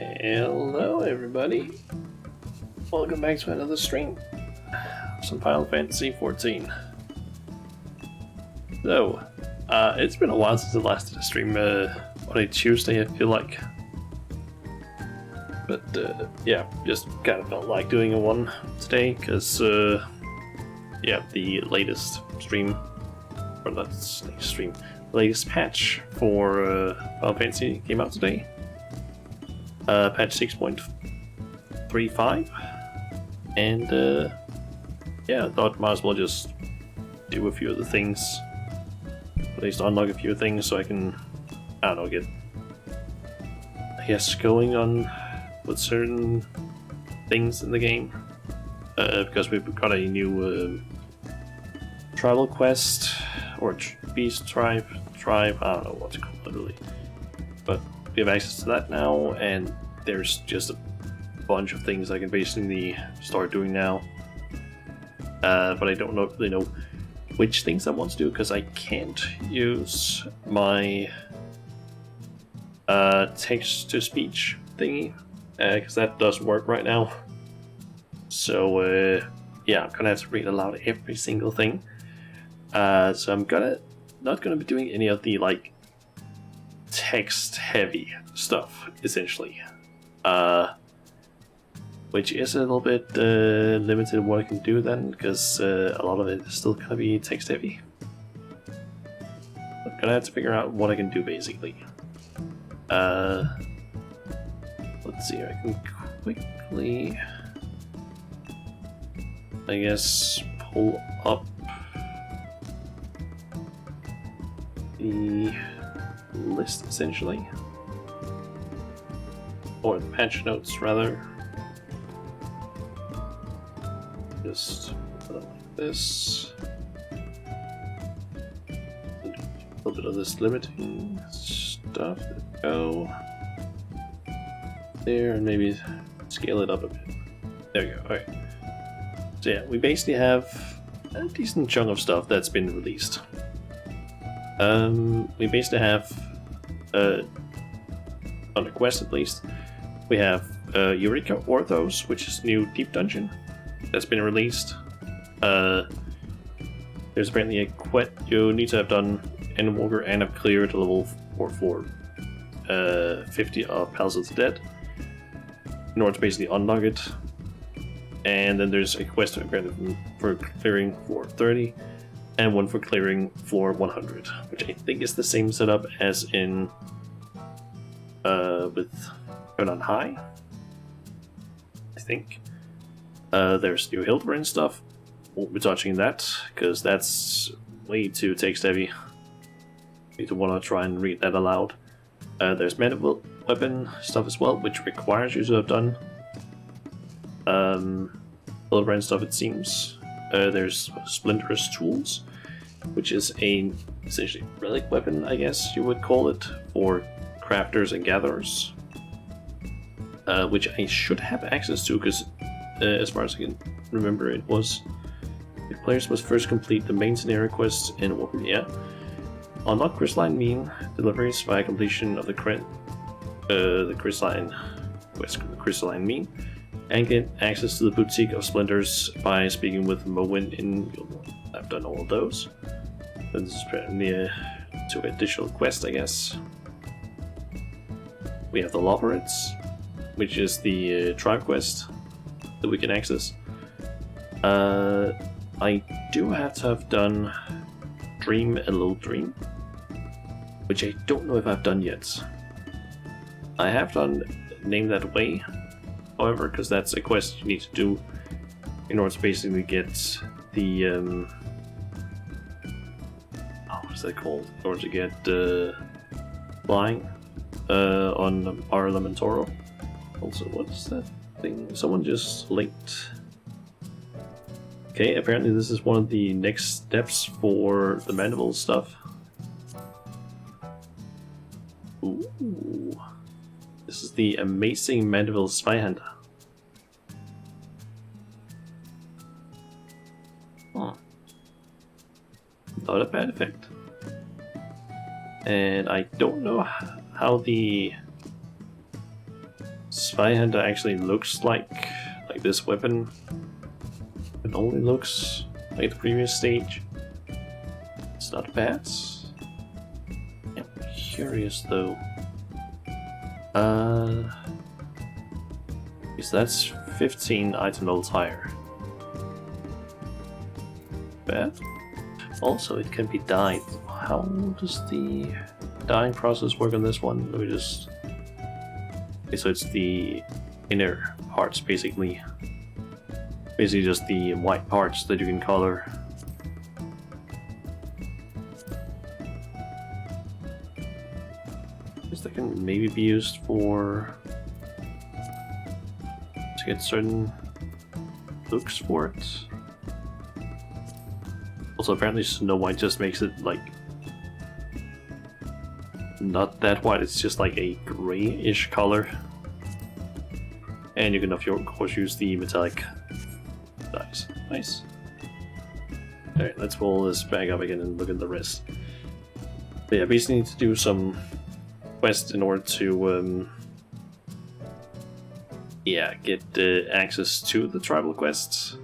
Hello everybody, welcome back to another stream, some Final Fantasy XIV. So, it's been a while since I last did a stream, on a Tuesday I feel like. But yeah, just kind of felt like doing a one today, because yeah, the latest stream, or that's latest stream, the latest patch for Final Fantasy came out today. Patch 6.35, and yeah, I thought might as well just do a few of the things, at least unlock a few things so I can, I don't know, get, I guess, going on with certain things in the game, because we've got a new tribal quest, or beast tribe, I don't know what to call it really, but we have access to that now, and there's just a bunch of things I can basically start doing now. But I don't really know which things I want to do, because I can't use my text-to-speech thingy, because that doesn't work right now. So yeah, I'm gonna have to read aloud every single thing. So I'm not gonna be doing any of the like text heavy stuff, essentially, which is a little bit limited in what I can do then, because a lot of it is still gonna be text heavy. I'm gonna have to figure out what I can do basically. Let's see, I can quickly, I guess, pull up the list essentially, or the patch notes rather. Just put it like this. A little bit of this limiting stuff. There we go. There, and maybe scale it up a bit. There we go. Alright. So yeah, we basically have a decent chunk of stuff that's been released. We basically have, on the quest at least, we have Eureka Orthos, which is new deep dungeon that's been released. There's apparently a quest you need to have done Endwalker and have cleared level 50 of Palace of the Dead in order to basically unlock it. And then there's a quest apparently for clearing floor 30. And one for clearing floor 100, which I think is the same setup as in with Heaven on High, I think. There's new Hildebrand stuff. Won't be touching that, because that's way too text heavy. Need to want to try and read that aloud. There's medical weapon stuff as well, which requires you to have done Hildebrand stuff, it seems. There's Splinterous Tools, which is a essentially relic weapon, I guess you would call it, for crafters and gatherers, which I should have access to, because as far as I can remember, it was the players must first complete the main scenario quest in Warfare. Yeah, unlock crystalline mean deliveries via completion of the crystalline quest, crystalline mean, and get access to the Boutique of Splinters by speaking with Moen in Gilmore. I've done all of those. Then this is apparently to additional quest, I guess. We have the Loperids, which is the tribe quest that we can access. I do have to have done Dream a Little Dream, which I don't know if I've done yet. I have done Name That Way, however, because that's a quest you need to do in order to basically get the what's that called? In order to get flying on our Elementoro. Also, what's that thing? Someone just linked. Okay, apparently this is one of the next steps for the mandible stuff. Ooh. This is the amazing Mandible Spy Hunter. Huh. Not a bad effect. And I don't know how the Spy Hunter actually looks like this weapon. It only looks like the previous stage. It's not bad. I'm curious though. Because that's 15 item levels higher. Bad. Also, it can be dyed. How does the dyeing process work on this one? Let me just... Okay, so it's the inner parts, basically. Basically just the white parts that you can color. I guess that can maybe be used for... to get certain looks for it. Also, apparently Snow White just makes it, like, not that white, it's just like a grayish color. And you can, of course, use the metallic dyes. Nice. Alright, let's pull this back up again and look at the rest. But yeah, basically need to do some quests in order to, yeah, get access to the tribal quests,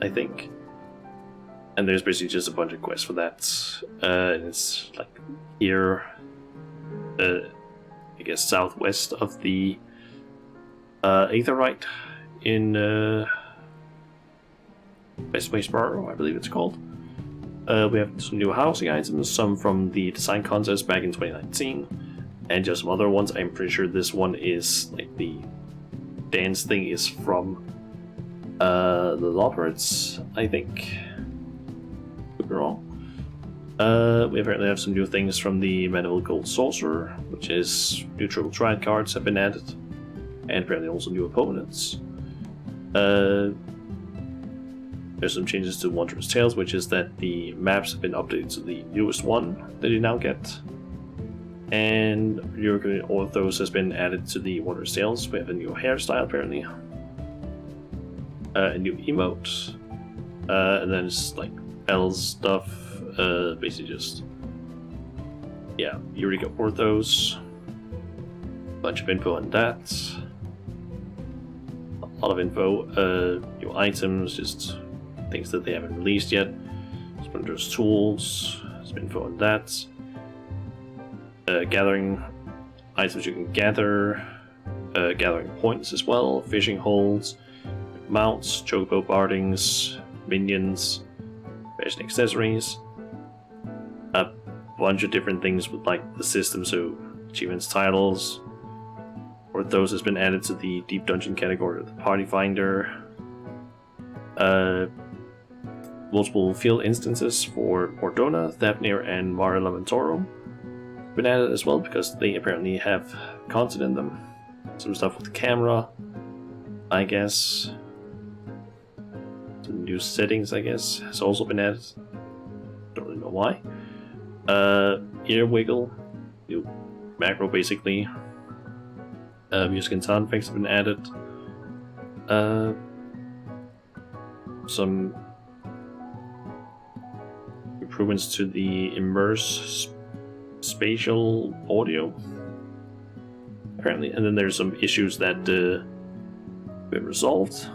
I think. And there's basically just a bunch of quests for that. And it's like here, I guess southwest of the Aetherite in Westways Borough, I believe it's called. We have some new housing items, some from the design contest back in 2019, and just some other ones. I'm pretty sure this one is like the dance thing is from the Lopperts, I think. Wrong. We apparently have some new things from the Manifold Gold Sorcerer, which is new Triple Triad cards have been added, and apparently also new opponents. There's some changes to Wondrous Tales, which is that the maps have been updated to the newest one that you now get. And European Orthos has been added to the Wondrous Tales. We have a new hairstyle apparently. A new emote. And then it's like stuff, basically just, yeah, Eureka Orthos, bunch of info on that, a lot of info, new items, just things that they haven't released yet, Splinter's tools, some info on that, gathering items you can gather, gathering points as well, fishing holes, mounts, chocobo bardings, minions, fashion accessories, a bunch of different things with like the system, so achievements, titles, or those has been added to the deep dungeon category of the party finder. Multiple field instances for Ordona, Thapnir, and Mara Lamentoro been added as well because they apparently have content in them. Some stuff with the camera, I guess. New settings, I guess, has also been added. Don't really know why. Ear wiggle, new macro basically. Music and sound effects have been added. Some improvements to the immerse spatial audio, apparently, and then there's some issues that have been resolved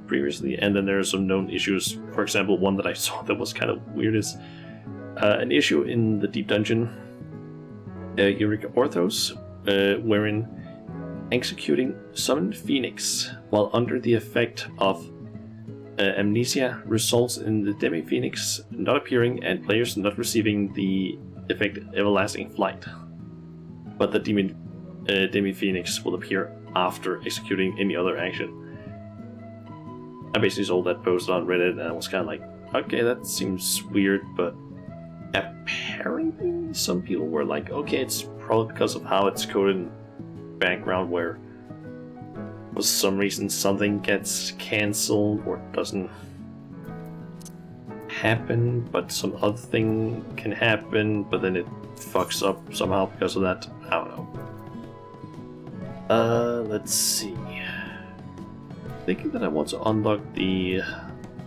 previously, and then there are some known issues. For example, one that I saw that was kind of weird is an issue in the Deep Dungeon, Eureka Orthos, wherein executing Summoned Phoenix while under the effect of amnesia results in the Demi-Phoenix not appearing and players not receiving the effect Everlasting Flight. But the Demi-Phoenix will appear after executing any other action. I basically saw that posted on Reddit and I was kind of like, okay, that seems weird, but apparently some people were like, okay, it's probably because of how it's coded in background, where for some reason something gets cancelled or doesn't happen, but some other thing can happen, but then it fucks up somehow because of that. I don't know. Let's see. Thinking that I want to unlock the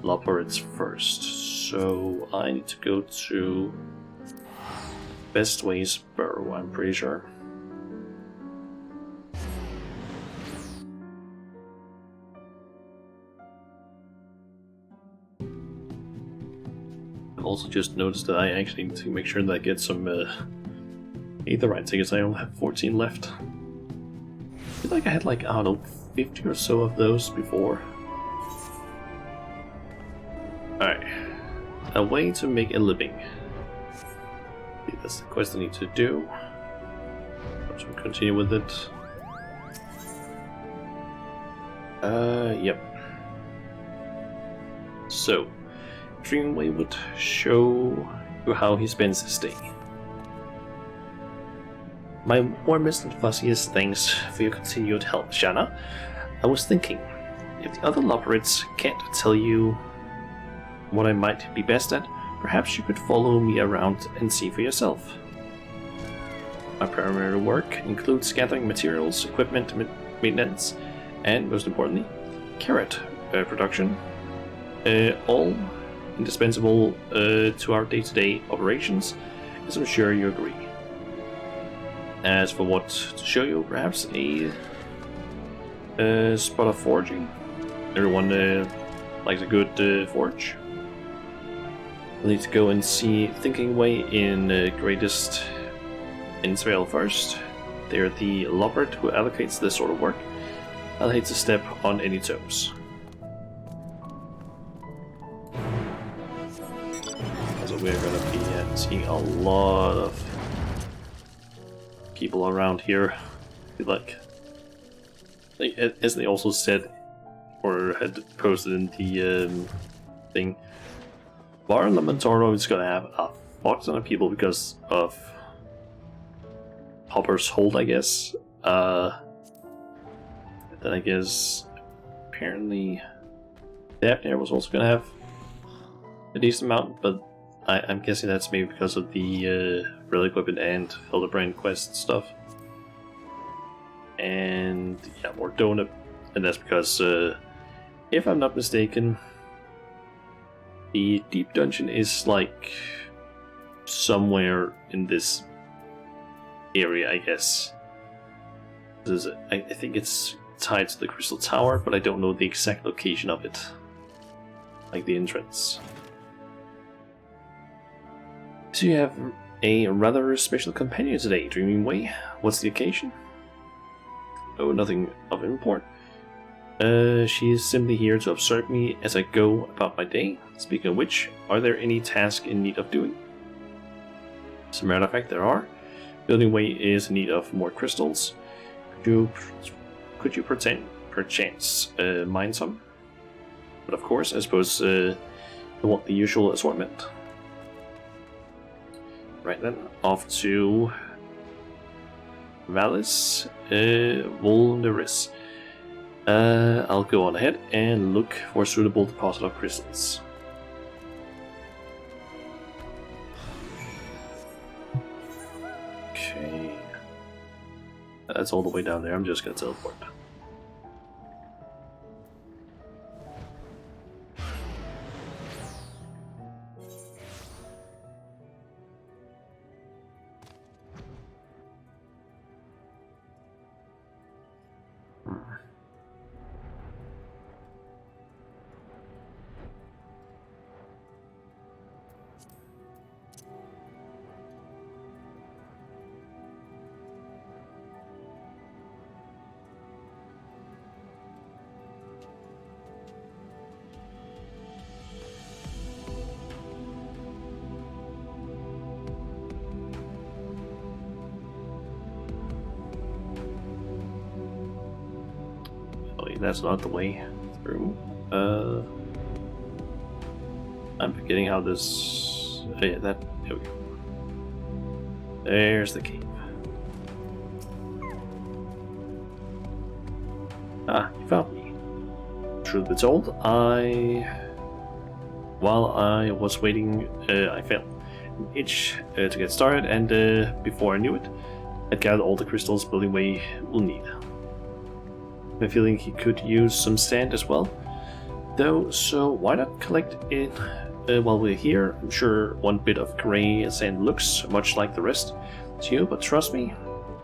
Lopperits first, so I need to go to Westways Borough, I'm pretty sure. also just noticed that I actually need to make sure that I get some aetherite tickets. I only have 14 left. I feel like I had like, I don't know, 50 or so of those before. Alright. A way to make a living. That's the quest I need to do. Let's continue with it. Yep. So, Dreamway would show you how he spends his day. My warmest and fuzziest thanks for your continued help, Shanna. I was thinking, if the other Loporrits can't tell you what I might be best at, perhaps you could follow me around and see for yourself. My primary work includes gathering materials, equipment, maintenance, and most importantly, carrot production. All indispensable to our day-to-day operations, as I'm sure you agree. As for what to show you, perhaps a spot of foraging. Everyone likes a good forge. We'll need to go and see Thinking Way in Greatest in Israel first. They're the Loporrit who allocates this sort of work. I'll hate to step on any toes. So we're gonna be seeing a lot of people around here. Like as they also said, or had posted in the thing, Bar Lamentoro is gonna have a fuck ton of people because of Hopper's Hold, I guess. Then I guess apparently Daphne was also gonna have a decent amount, but I'm guessing that's maybe because of the Relic Weapon and Hildebrand quest stuff. And yeah, more donut, and that's because, if I'm not mistaken, the Deep Dungeon is like somewhere in this area, I guess. I think it's tied to the Crystal Tower, but I don't know the exact location of it. Like the entrance. So you have a rather special companion today, Dreaming Way. What's the occasion? Oh, nothing of import. She is simply here to observe me as I go about my day. Speaking of which, are there any tasks in need of doing? As a matter of fact, there are. Building Way is in need of more crystals. Could you perchance mine some? But of course, I suppose you want the usual assortment. Right then, off to Valis Vulneris. I'll go on ahead and look for a suitable deposit of crystals. Okay. That's all the way down there. I'm just gonna teleport. That's not the way through. I'm forgetting how this. Oh yeah, that. There we go. There's the cave. Ah, you found me. Truth be told, while I was waiting, I felt an itch to get started, and before I knew it, I'd gathered all the crystals Building Way will need. I'm feeling he could use some sand as well, though, so why not collect it while we're here? I'm sure one bit of grey sand looks much like the rest to you, but trust me,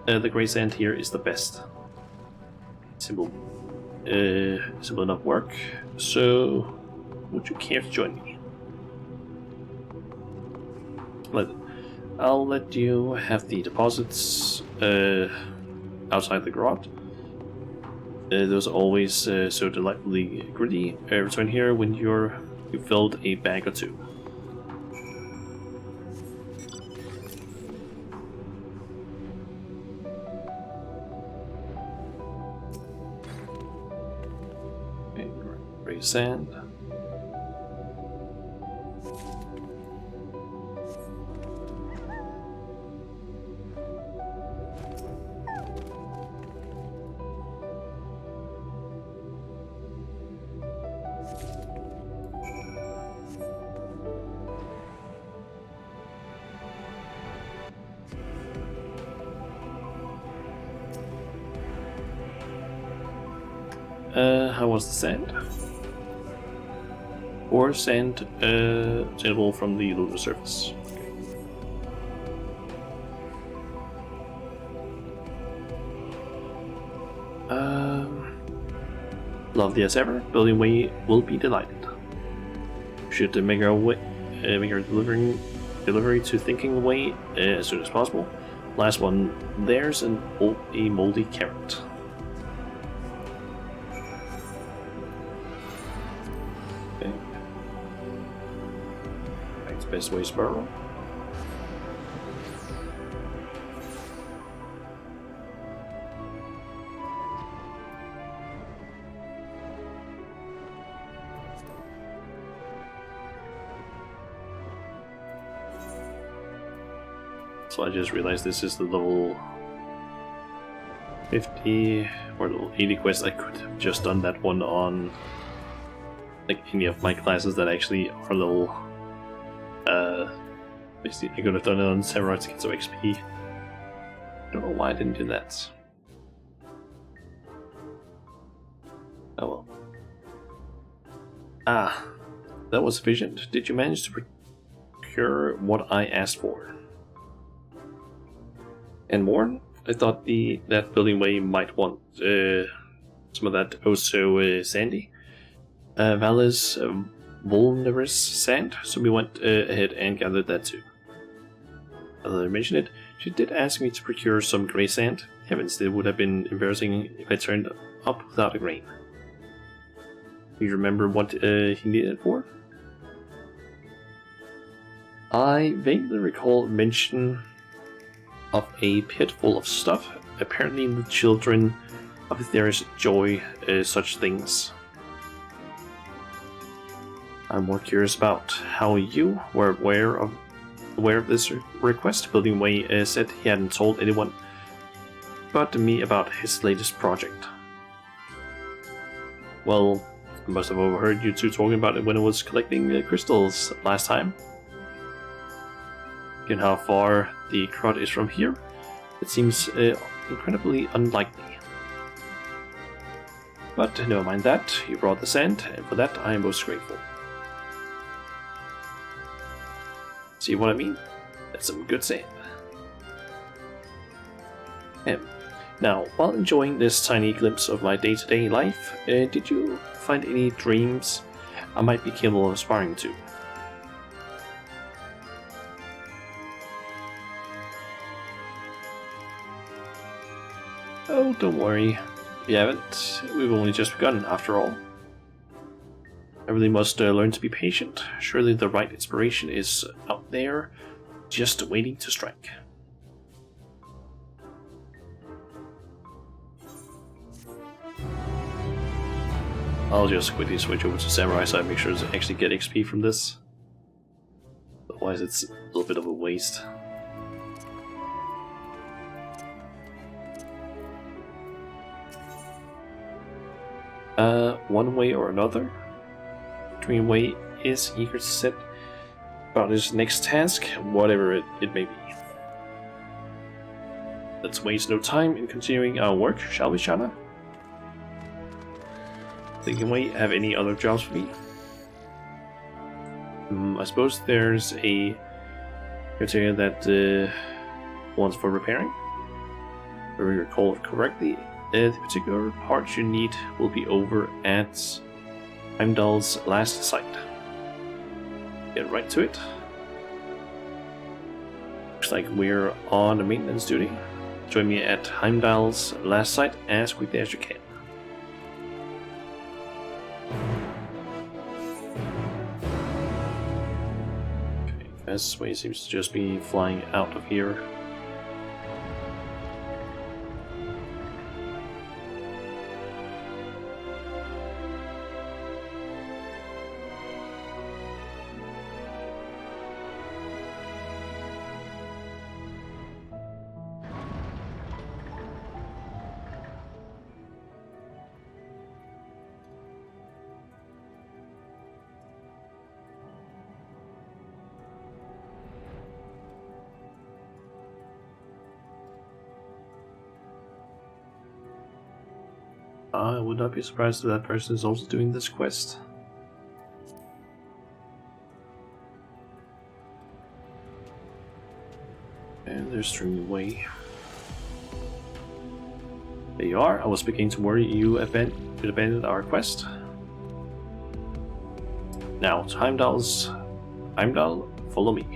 the grey sand here is the best. Simple enough work, so would you care to join me? I'll let you have the deposits outside the garage. Those are always so delightfully gritty. Return here when you've filled a bag or two. Okay, gray sand. How was the sand? Or sand obtainable from the lunar surface. Lovely as ever, Building Way will be delighted. Should make our delivery to Thinking Way as soon as possible. Last one, there's a moldy carrot. Okay. That's best way spiral. So I just realized this is the level 50 or level 80 quest. I could have just done that one on like any of my classes that actually are level. Basically, I could have done it on Samurai to get some XP. Don't know why I didn't do that. Oh well. Ah, that was sufficient. Did you manage to procure what I asked for? And more? I thought that Building Way might want some of that also sandy. Valle's vulnerous sand, so we went ahead and gathered that too. Now that I mentioned it, she did ask me to procure some grey sand. Heavens, it would have been embarrassing if I turned up without a grain. Do you remember what he needed it for? I vaguely recall mention of a pit full of stuff. Apparently the children of Aetherius enjoy such things. I'm more curious about how you were aware of this request. Building Way said he hadn't told anyone but me about his latest project. Well, I must have overheard you two talking about it when I was collecting crystals last time. Given how far the crowd is from here, it seems incredibly unlikely. But never mind that, you brought the sand, and for that I am most grateful. See what I mean? That's some good sand. Now, while enjoying this tiny glimpse of my day-to-day life, did you find any dreams I might be capable of aspiring to? Oh, don't worry. We haven't. We've only just begun, after all. I really must learn to be patient. Surely the right inspiration is out there, just waiting to strike. I'll just quickly switch over to Samurai so I make sure to actually get XP from this. Otherwise it's a little bit of a waste. One way or another, Dream Way is eager to set about his next task, whatever it may be. Let's waste no time in continuing our work, shall we, Shana? Thinking Way have any other jobs for me? I suppose there's a criteria that wants for repairing. If I recall correctly, the particular part you need will be over at Heimdall's last site. Get right to it. Looks like we're on a maintenance duty. Join me at Heimdall's last site as quickly as you can. Okay, fastest way seems to just be flying out of here. I would not be surprised if that person is also doing this quest. And they're streaming away. There you are. I was beginning to worry you abandoned our quest. Now, to Heimdall, follow me.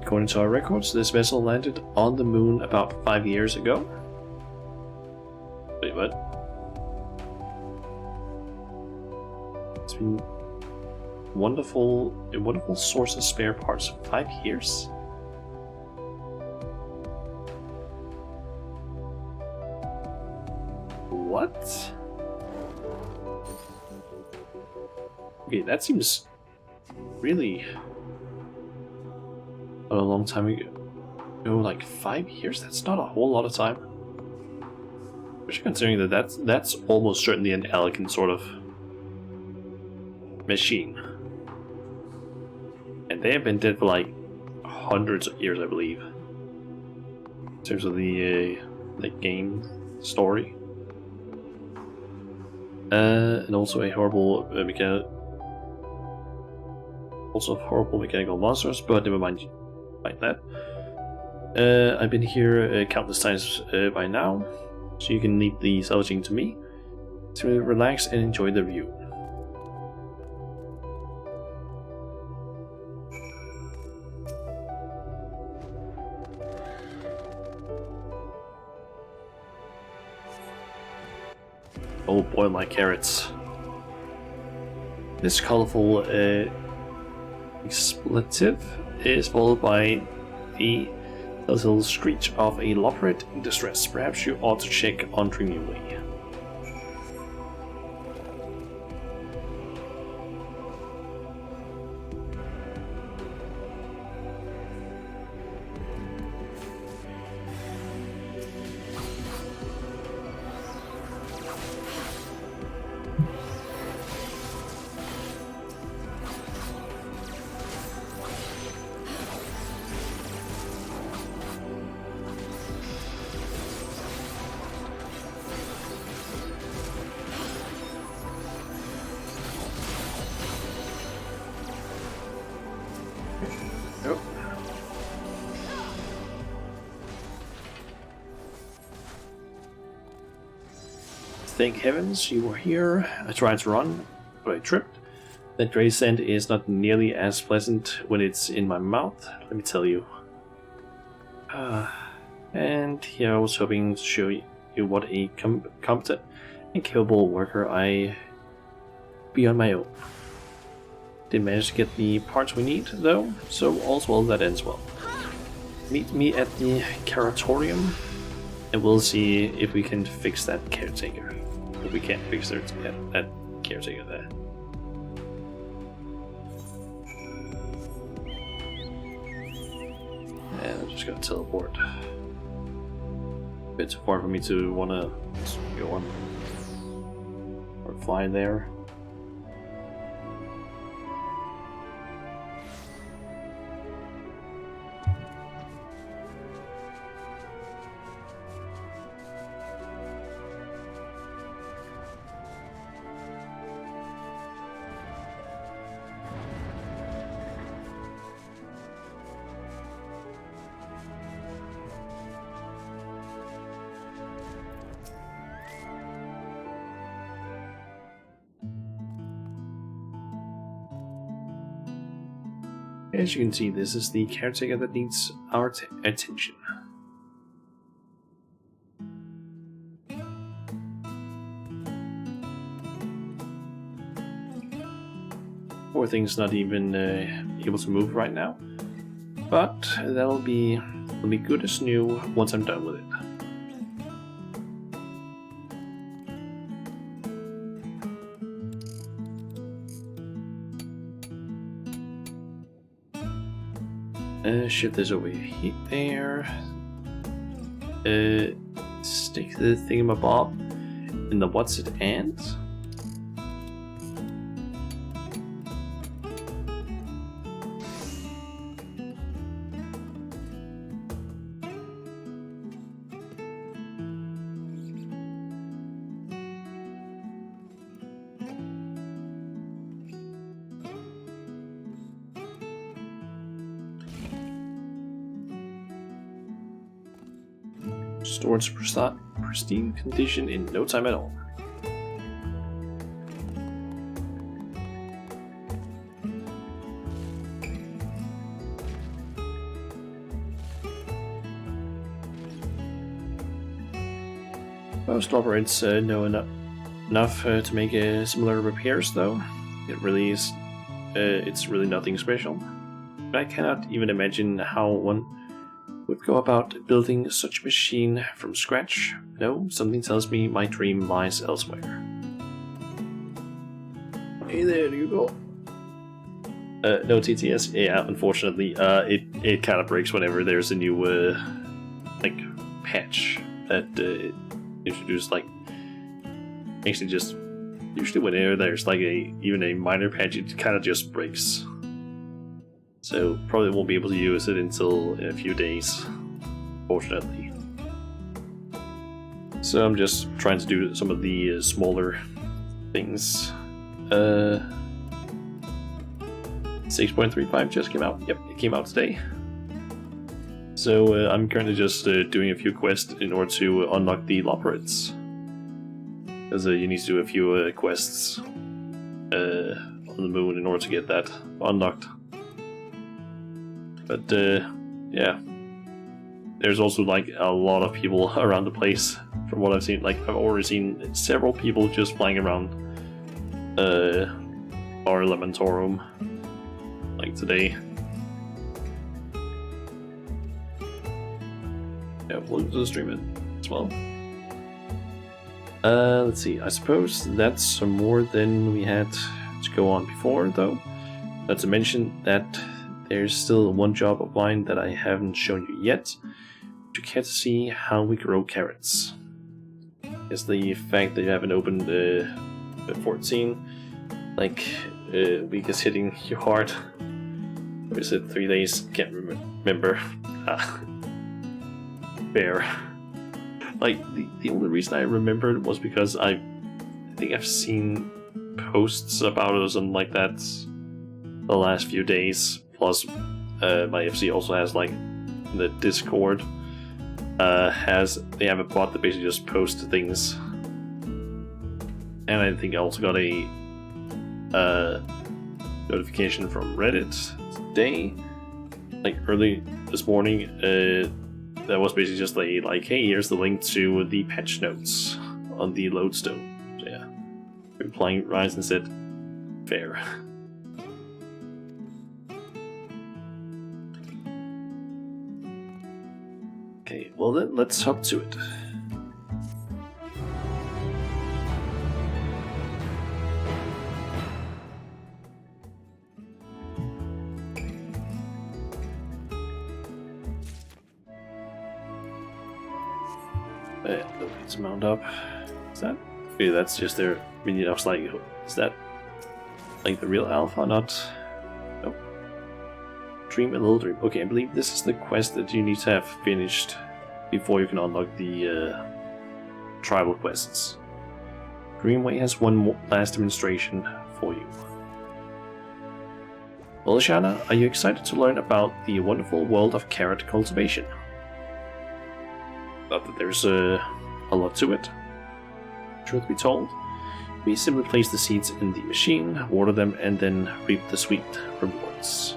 According to our records, this vessel landed on the moon about 5 years ago. Wait, what? It's been a wonderful source of spare parts for 5 years. What? Okay, that seems really a long time ago. Oh, like 5 years? That's not a whole lot of time. Especially considering that that's almost certainly an elegant sort of machine. And they have been dead for like hundreds of years, I believe. In terms of the game story. And also a horrible mechanical monsters, but never mind. Like that. I've been here countless times by now, so you can leave the salvaging to me. So relax and enjoy the view. Oh boy, my carrots. This colorful expletive is followed by the little screech of a loperet in distress. Perhaps you ought to check on Dreamingly. Yep. Thank heavens you were here. I tried to run, but I tripped. That grey scent is not nearly as pleasant when it's in my mouth, let me tell you. And here I was hoping to show you what a competent and capable worker I be on my own. Didn't manage to get the parts we need, though, so all's well that ends well. Meet me at the Caratorium, and we'll see if we can fix that caretaker. If we can't fix that caretaker there. And I'm just gonna teleport. A bit too far for me to wanna go on or fly there. As you can see, this is the caretaker that needs our attention. Poor thing's not even able to move right now, but it'll be good as new once I'm done with it. Shift this over here. There. Stick the thingamabob in the what's it and. Restored to pristine condition in no time at all. Most operators know enough to make similar repairs, though. It really is. It's really nothing special. But I cannot even imagine how one would go about building such a machine from scratch. No, something tells me my dream lies elsewhere. Hey there you go. No TTS. Yeah, unfortunately, it kind of breaks whenever there's a new like patch that introduced, like, actually just usually whenever there's like even a minor patch, it kind of just breaks. So probably won't be able to use it until in a few days, fortunately. So I'm just trying to do some of the smaller things. 6.35 just came out. Yep, it came out today. So I'm currently just doing a few quests in order to unlock the Loperids. Because you need to do a few quests on the moon in order to get that unlocked. But yeah, there's also like a lot of people around the place from what I've seen. Like, I've already seen several people just flying around our Elementorum, like today. Yeah, we'll just stream it as well. Let's see, I suppose that's some more than we had to go on before, though. Not to mention that there's still one job of mine that I haven't shown you yet. To care to see how we grow carrots. Is the fact that you haven't opened the 14, like, week is hitting you hard. Or is it 3 days? Can't remember. Fair. Like, the only reason I remembered was because I think I've seen posts about it or something like that the last few days. Plus, my FC also has, like, the Discord they have a bot that basically just posts things. And I think I also got a notification from Reddit today, like early this morning, that was basically just like, hey, here's the link to the patch notes on the lodestone. So yeah, replying Rise and said, fair. Okay, well then, let's hop to it. Don't need to mount up. Is that? Okay, that's just their minion. I was like, is that like the real alpha? Not. Nope. Dream a little dream. Okay, I believe this is the quest that you need to have finished before you can unlock the tribal quests. Greenway has one last demonstration for you. Well, Shana, are you excited to learn about the wonderful world of carrot cultivation? Not that there's a lot to it. Truth be told, we simply place the seeds in the machine, water them, and then reap the sweet rewards.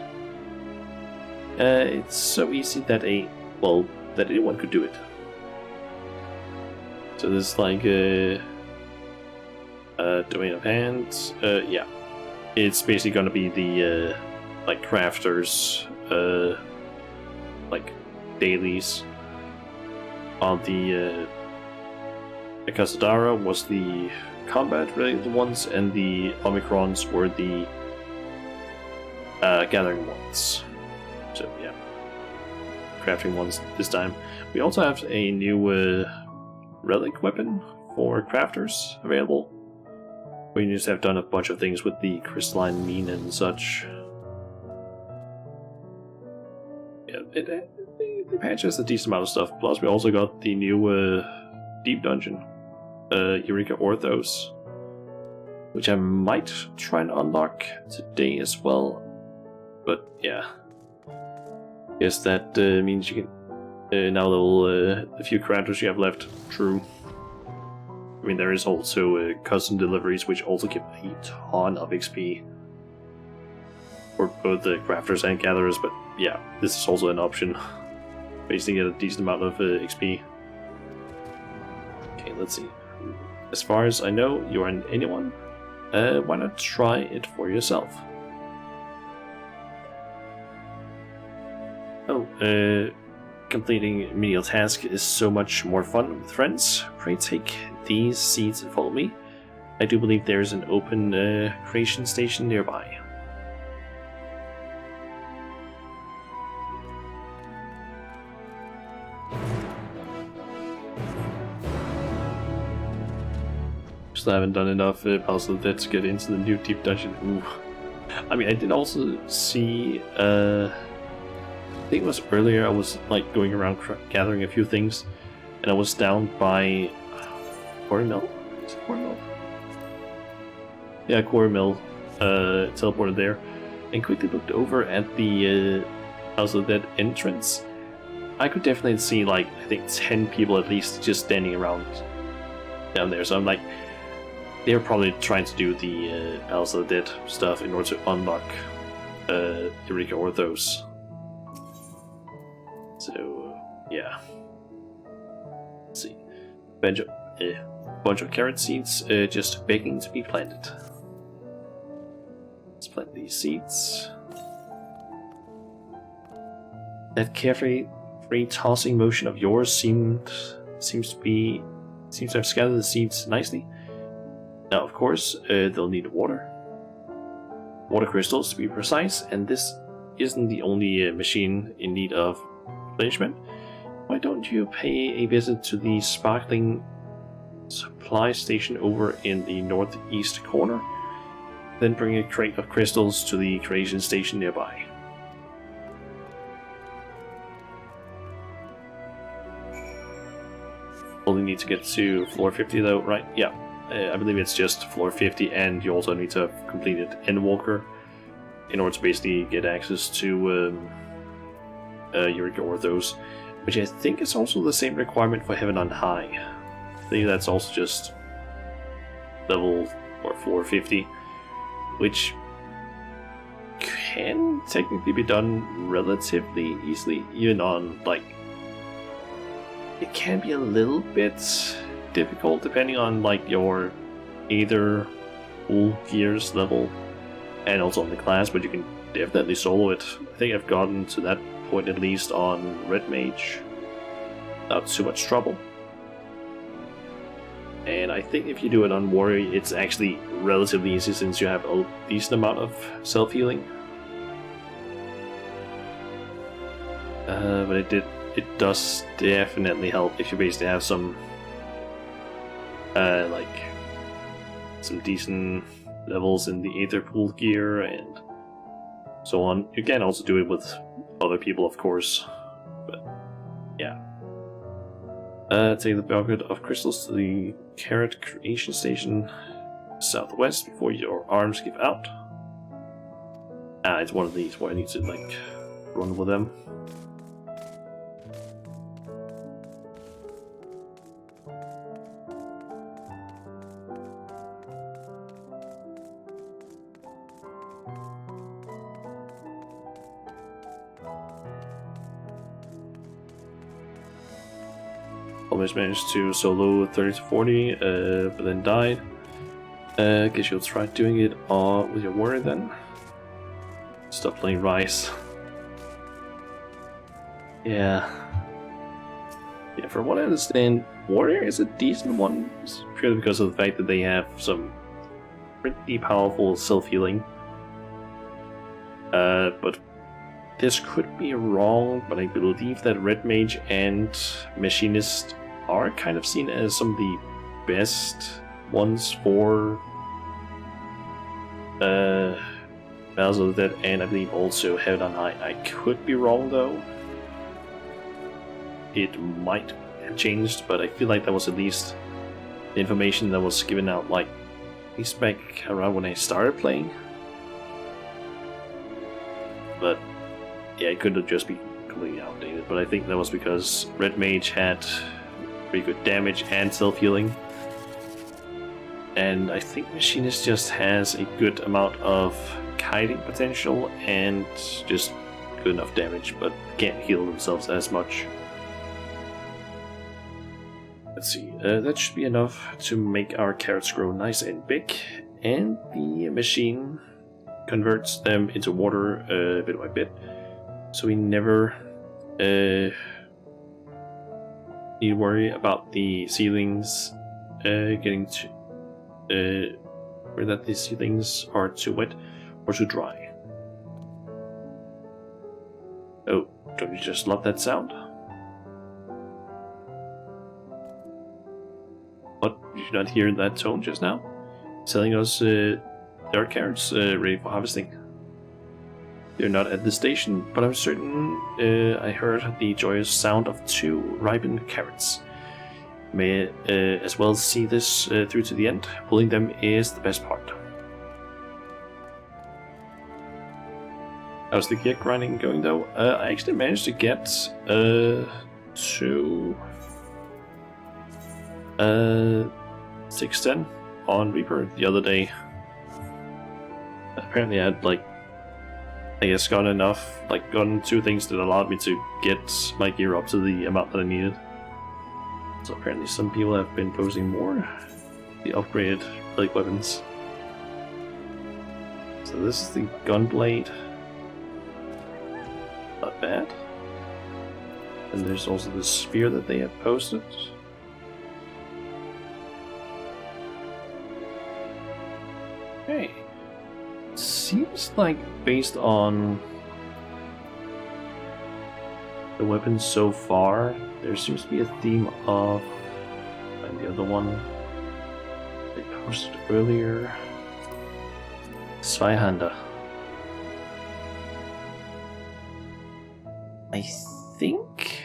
It's so easy that that anyone could do it. So there's like a domain of hands. Yeah, it's basically gonna be the like crafters, like dailies. On the Casadara was the combat related ones, and the Omicrons were the gathering ones. So yeah, crafting ones this time. We also have a new relic weapon for crafters available. We just have done a bunch of things with the crystalline mean and such. Yeah, the patch has a decent amount of stuff. Plus, we also got the new deep dungeon, Eureka Orthos, which I might try and unlock today as well. But yeah, guess that means you can now the few characters you have left. True. I mean, there is also custom deliveries, which also give a ton of XP for both the crafters and gatherers. But yeah, this is also an option. Basically, get a decent amount of XP. Okay, let's see. As far as I know, you aren't anyone. Why not try it for yourself? Oh, completing menial task is so much more fun with friends. Pray take these seats and follow me. I do believe there is an open creation station nearby. Still haven't done enough puzzle that to get into the new deep dungeon. Ooh. I mean, I did also see. I think it was earlier. I was like going around gathering a few things, and I was down by Quarry Mill. Is it Quarry Mill? Yeah, Quarry Mill. Teleported there, and quickly looked over at the House of the Dead entrance. I could definitely see like I think 10 people at least just standing around down there. So I'm like, they're probably trying to do the House of the Dead stuff in order to unlock Eureka Orthos. So yeah. Let's see. Bunch of carrot seeds just begging to be planted. Let's plant these seeds. That carefree tossing motion of yours seems to have scattered the seeds nicely. Now, of course, they'll need water crystals to be precise, and this isn't the only machine in need of replenishment. Why don't you pay a visit to the sparkling supply station over in the northeast corner, then bring a crate of crystals to the creation station nearby. Only need to get to floor 50 though, right? Yeah, I believe it's just floor 50, and you also need to have completed Endwalker in order to basically get access to Eureka Orthos, which I think is also the same requirement for Heaven on High. I think that's also just level or floor 50, which can technically be done relatively easily, even on like. It can be a little bit difficult depending on like your either full gears level and also on the class, but you can definitely solo it. I think I've gotten to that point at least on Red Mage without too much trouble. And I think if you do it on Warrior, it's actually relatively easy since you have a decent amount of self-healing. But it does definitely help if you basically have some like some decent levels in the Aether Pool gear and so on. You can also do it with other people, of course, but yeah. Take the bucket of crystals to the Carrot Creation Station southwest before your arms give out. It's one of these where I need to like run with them. Almost managed to solo 30 to 40, but then died. Guess you'll try doing it with your warrior then. Stop playing Rise. Yeah. Yeah, from what I understand, warrior is a decent one, purely because of the fact that they have some pretty powerful self-healing. But this could be wrong, but I believe that Red Mage and Machinist are kind of seen as some of the best ones for Battles of the Dead, and I believe also Heaven on High. I could be wrong though. It might have changed, but I feel like that was at least the information that was given out, like, at least back around when I started playing. But yeah, it could have just be completely outdated, but I think that was because Red Mage had pretty good damage and self-healing. And I think Machinist just has a good amount of kiting potential and just good enough damage, but can't heal themselves as much. Let's see, that should be enough to make our carrots grow nice and big, and the machine converts them into water bit by bit, so we never need to worry about the ceilings getting to or that the ceilings are too wet or too dry. Oh, don't you just love that sound? What, did you not hear that tone just now? Telling us there are carrots ready for harvesting. They're not at the station, but I'm certain I heard the joyous sound of 2 ripened carrots. May as well see this through to the end. Pulling them is the best part. How's the gear grinding going though? I actually managed to get to 610 on Reaper the other day. Apparently I had, like, I guess gotten enough, like gotten 2 things that allowed me to get my gear up to the amount that I needed. So apparently some people have been posting more the upgraded relic weapons. So this is the gunblade. Not bad. And there's also the spear that they have posted. Okay. Seems like based on the weapons so far, there seems to be a theme of, and the other one they posted earlier, Zweihänder. I think.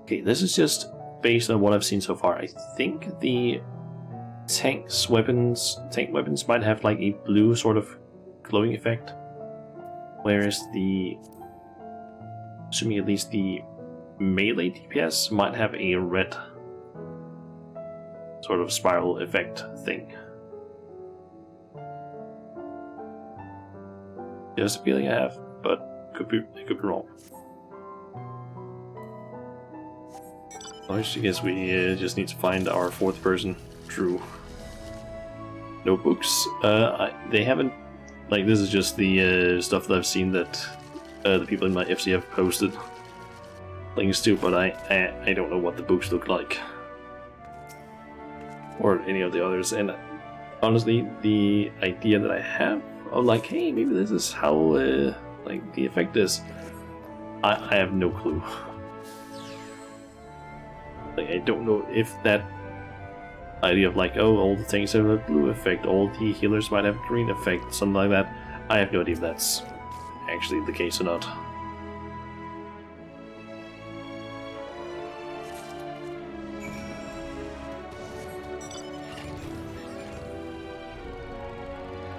Okay, this is just based on what I've seen so far. I think the tank weapons might have like a blue sort of glowing effect, whereas the, assuming at least the melee DPS might have a red sort of spiral effect thing. Just a feeling I have, but I could be wrong. I guess we just need to find our 4th person. True. Notebooks. They haven't, like, this is just the stuff that I've seen that the people in my FC have posted links to, but I don't know what the books look like, or any of the others. And honestly, the idea that I have of, like, hey, maybe this is how like the effect is, I have no clue. Like, I don't know if that idea of, like, oh, all the things have a blue effect, all the healers might have a green effect, something like that. I have no idea if that's actually the case or not.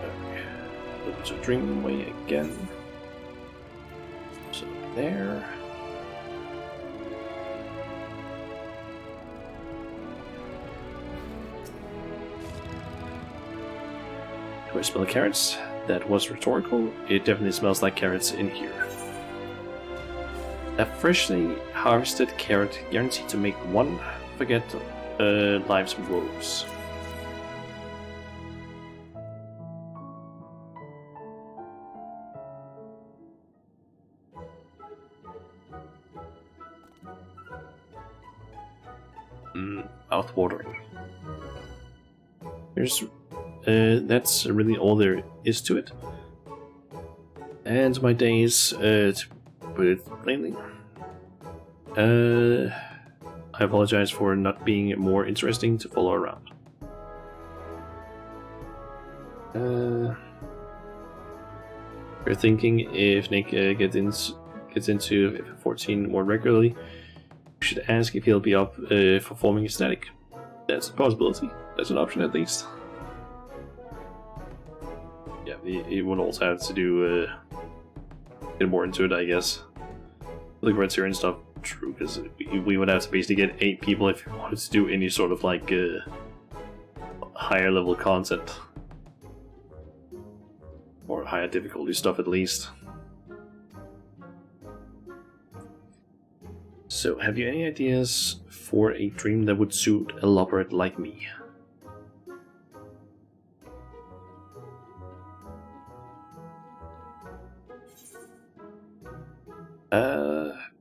Okay. So drinking away again. So there. Do I smell the carrots? That was rhetorical. It definitely smells like carrots in here. A freshly harvested carrot guaranteed to make one forget life's woes. Mouth-watering. That's really all there is to it. And my days, to put it plainly, I apologize for not being more interesting to follow around. We're thinking if Nick gets into 14 more regularly, we should ask if he'll be up for forming a static. That's a possibility. That's an option at least. Yeah, he would also have to do get more into it, I guess. The criterion stuff, true, because we would have to basically get 8 people if we wanted to do any sort of like higher level content. Or higher difficulty stuff at least. So, have you any ideas for a dream that would suit a lubberhead like me?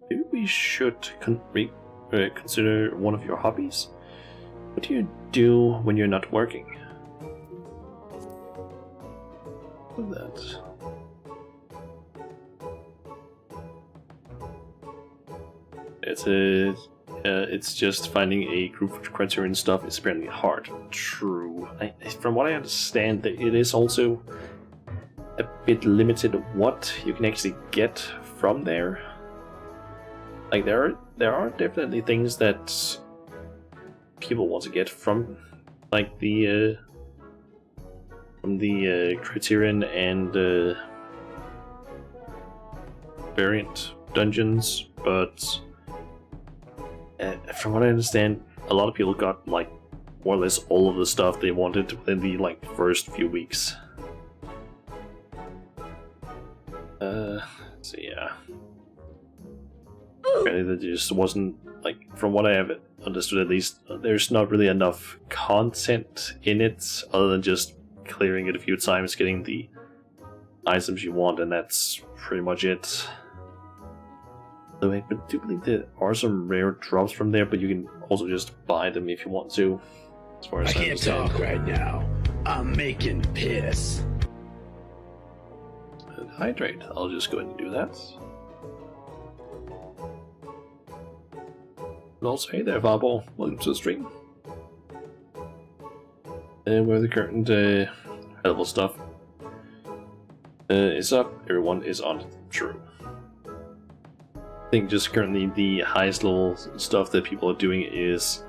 Maybe we should consider one of your hobbies. What do you do when you're not working? That. It's just finding a group of criterion stuff is apparently hard. True. From what I understand, it is also a bit limited what you can actually get from there. Like there are definitely things that people want to get from, like the criterion and variant dungeons, but from what I understand, a lot of people got like more or less all of the stuff they wanted within the like first few weeks. So yeah. Apparently there just wasn't, like, from what I have understood at least, there's not really enough content in it other than just clearing it a few times, getting the items you want, and that's pretty much it. Though I do believe there are some rare drops from there, but you can also just buy them if you want to. As far as I can't talk right now. I'm making piss. And hydrate. I'll just go ahead and do that. And also, hey there, Fireball. Welcome to the stream. And where the current level stuff is up, everyone is on it. True. I think just currently the highest level stuff that people are doing is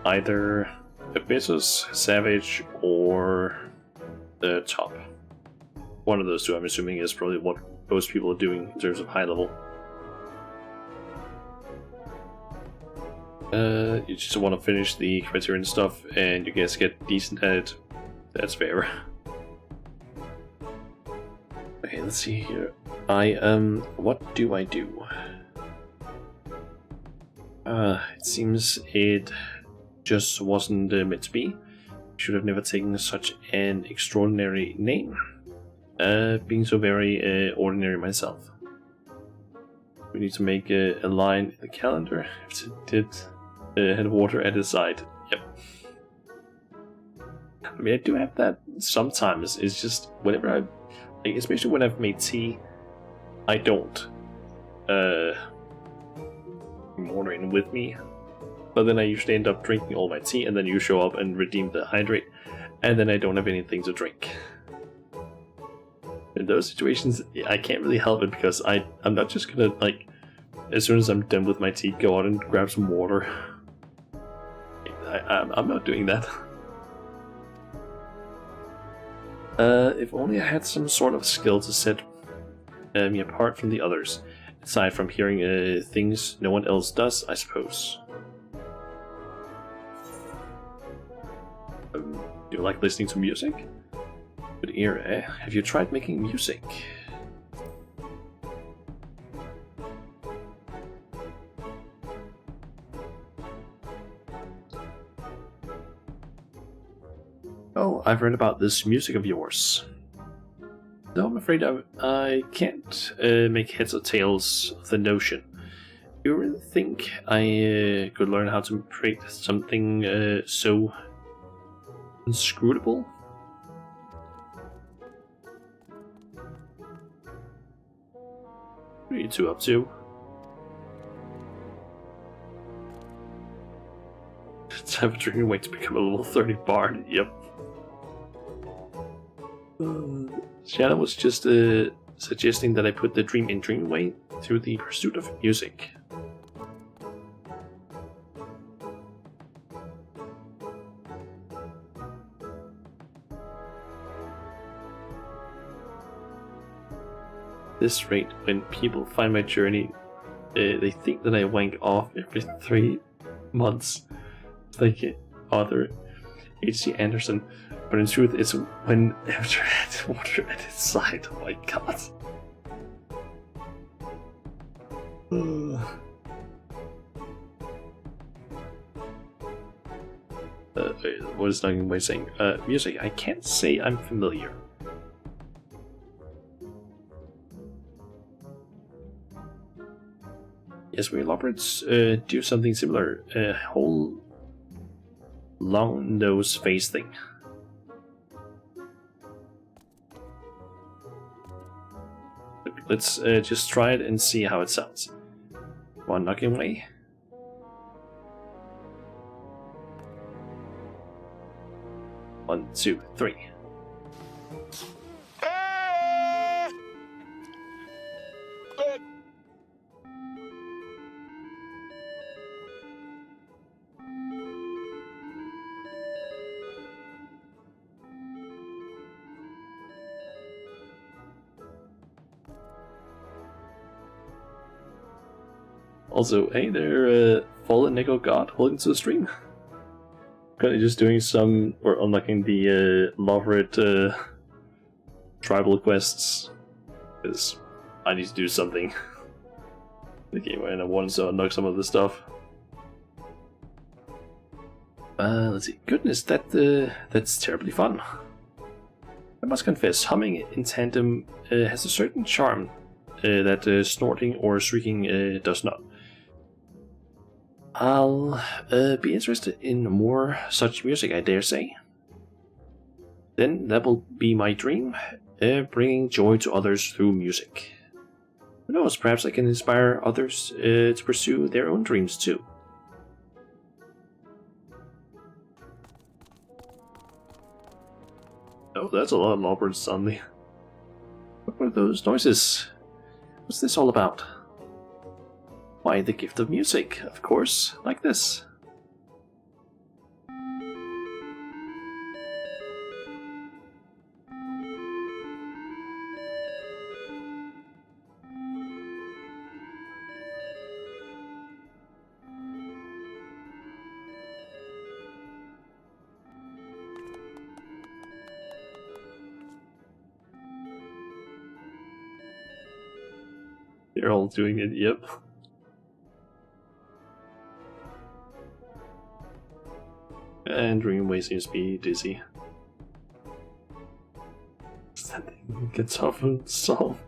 either Abyssus, Savage, or the top. One of those two, I'm assuming, is probably what most people are doing in terms of high level. You just want to finish the criterion stuff, and you guys get decent at it. That's fair. Okay, let's see here. What do I do? It seems it just wasn't meant to be. Should have never taken such an extraordinary name. Being so very ordinary myself. We need to make a line in the calendar. If it did had water at his side. Yep. I mean, I do have that sometimes. It's just whenever I, like, especially when I've made tea, I don't water in with me. But then I usually end up drinking all my tea, and then you show up and redeem the hydrate, and then I don't have anything to drink. In those situations, I can't really help it because I'm not just gonna, like, as soon as I'm done with my tea, go out and grab some water. I'm not doing that. If only I had some sort of skill to set me apart from the others, aside from hearing things no one else does, I suppose. Do you like listening to music? Good ear, eh? Have you tried making music? Oh, I've heard about this music of yours. Though I'm afraid I can't make heads or tails of the notion. You really think I could learn how to create something so inscrutable? What are you two up to? Let's have a dream way to become a level 30 bard. Yep. Shanna was just suggesting that I put the dream in Dreamway through the pursuit of music. This rate, when people find my journey, they think that I wank off every 3 months, like author H.C. Anderson. But in truth, it's when after I had water at his side. Oh my god. What is Nugging by saying? Music, I can't say I'm familiar. Yes, we Lobrits do something similar. A whole long nose face thing. Let's just try it and see how it sounds. One knocking away. One, two, three. Also, hey there, Fallen Nickel God, welcome to the stream. Currently just doing some, or unlocking the Loveret tribal quests, because I need to do something in the game and I wanted to unlock some of the stuff. Let's see, goodness, that's terribly fun. I must confess, humming in tandem has a certain charm that snorting or shrieking does not. I'll be interested in more such music, I dare say. Then that will be my dream, bringing joy to others through music. Who knows, perhaps I can inspire others to pursue their own dreams too. Oh, that's a lot of Lobrits suddenly. What were those noises? What's this all about? Why, the gift of music, of course, like this. They're all doing it, yep. And Dreamway seems to be dizzy. Standing guitar song.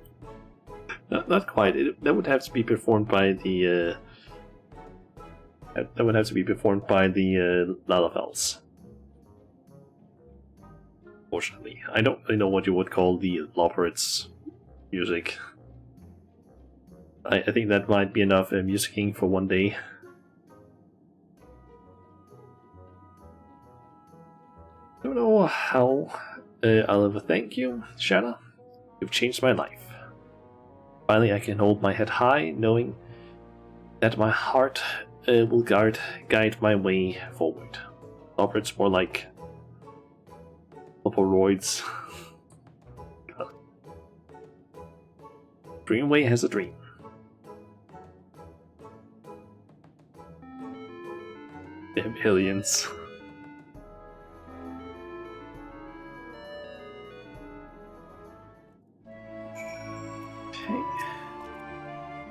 Not quite. That would have to be performed by the. That would have to be performed by the Lalafels. Fortunately, I don't really know what you would call the Lobrits music. I think that might be enough musicking for one day. I don't know how I'll ever thank you, Shanna. You've changed my life. Finally, I can hold my head high, knowing that my heart will guide my way forward. It's more like Polaroids. Dreamway has a dream. Damn aliens.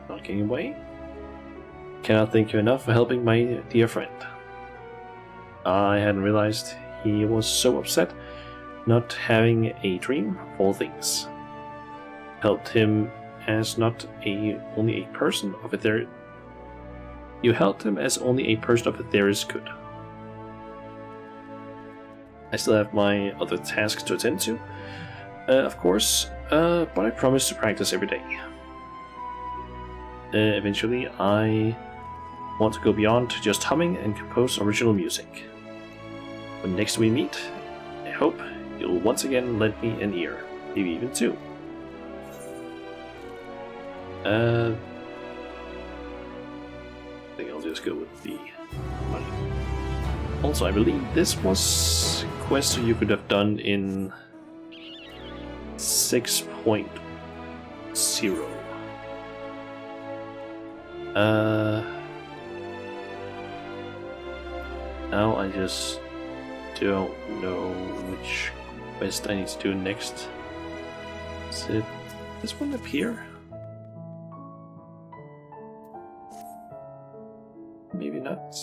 Knocking away. Cannot thank you enough for helping my dear friend. I hadn't realized he was so upset not having a dream of all things. Helped him as only a person of a theory. You helped him as only a person of a theorist could. I still have my other tasks to attend to, of course, but I promise to practice every day. Eventually, I want to go beyond just humming and compose original music. When next we meet, I hope you'll once again lend me an ear, maybe even two. I think I'll just go with the money. Also, I believe this was a quest you could have done in 6.0. Now I just don't know which quest I need to do next. Is it this one up here? Maybe not.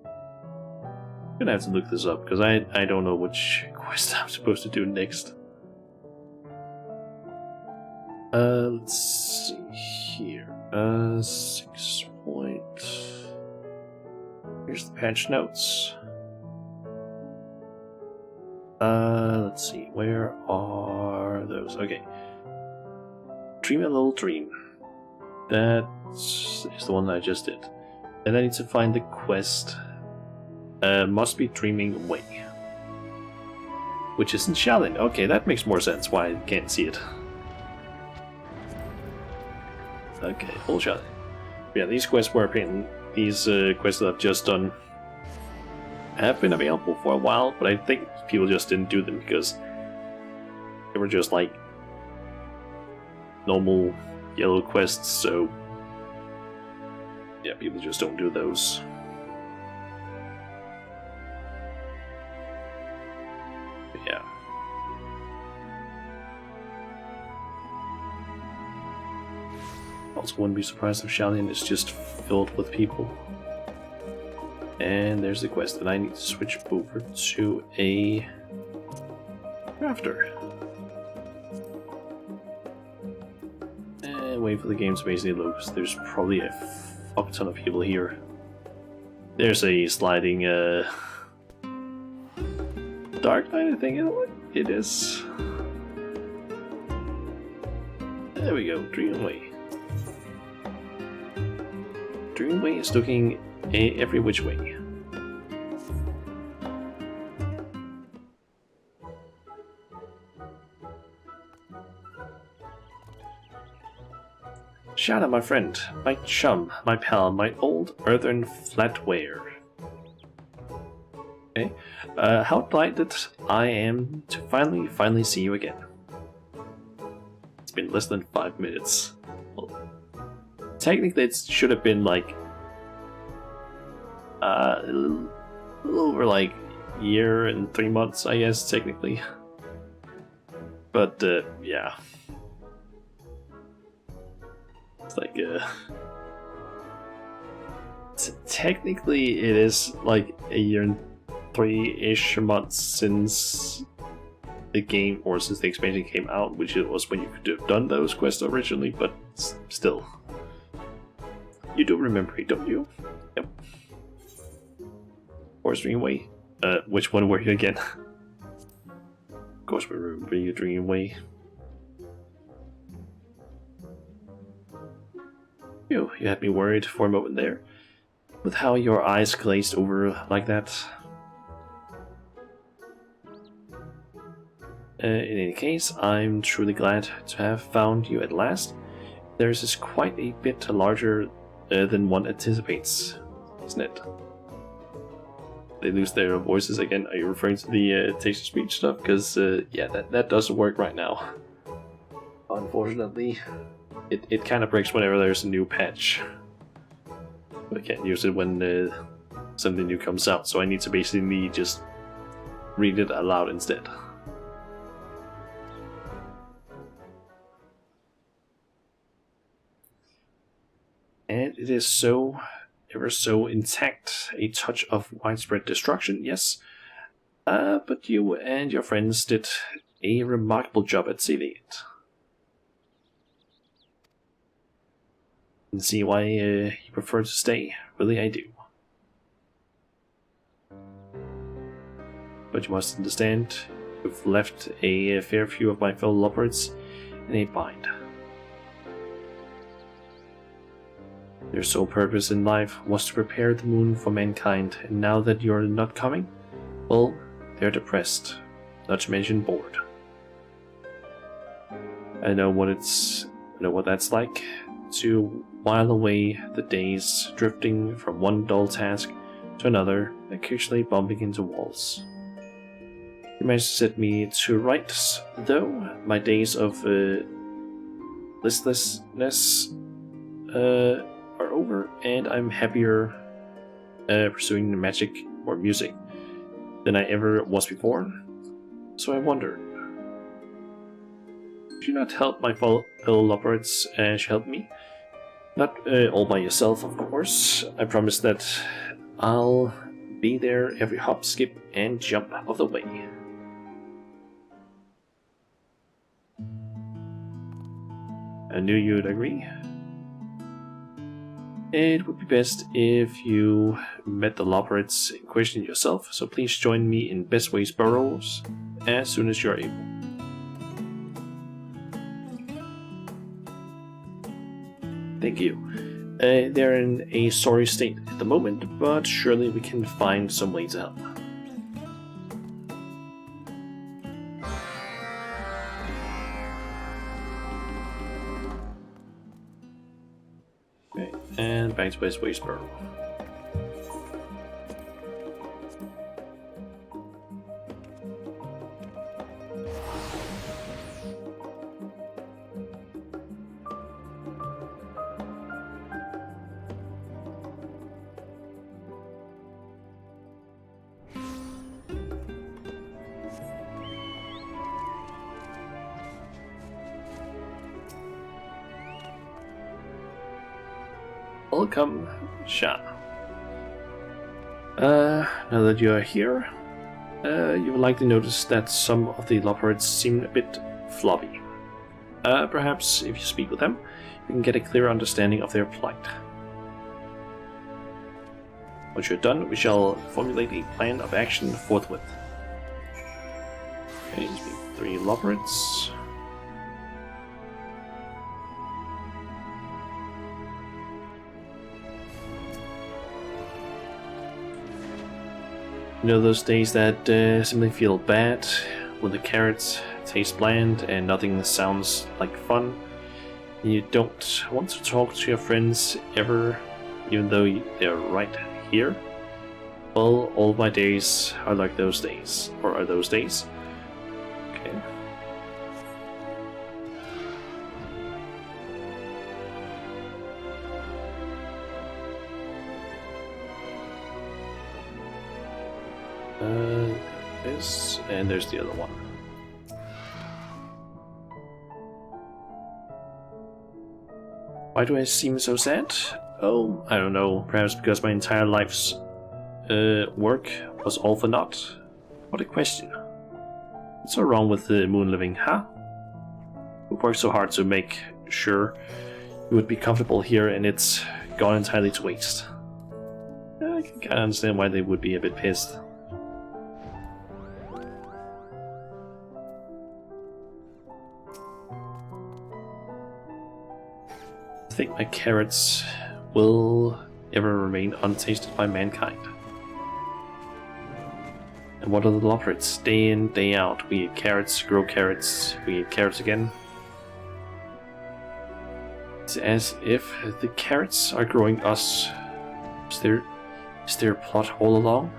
I'm gonna have to look this up because I don't know which quest I'm supposed to do next. Let's see here. 6 point. Here's the patch notes. Let's see. Where are those? Okay. Dream a little dream. That is the one that I just did. Then I need to find the quest. Must be dreaming away. Which isn't Shaolin. Okay, that makes more sense why I can't see it. Okay, full Shaolin. Yeah, these quests were apparently these quests that I've just done have been available for a while, but I think people just didn't do them because they were just like normal yellow quests, so yeah, people just don't do those. But yeah. Also wouldn't be surprised if Shaolin is just filled with people. And there's the quest that I need to switch over to a crafter. And wait for the game to basically load, because there's probably a fuck ton of people here. There's a sliding Dark Knight, I think it is. There we go, Dreamway. Dreamway is looking every which way. Shadow, my friend, my chum, my pal, my old earthen flatware. Okay, how delighted I am to finally see you again. It's been less than 5 minutes. Well, technically, it should have been like a little over like a year and 3 months, I guess, technically. But yeah, it's like technically it is like a year and 3-ish months since the game, or since the expansion came out, which it was when you could have done those quests originally, but still. You do remember it, don't you? Yep. Or Dreamway. Which one were you again? Of course we remember you, Dreamway. You had me worried for a moment there, with how your eyes glazed over like that. In any case, I'm truly glad to have found you at last. Theirs is quite a bit larger than one anticipates, isn't it? They lose their voices again. Are you referring to the text-to-speech stuff? Because, yeah, that doesn't work right now. Unfortunately. It kind of breaks whenever there's a new patch. But I can't use it when something new comes out, so I need to basically just read it aloud instead. And it is ever so intact. A touch of widespread destruction, yes, But you and your friends did a remarkable job at saving it. I can see why you prefer to stay. Really, I do. But you must understand, you've left a fair few of my fellow lovebirds in a bind. Their sole purpose in life was to prepare the moon for mankind, and now that you're not coming, well, they're depressed, not to mention bored. I know what that's like, to while away the days drifting from one dull task to another, occasionally bumping into walls. You managed to set me to rights, though my days of listlessness are over, and I'm happier pursuing magic or music than I ever was before. So I wondered, could you not help my fellow lovebirds as you helped me? Not all by yourself, of course. I promise that I'll be there every hop, skip, and jump of the way. I knew you'd agree. It would be best if you met the lovebirds in question yourself, so please join me in Bestway's burrows as soon as you're able. Thank you. They're in a sorry state at the moment, but surely we can find some way to help. Okay, and back to Bestway's burrow. Welcome, Sha. Now that you are here, you will likely notice that some of the lovebirds seem a bit floppy. Perhaps if you speak with them, you can get a clear understanding of their plight. Once you're done, we shall formulate a plan of action forthwith. Okay, these be 3 lovebirds. You know those days that simply feel bad, when the carrots taste bland and nothing sounds like fun, and you don't want to talk to your friends ever, even though they're right here? Well, all my days are like those days. Or are those days? Okay. This, and there's the other one. Why do I seem so sad? Oh, I don't know. Perhaps because my entire life's work was all for naught. What a question. What's so wrong with the moon living, huh? We worked so hard to make sure you would be comfortable here, and it's gone entirely to waste. I can kinda understand why they would be a bit pissed. I think my carrots will ever remain untasted by mankind. And what are the lovebirds? Day in, day out, we eat carrots, grow carrots, we eat carrots again. It's as if the carrots are growing us. Is there a plot all along?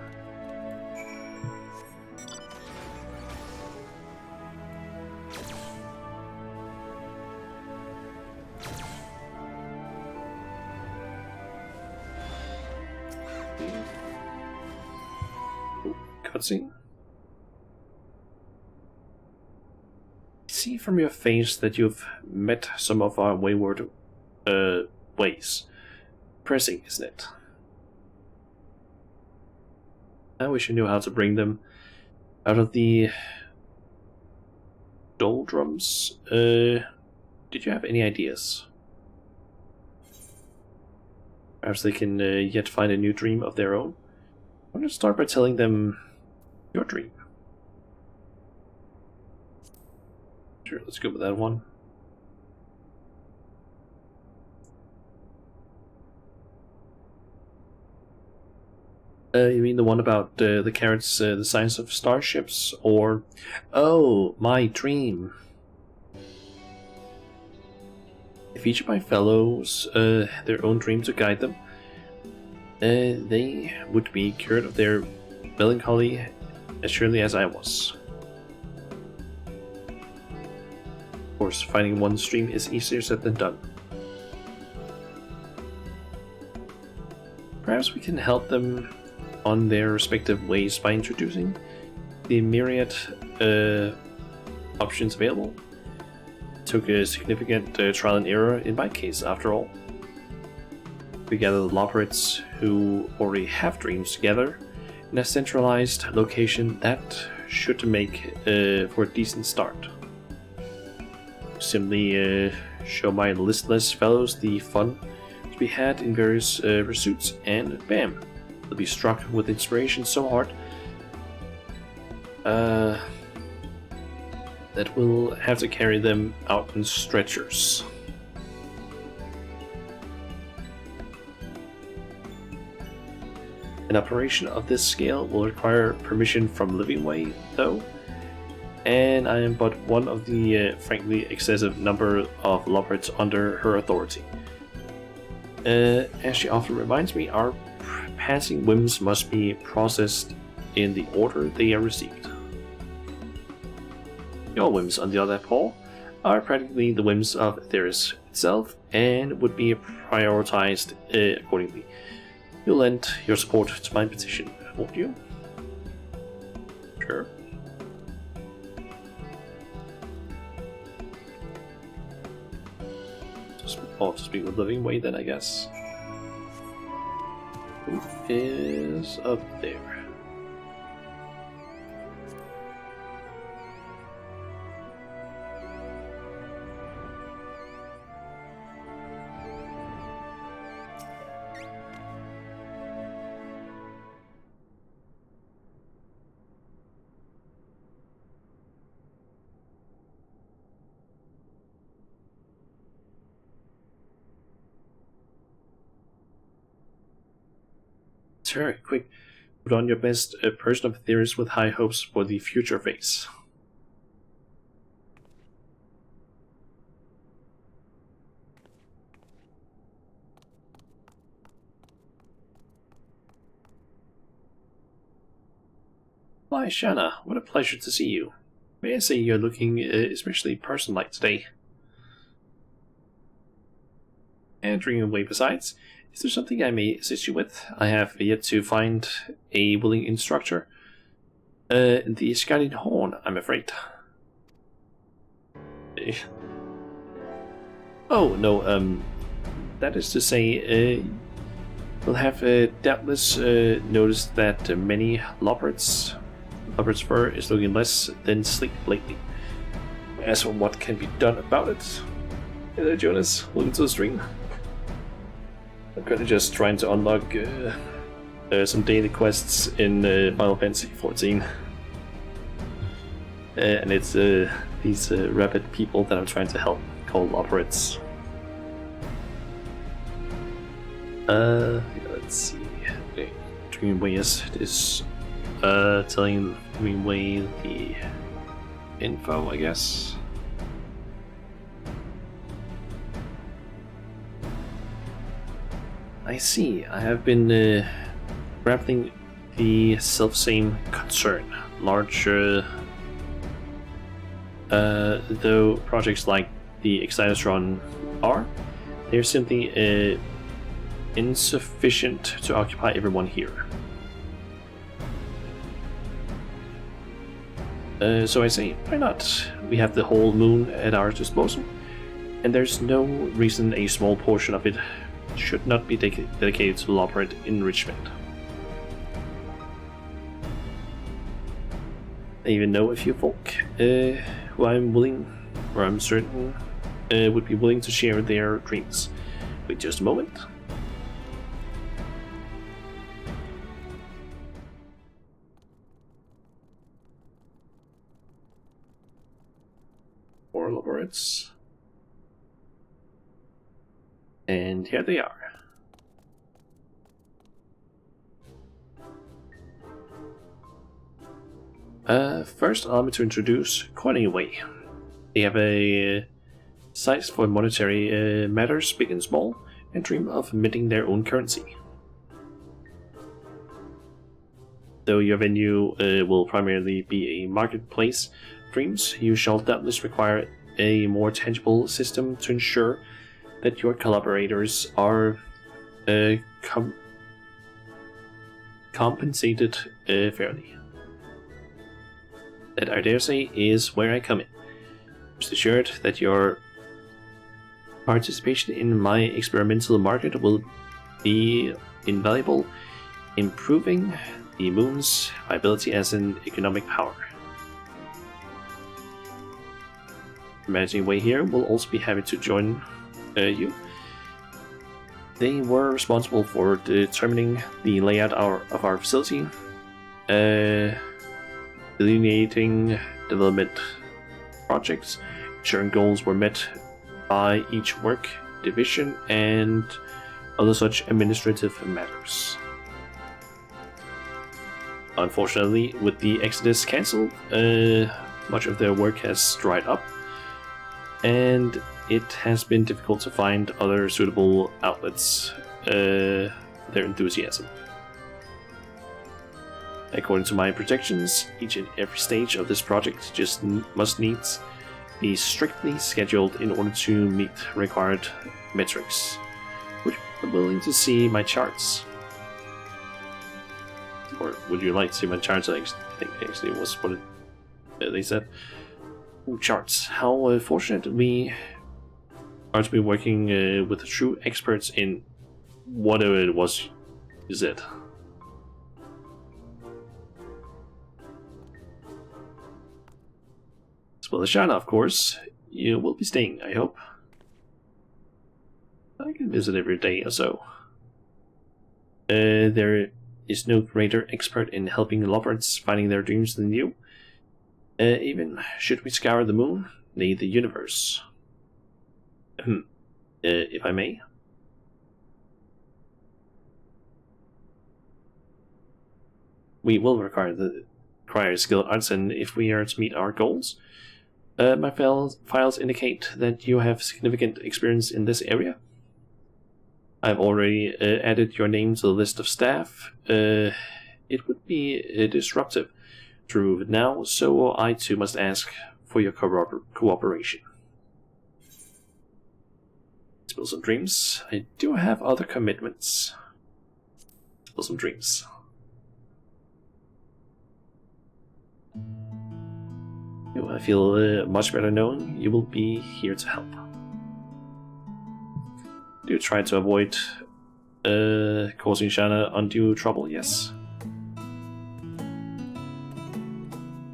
Cutscene. I see from your face that you've met some of our wayward ways. Pressing, isn't it? I wish I knew how to bring them Out of the doldrums, did you have any ideas? Perhaps they can yet find a new dream of their own. I want to start by telling them your dream. Sure, let's go with that one. You mean the one about the carrots, the science of starships, or... Oh, my dream. If each of my fellows their own dream to guide them, they would be cured of their melancholy as surely as I was. Of course, finding one's dream is easier said than done. Perhaps we can help them on their respective ways by introducing the myriad options available. It took a significant trial and error in my case, after all. We gather the Loporrits who already have dreams together in a centralized location that should make for a decent start. Simply show my listless fellows the fun to be had in various pursuits, and bam! They'll be struck with inspiration so hard that we'll have to carry them out in stretchers. An operation of this scale will require permission from Livingway, though, and I am but one of the frankly excessive number of Loporrits under her authority. As she often reminds me, our passing whims must be processed in the order they are received. Your whims, on the other hand, Paul, are practically the whims of Theris itself and would be prioritized accordingly. You'll lend your support to my petition, won't you? Sure. I'll just speak with Livingway then, I guess. Who is up there? Sure, quick. Put on your best person of Theris with high hopes for the future face. Why, Shanna, what a pleasure to see you. May I say you're looking especially person-like today. And dreaming away besides, is there something I may assist you with? I have yet to find a willing instructor. The Skyline Horn, I'm afraid. Oh, no, that is to say, you'll have doubtless noticed that many Loporrits' fur is looking less than sleek lately. As for what can be done about it, hey there, Jonas, welcome to the stream. I'm currently just trying to unlock some daily quests in Final Fantasy XIV. And it's these rabid people that I'm trying to help, called Loporrits. Let's see. Okay. Dreamway is telling Dreamway the info, I guess. I see. I have been grappling the self-same concern. Large, though projects like the XIV are, they're simply insufficient to occupy everyone here. So I say, why not? We have the whole moon at our disposal, and there's no reason a small portion of it should not be dedicated to Loporrit enrichment. I even know a few folk who I'm willing, or I'm certain, would be willing to share their dreams. Wait just a moment. More lords. And here they are. First, allow me to introduce Coiningway. They have a size for monetary matters, big and small, and dream of minting their own currency. Though your venue will primarily be a marketplace dreams, you shall doubtless require a more tangible system to ensure that your collaborators are compensated fairly. That, I dare say, is where I come in. Rest assured that your participation in my experimental market will be invaluable, improving the moon's viability as an economic power. The managing way here will also be happy to join you. They were responsible for determining the layout of our facility, delineating development projects, ensuring goals were met by each work division, and other such administrative matters. Unfortunately, with the XIV cancelled, much of their work has dried up, and it has been difficult to find other suitable outlets for their enthusiasm. According to my projections, each and every stage of this project just must needs be strictly scheduled in order to meet required metrics. Would you be willing to see my charts? Or would you like to see my charts? I think actually was what they said. Ooh, charts. How fortunate we are to be working with true experts in whatever it was you said. Well, Shana, of course. You will be staying, I hope. I can visit every day or so. There is no greater expert in helping lovers finding their dreams than you. Even should we scour the moon, nay, the universe. If I may. We will require skilled artisan if we are to meet our goals. My files indicate that you have significant experience in this area. I've already added your name to the list of staff. It would be disruptive to remove it now, so I too must ask for your cooperation. Spill some dreams. I do have other commitments. Spill some dreams. I feel much better knowing you will be here to help. Do try to avoid causing Shana undue trouble, yes.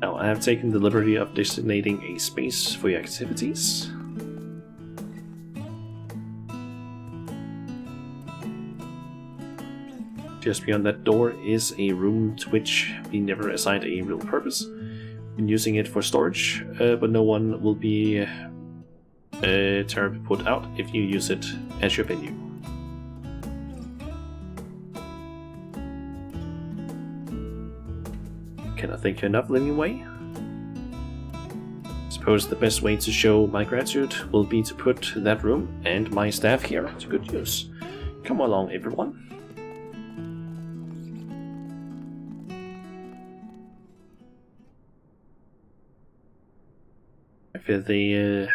Now, I have taken the liberty of designating a space for your activities. Just beyond that door is a room to which we never assigned a real purpose. Been using it for storage, but no one will be terribly put out if you use it as your venue. Cannot think enough, Living Way. Suppose the best way to show my gratitude will be to put that room and my staff here to good use. Come along, everyone. I fear they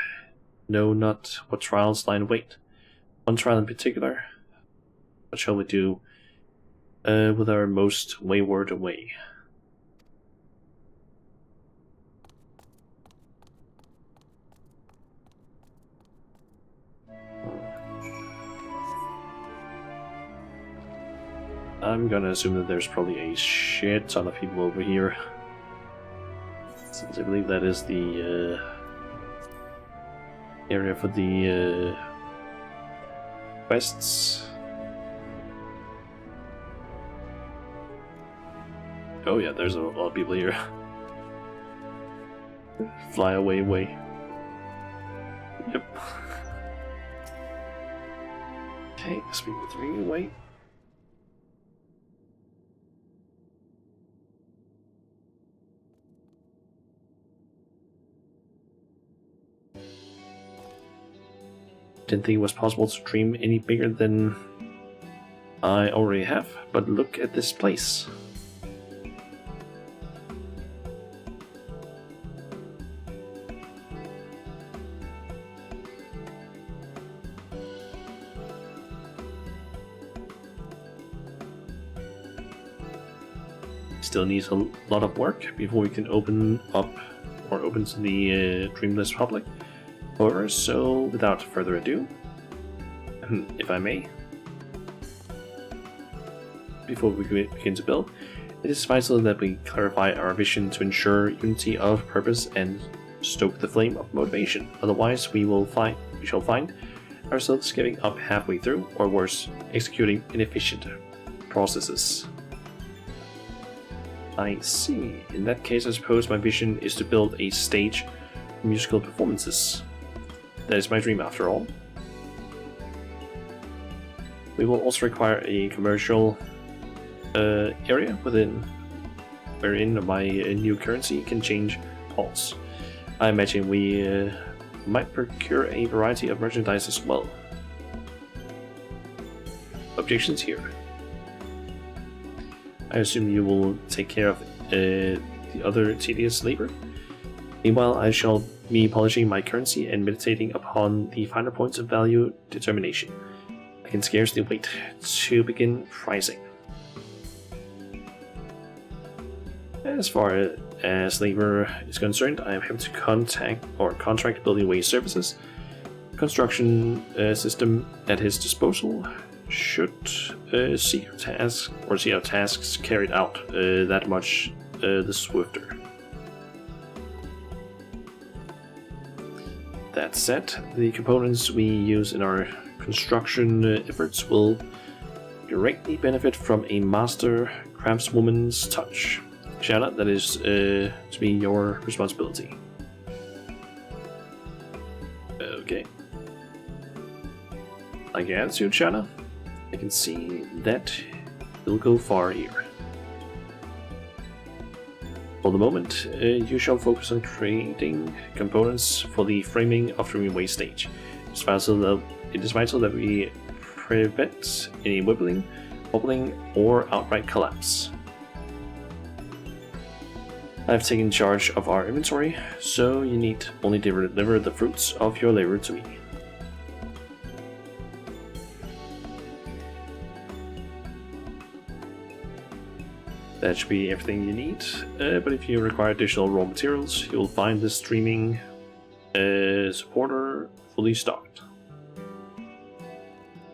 know not what trials lie in wait. One trial in particular. What shall we do with our most wayward away? I'm gonna assume that there's probably a shit ton of people over here. Since I believe that is the area for the quests. Oh yeah, there's a lot of people here. Fly away, way. Yep. Okay, speed 3, wait. Didn't think it was possible to dream any bigger than I already have, but look at this place. Still needs a lot of work before we can open up or open to the Dreamless public. However, so without further ado, if I may, before we begin to build, it is vital that we clarify our vision to ensure unity of purpose and stoke the flame of motivation. Otherwise, we shall find ourselves giving up halfway through, or worse, executing inefficient processes. I see. In that case, I suppose my vision is to build a stage for musical performances. That is my dream, after all. We will also require a commercial area wherein my new currency can change halls. I imagine we might procure a variety of merchandise as well. Objections here. I assume you will take care of the other tedious labor. Meanwhile, I shall be polishing my currency and meditating upon the finer points of value determination. I can scarcely wait to begin pricing. As far as labor is concerned, I am happy to contract building way services. Construction system at his disposal should see our tasks carried out that much the swifter. That said, the components we use in our construction efforts will directly benefit from a master craftswoman's touch. Shanna, that is to be your responsibility. Okay. Like your attitude, Shanna, I can see that you'll go far here. For the moment, you shall focus on creating components for the framing of the Dreamway stage. It is vital that we prevent any wobbling, or outright collapse. I've taken charge of our inventory, so you need only deliver the fruits of your labor to me. That should be everything you need, but if you require additional raw materials, you'll find the streaming supporter fully stocked.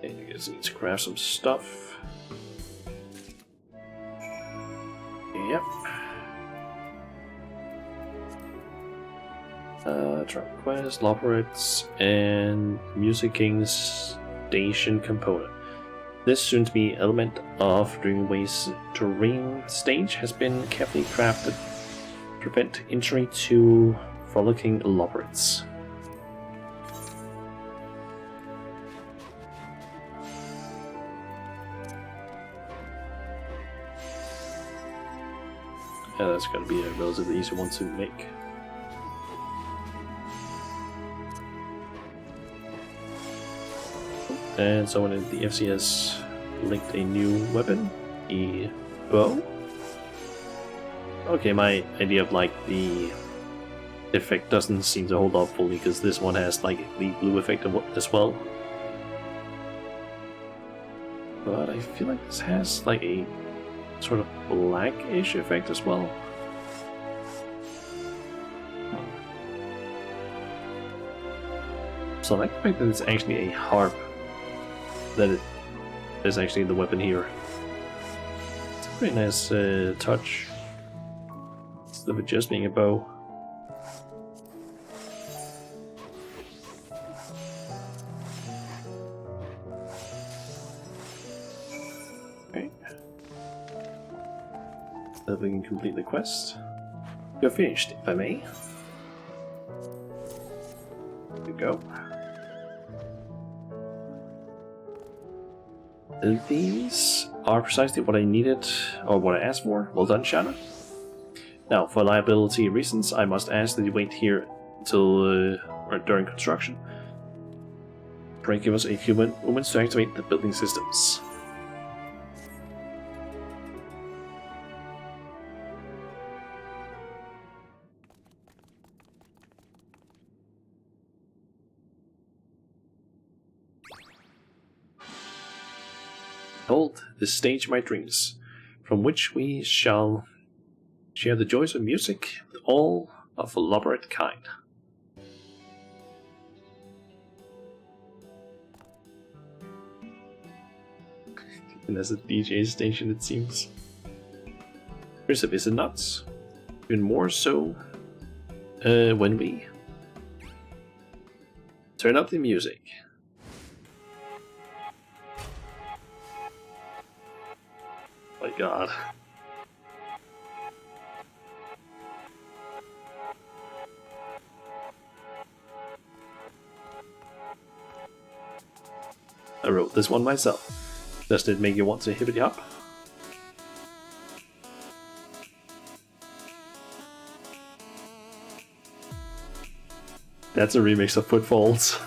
And you guys need to craft some stuff. Yep. Trap Quest, Loporets, and Music King's Station component. This soon-to-be element of Dreamway's terrain stage has been carefully crafted to prevent injury to frolicking Loporets. That's going to be a relatively easy one to make. And someone in the FC has linked a new weapon, a bow. Okay, my idea of like the effect doesn't seem to hold up fully because this one has like the blue effect as well. But I feel like this has like a sort of blackish effect as well. So I like the fact that it's actually a harp. That it is actually the weapon here. It's a pretty nice touch. Instead of it just being a bow. That we can complete the quest. You're finished, if I may. There you go. These are precisely what I needed, or what I asked for. Well done, Shanna. Now, for liability reasons, I must ask that you wait here until or during construction. Pray give us a few moments to activate the building systems. Behold, this stage of my dreams, from which we shall share the joys of music with all of elaborate kind. And as a DJ station, it seems. Impressive, is it not? Even more so when we turn up the music. My God. I wrote this one myself. Doesn't it make you want to hippity hop? That's a remix of Footfalls.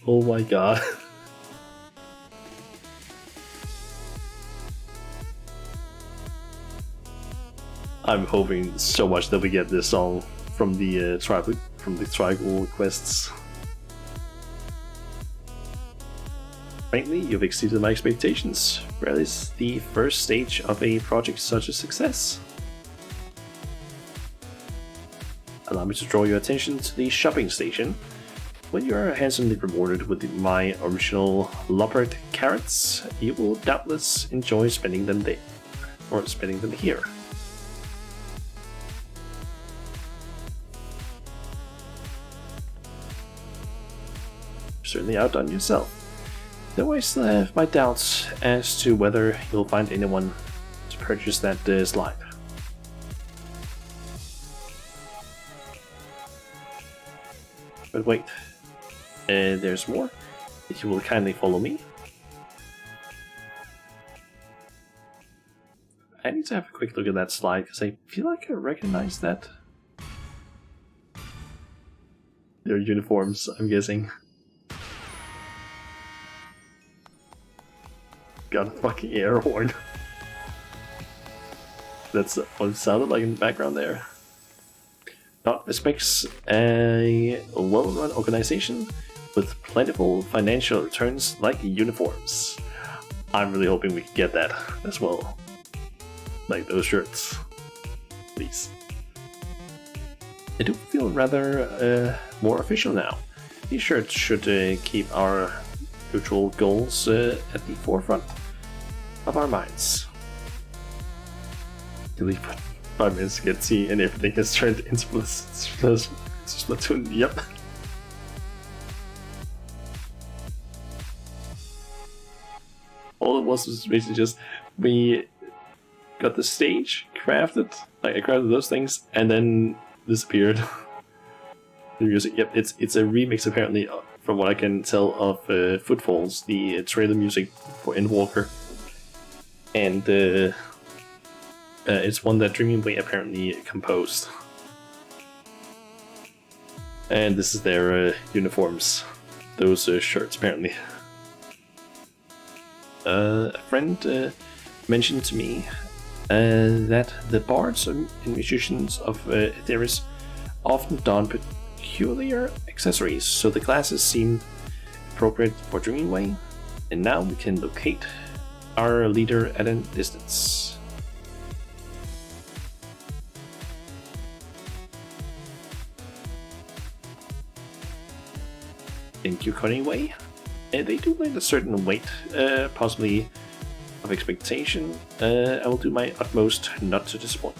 Oh my God. I'm hoping so much that we get this song from the tribal quests. Frankly, you've exceeded my expectations. Rarely is the first stage of a project such a success. Allow me to draw your attention to the shopping station. When you are handsomely rewarded with my original Loppert carrots, you will doubtless enjoy spending them there, or spending them here. Certainly outdone yourself. Though I still have my doubts as to whether you'll find anyone to purchase that slide. But wait, there's more. If you will kindly follow me. I need to have a quick look at that slide because I feel like I recognize that. Their uniforms, I'm guessing. Got a fucking air horn. That's what it sounded like in the background there. Not expects a well-run organization with plentiful financial returns like uniforms. I'm really hoping we can get that as well. Like those shirts. Please. I do feel rather more official now. These shirts should keep our mutual goals at the forefront of our minds. You leave 5 minutes to get tea and everything has turned into Splatoon. Yep. All it was basically just we got the stage crafted, like I crafted those things, and then disappeared. The music, yep, it's a remix apparently, from what I can tell, of Footfalls, the trailer music for Endwalker, and it's one that Dreamway apparently composed. And this is their uniforms, those shirts apparently. A friend mentioned to me that the bards and musicians of Etheris often don peculiar accessories, so the classes seem appropriate for Dreamway, and now we can locate our leader at a distance. Thank you, Conway. They do lend a certain weight, possibly of expectation. I will do my utmost not to disappoint.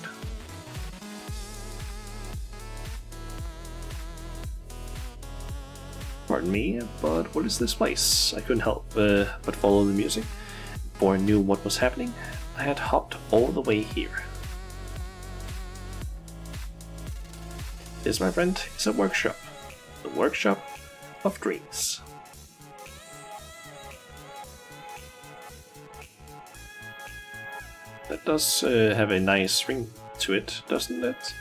Pardon me, but what is this place? I couldn't help but follow the music. Before I knew what was happening, I had hopped all the way here. This, my friend, is a workshop. The workshop of dreams. That does have a nice ring to it, doesn't it?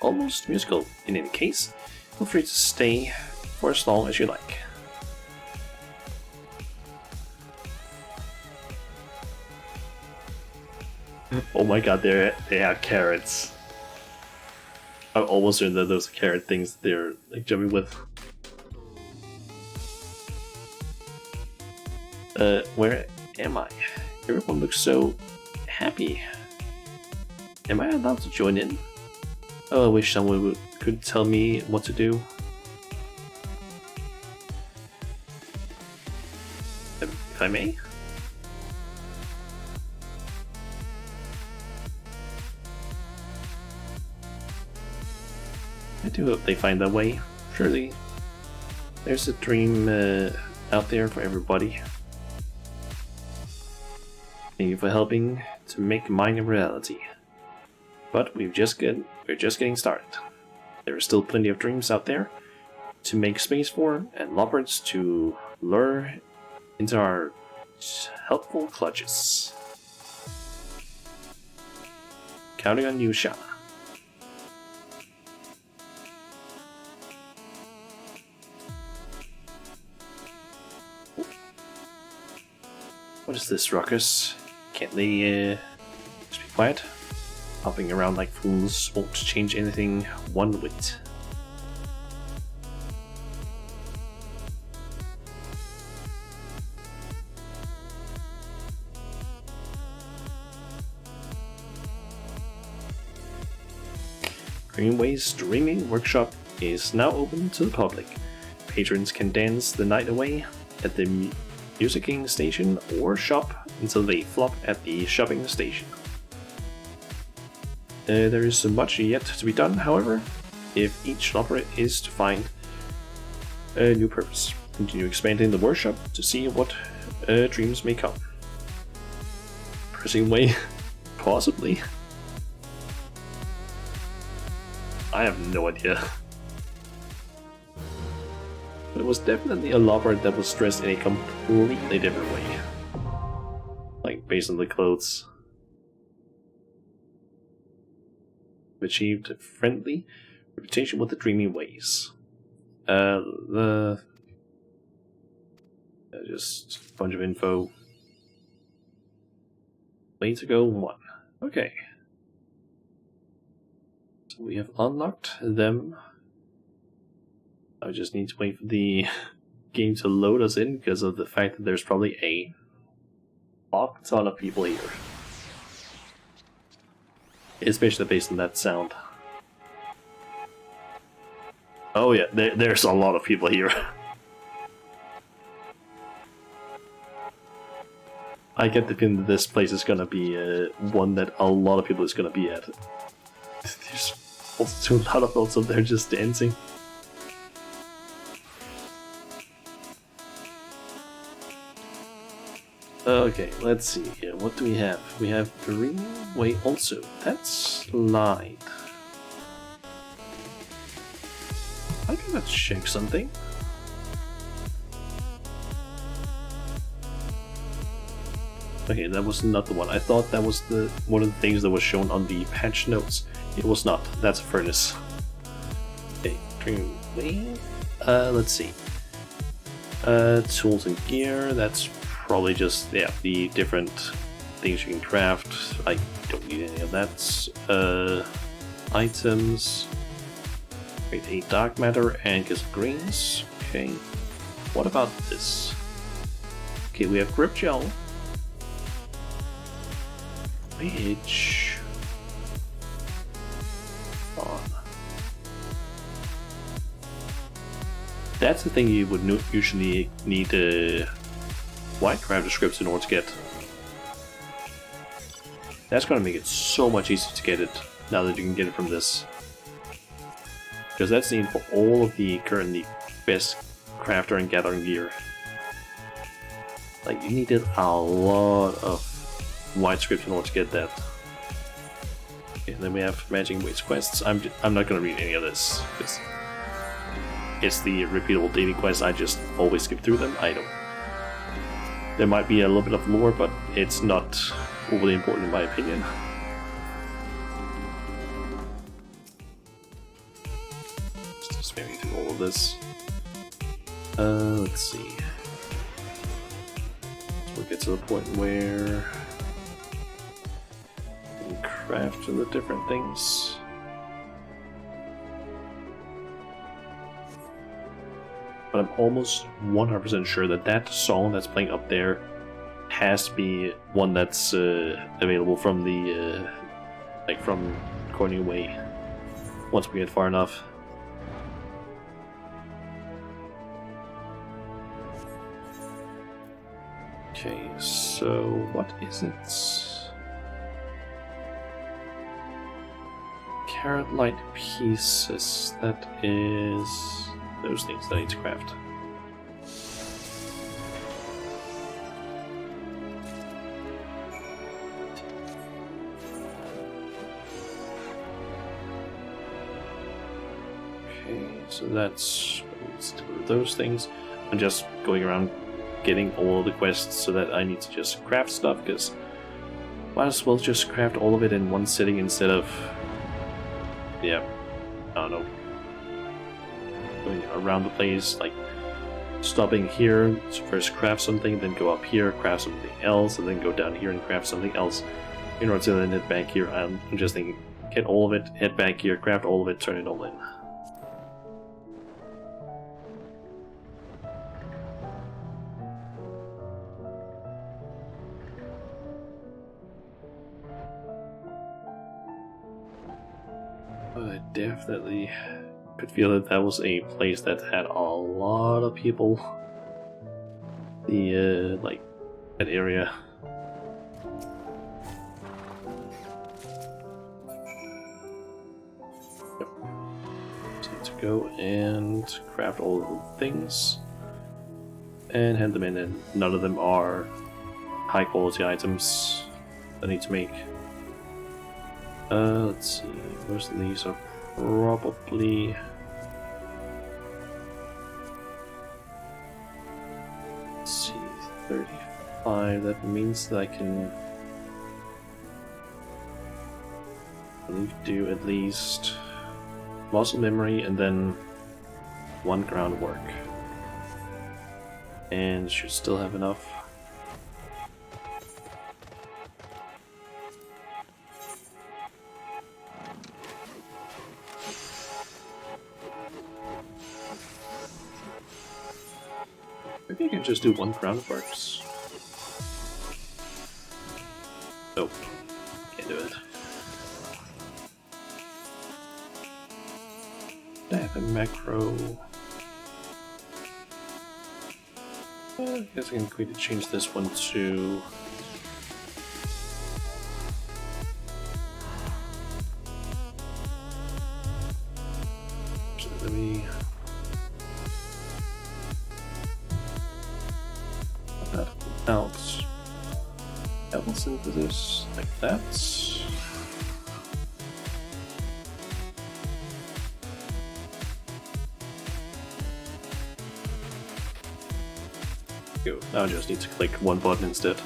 Almost musical. In any case, feel free to stay for as long as you like. Oh my god, they have carrots. I'm almost certain that those carrot things they're like jumping with. Where am I? Everyone looks so happy. Am I allowed to join in? Oh, I wish someone could tell me what to do. If I may? I do hope they find that way. Surely there's a dream out there for everybody. Thank you for helping to make mine a reality. But we're just getting started. There are still plenty of dreams out there to make space for, and leopards to lure into our helpful clutches. Counting on you, Sha. What is this ruckus? Can't they just be quiet? Hopping around like fools won't change anything one whit. Greenway's Dreaming Workshop is now open to the public. Patrons can dance the night away at the musicking station or shop until they flop at the shopping station. There is much yet to be done, however, if each opera is to find a new purpose. Continue expanding the workshop to see what dreams may come. Pressing way? Possibly. I have no idea. But it was definitely a leopard that was dressed in a completely different way. Like, based on the clothes. Achieved a friendly reputation with the dreaming ways. Just a bunch of info. Way to go 1. Okay. So we have unlocked them. I just need to wait for the game to load us in because of the fact that there's probably a fuck ton of people here. Especially based on that sound. Oh yeah, there's a lot of people here. I get the feeling that this place is gonna be one that a lot of people is gonna be at. There's also a lot of folks up there just dancing. Okay, let's see here. What do we have? We have Greenway also. That's light. I think let's check something. Okay, that was not the one. I thought that was the one of the things that was shown on the patch notes. It was not. That's a furnace. Okay, Greenway. Let's see. Tools and gear. That's probably just, yeah, the different things you can craft. I don't need any of that. Items. Create a dark matter and get some greens. Okay. What about this? Okay, we have grip gel. Which... That's the thing you would usually need white crafter scripts in order to get. That's gonna make it so much easier to get it now that you can get it from this. Because that's needed for all of the currently best crafter and gathering gear. Like, you needed a lot of wide script in order to get that. Okay, then we have Managing Waits quests. I'm not gonna read any of this because it's the repeatable daily quests. I just always skip through them. I don't. There might be a little bit of lore, but it's not overly important in my opinion. Just maybe do all of this. Let's see. So we'll get to the point where we can craft the different things. But I'm almost 100% sure that that song that's playing up there has to be one that's available from the like from Corning Way once we get far enough. Okay, so what is it? Carrot light pieces. That is those things that I need to craft. Okay, so that's those things. I'm just going around getting all the quests so that I need to just craft stuff, because might as well just craft all of it in one sitting instead of, yeah, I don't know, going around the place, like stopping here to first craft something, then go up here, craft something else, and then go down here and craft something else in order to then head back here. I'm just thinking, get all of it, head back here, craft all of it, turn it all in. I definitely could feel that that was a place that had a lot of people. The, like, that area. Yep. So I need to go and craft all of the things and hand them in, and none of them are high quality items I need to make. Let's see, most of these are probably... Let's see, 35, that means that I can... I need to do at least muscle memory and then one groundwork. And should still have enough. Maybe I can just do one groundworks. Nope, can't do it. I have a macro. I guess I can quickly change this one to... Actually, let me... that out. Double synthesis, like that. Go. Now I just need to click one button instead.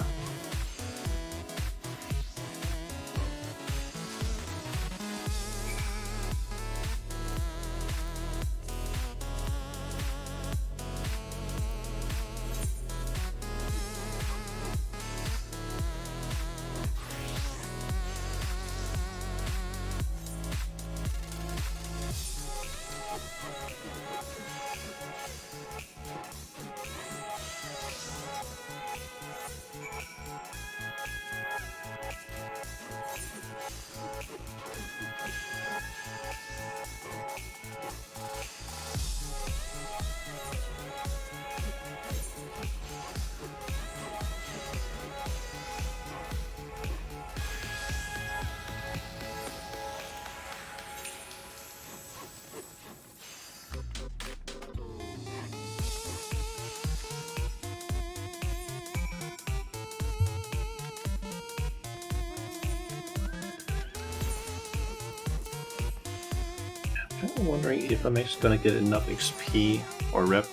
kind of wondering if I'm actually gonna get enough XP or rep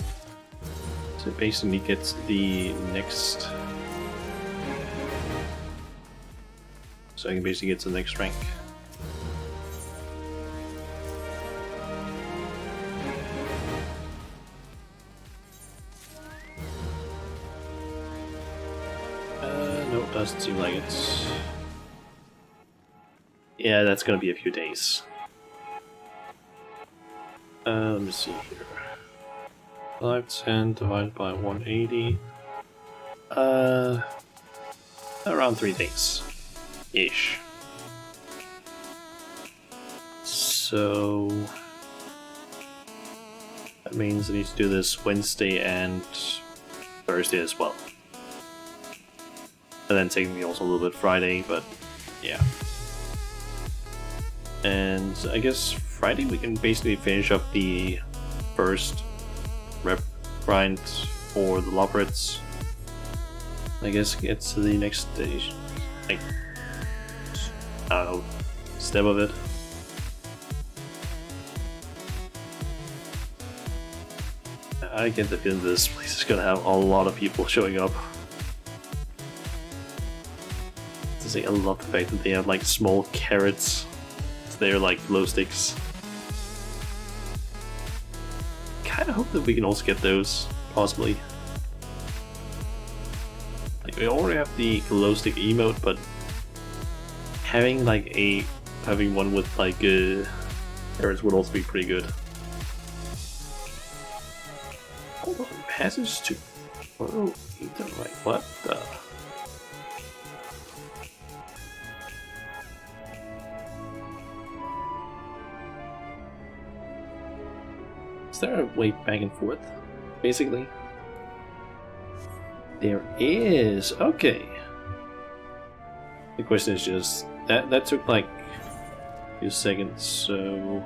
to basically get the next. So I can basically get to the next rank. No, it doesn't seem like it. Yeah, that's gonna be a few days. Let me see here. 510 divided by 180. Around 3 days. Ish. So that means I need to do this Wednesday and Thursday as well. And then taking me also a little bit Friday, but yeah. And I guess Friday we can basically finish up the first rep grind for the Lobrits. I guess get to the next stage, like, I don't know, step of it. I get the feeling this place is gonna have a lot of people showing up. I love the fact that they have like small carrots. They're like glow sticks. Kinda hope that we can also get those, possibly. Like, we already have the glow stick emote, but having one with like carrots would also be pretty good. Hold on, passage to like what the? Is there a way back and forth, basically? There is. Okay. The question is just that took like a few seconds, so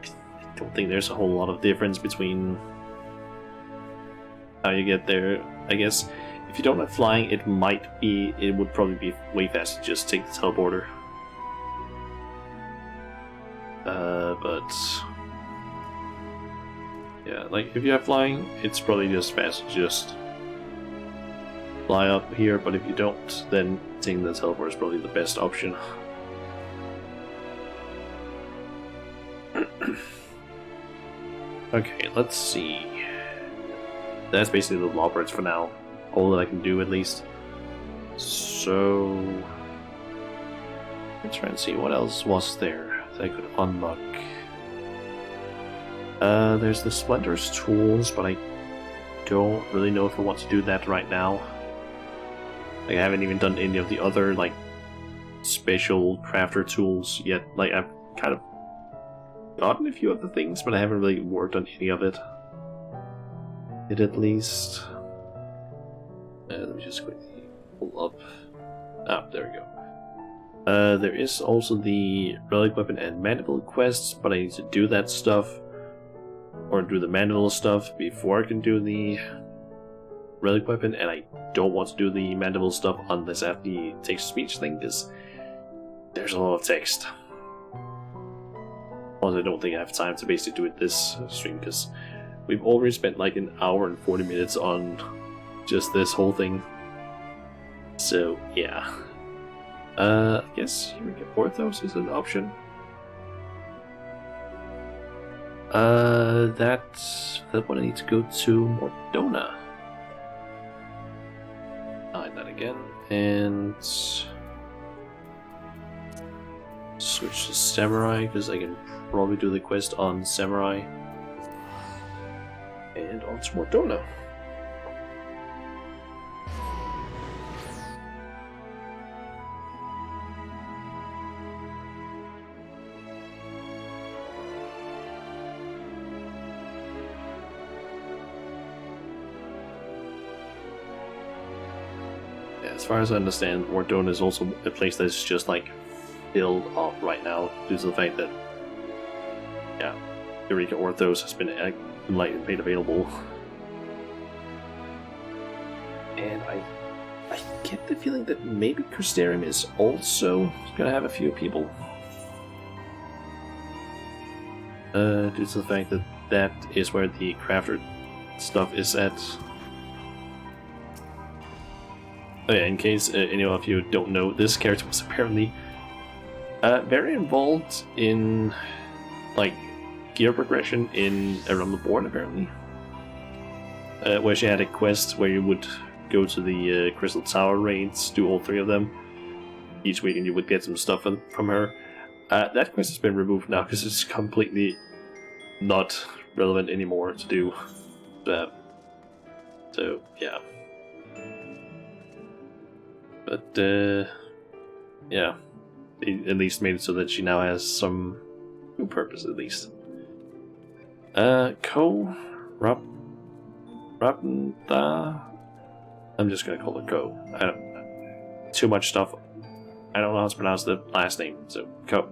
I don't think there's a whole lot of difference between how you get there. I guess if you don't like flying, it would probably be way faster to just take the teleporter. But yeah, like if you have flying, it's probably just best to just fly up here, but if you don't, then taking the teleport is probably the best option. Okay, let's see. That's basically the Lobrits for now. All that I can do, at least. So let's try and see what else was there that I could unlock. There's the Splender's tools, but I don't really know if I want to do that right now. Like, I haven't even done any of the other, like, special crafter tools yet. Like, I've kind of gotten a few of the things, but I haven't really worked on any of it. At least. Let me just quickly pull up. Ah, there we go. There is also the relic weapon and mandible quests, but I need to do that stuff, or do the mandible stuff before I can do the relic weapon, and I don't want to do the mandible stuff unless I have the text-to-speech thing, because there's a lot of text. Also, I don't think I have time to basically do it this stream, because we've already spent like an hour and 40 minutes on just this whole thing. So, yeah. I guess Eureka Orthos is an option. That's what I need to go to Mordona. Hide that again, and switch to Samurai, because I can probably do the quest on Samurai. And on to Mordona. As far as I understand, Mordona is also a place that's just like filled up right now due to the fact that, yeah, Eureka Orthos has been made available. And I get the feeling that maybe Crystarium is also gonna have a few people. due to the fact that that is where the crafter stuff is at. Oh yeah, in case any of you don't know, this character was apparently very involved in like gear progression in Around the Board, apparently. Where she had a quest where you would go to the Crystal Tower raids, do all 3 of them each week, and you would get some stuff from her. That quest has been removed now because it's completely not relevant anymore to do that. So yeah. But yeah, they at least made it so that she now has some new purpose, at least. Rapnda. I'm just gonna call it Ko. I don't too much stuff. I don't know how to pronounce the last name, so Ko.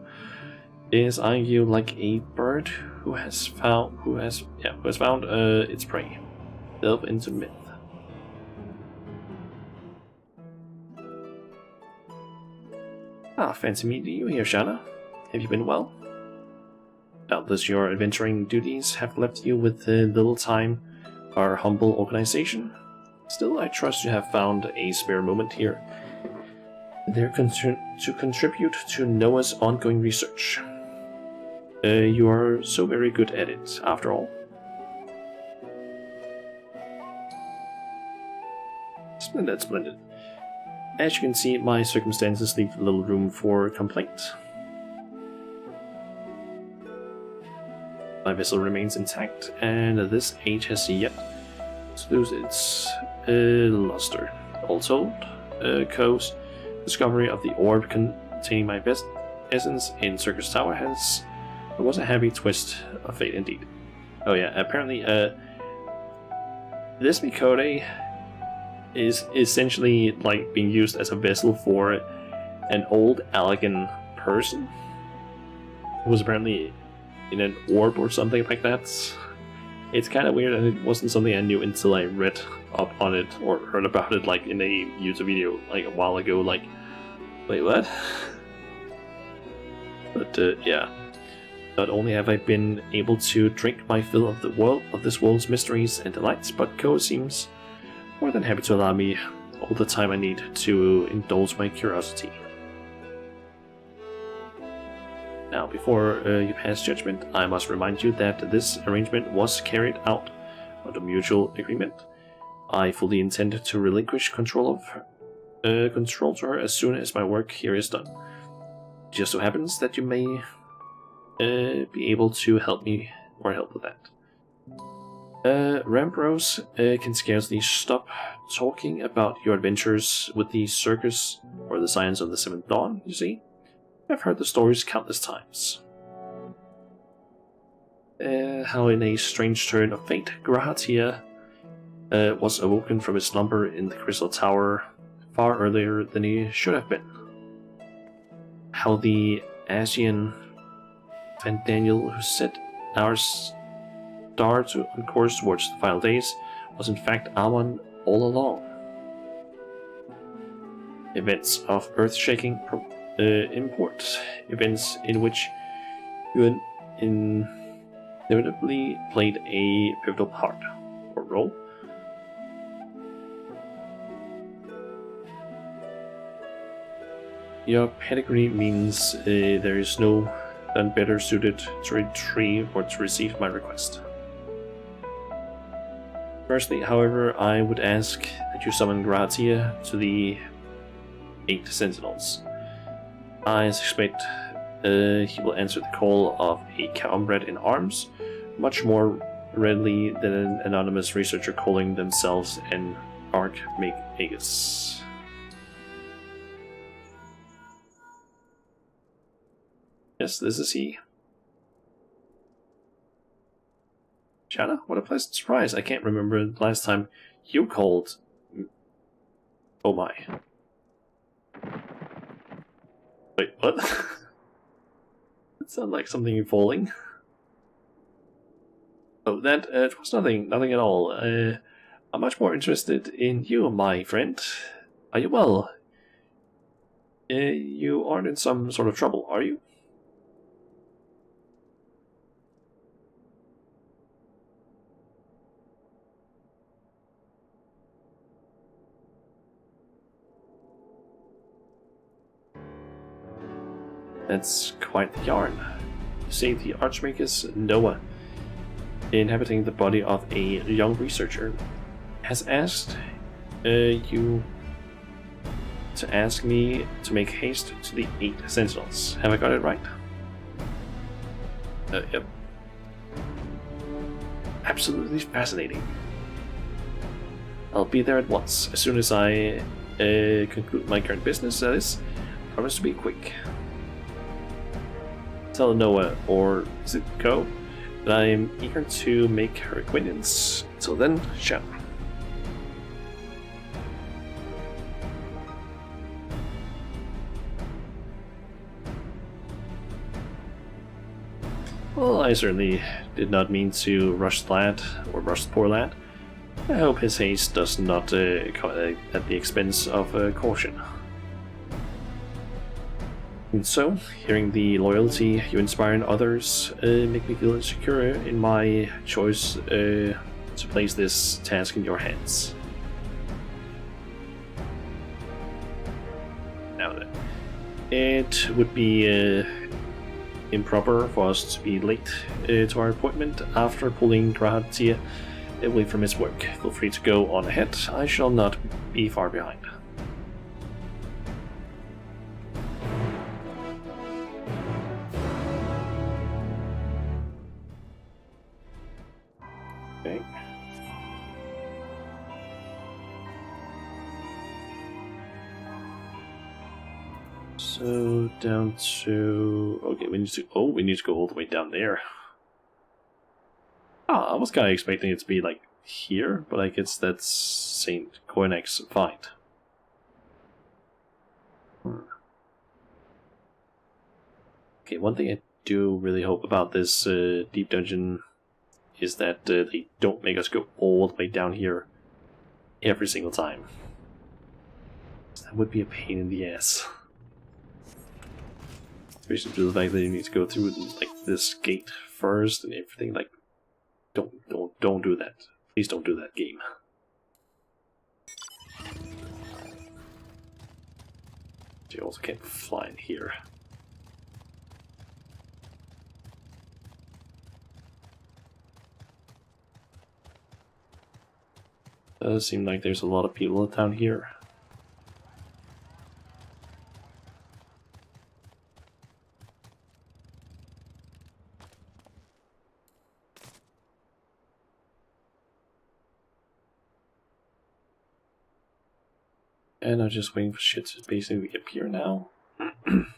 Is eyeing you like a bird who has found its prey. Delve into myth. Ah, fancy meeting you here, Shana. Have you been well? Doubtless your adventuring duties have left you with little time our humble organization. Still, I trust you have found a spare moment here. They're to contribute to Noah's ongoing research. You are so very good at it, after all. Splendid, splendid. As you can see, my circumstances leave little room for complaint. My vessel remains intact, and this age has yet to lose its luster. All told, Ko's discovery of the orb containing my best essence in Circus Tower was a happy twist of fate indeed. Oh yeah, apparently this Mikode is essentially like being used as a vessel for an old Allegan person who was apparently in an orb or something like that. It's kind of weird, and it wasn't something I knew until I read up on it or heard about it like in a YouTube video like a while ago. Like, wait, what? But yeah. Not only have I been able to drink my fill of this world's mysteries and delights, but Ko seems more than happy to allow me all the time I need to indulge my curiosity. Now, before you pass judgment, I must remind you that this arrangement was carried out under mutual agreement. I fully intend to relinquish control to her as soon as my work here is done. It just so happens that you may be able to help me or help with that. Rambrose can scarcely stop talking about your adventures with the circus or the science of the Seventh Dawn, you see. I've heard the stories countless times. How in a strange turn of fate, Grahatia was awoken from his slumber in the Crystal Tower far earlier than he should have been. How the Asian Van Daniel, who set our star on course towards the final days, was in fact Amon all along. Events of earth-shaking import, events in which you inevitably played a pivotal part or role. Your pedigree means there is no one better suited to retrieve or to receive my request. Firstly, however, I would ask that you summon Gratia to the 8 Sentinels. I suspect he will answer the call of a comrade in arms much more readily than an anonymous researcher calling themselves an Archmagus. Yes, this is he. Shana, what a pleasant surprise. I can't remember the last time you called. Oh my. Wait, what? That sounded like something falling. Oh, that it was nothing at all. I'm much more interested in you, my friend. Are you well? You aren't in some sort of trouble, are you? That's quite the yarn. You say the Archmagus Noah, inhabiting the body of a young researcher, has asked you to ask me to make haste to the 8 Sentinels. Have I got it right? Yep. Absolutely fascinating. I'll be there at once, as soon as I conclude my current business, that is. Promise to be quick. Tell Noah, or is it Ko, that I am eager to make her acquaintance. Till then, ciao. Well, I certainly did not mean to rush the lad, or rush the poor lad. I hope his haste does not come at the expense of caution. And so, hearing the loyalty you inspire in others make me feel secure in my choice to place this task in your hands. Now then, it would be improper for us to be late to our appointment after pulling Grahatia away from his work. Feel free to go on ahead. I shall not be far behind. Okay. So down to we need to go all the way down there. I was kind of expecting it to be like here, but I guess that's Saint Koinek's fight. Okay, one thing I do really hope about this deep dungeon is that they don't make us go all the way down here every single time. That would be a pain in the ass. Especially due to the fact that you need to go through like this gate first and everything. Like, don't do that. Please don't do that, game. You also can't fly in here. Does seem like there's a lot of people down here. And I'm just waiting for shit to basically appear now. Come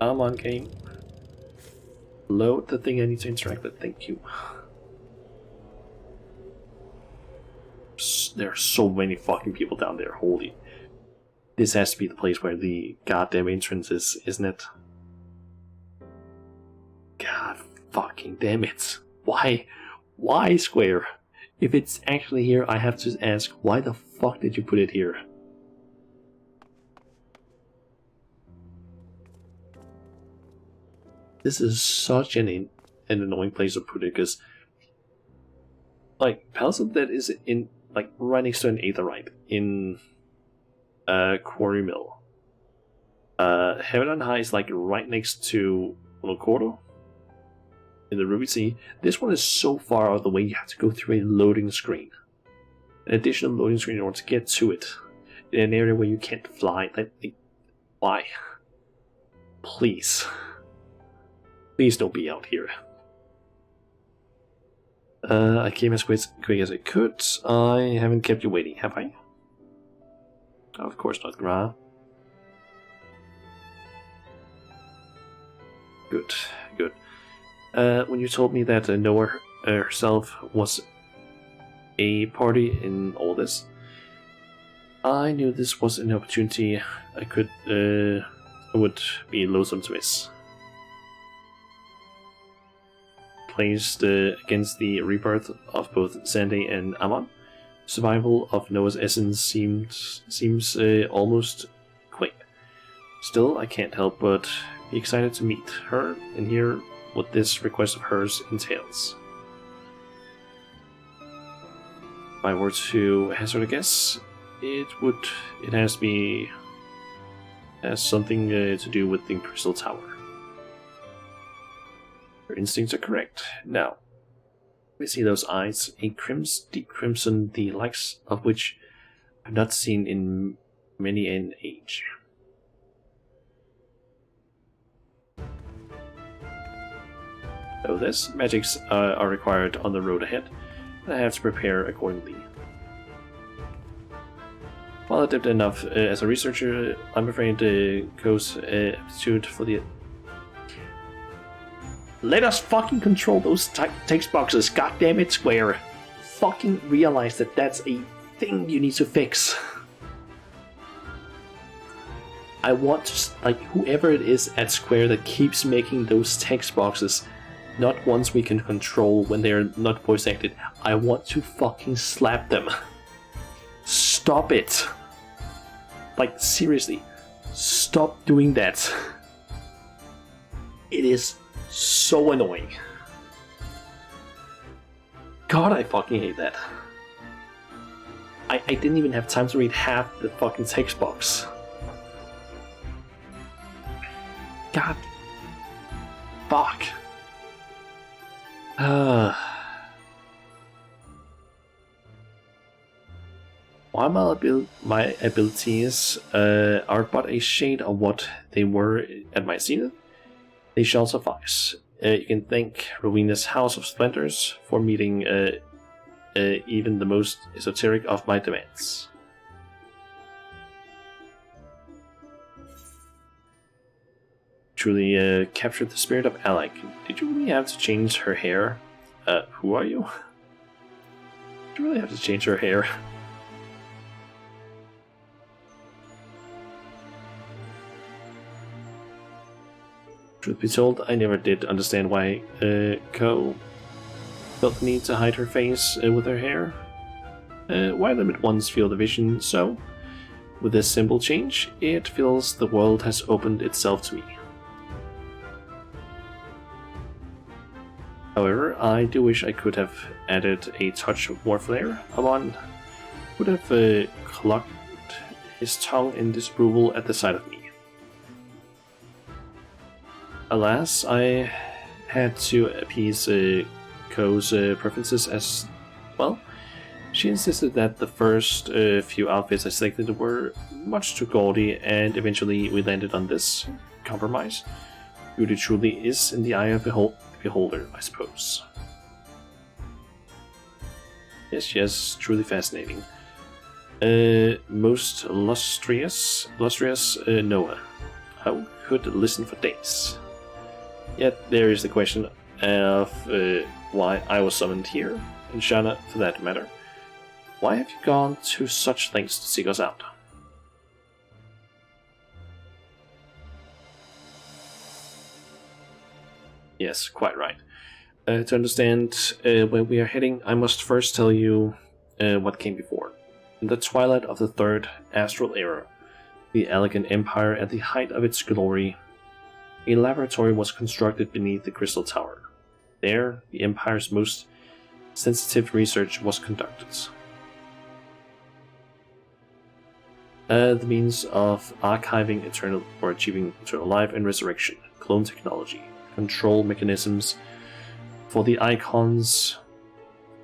on, game. Load the thing I need to interact with, thank you. There are so many fucking people down there, holy. This has to be the place where the goddamn entrance is, isn't it? God fucking damn it. Why? Why, Square? If it's actually here, I have to ask, why the fuck did you put it here? This is such an annoying place to put it, because like, Palace of the Dead is in, like, right next to an Aetherite in Quarry Mill. Heaven on High is like right next to Locordo in the Ruby Sea. This one is so far out of the way you have to go through a loading screen. An additional loading screen in order to get to it. In an area where you can't fly. Like, why? Please. Please don't be out here. I came as quick as I could. I haven't kept you waiting, have I? Of course not, Gra. Good, good. When you told me that Noah herself was a party in all this, I knew this was an opportunity I would be loathsome to miss. Placed against the rebirth of both Xande and Amon, survival of Noah's essence seems almost quaint. Still, I can't help but be excited to meet her and hear what this request of hers entails. If I were to hazard a guess, it has to be Has something to do with the Crystal Tower. Your instincts are correct. Now, we see those eyes, a deep crimson, the likes of which I've not seen in many an age. So this magics are required on the road ahead, and I have to prepare accordingly. While adept enough as a researcher, I'm afraid Ko's aptitude for the... Let us fucking control those text boxes, goddammit, Square! Fucking realize that that's a thing you need to fix. I want to, like, whoever it is at Square that keeps making those text boxes, not ones we can control when they're not voice acted, I want to fucking slap them. Stop it. Like, seriously, stop doing that. It is so annoying. God, I fucking hate that. I didn't even have time to read half the fucking text box. God. Fuck. While my abilities are but a shade of what they were at my zenith, they shall suffice. You can thank Rowena's House of Splendors for meeting even the most esoteric of my demands. Truly captured the spirit of Alec. Did you really have to change her hair? Who are you? Did you really have to change her hair? Truth be told, I never did understand why Ko felt the need to hide her face with her hair. Why limit one's field of vision so? With this simple change, it feels the world has opened itself to me. However, I do wish I could have added a touch of more flair. Amon would have clucked his tongue in disapproval at the sight of me. Alas, I had to appease Ko's preferences as well. She insisted that the first few outfits I selected were much too gaudy, and eventually we landed on this compromise. Beauty truly is in the eye of the beholder, I suppose. Yes, truly fascinating. Most lustrous Noah. How could listen for days? Yet there is the question of why I was summoned here, and Shana for that matter. Why have you gone to such lengths to seek us out? Yes, quite right. To understand where we are heading, I must first tell you what came before. In the twilight of the Third Astral Era, the elegant empire at the height of its glory, a laboratory was constructed beneath the Crystal Tower. There, the Empire's most sensitive research was conducted. The means of archiving achieving eternal life and resurrection, clone technology, control mechanisms for the icons,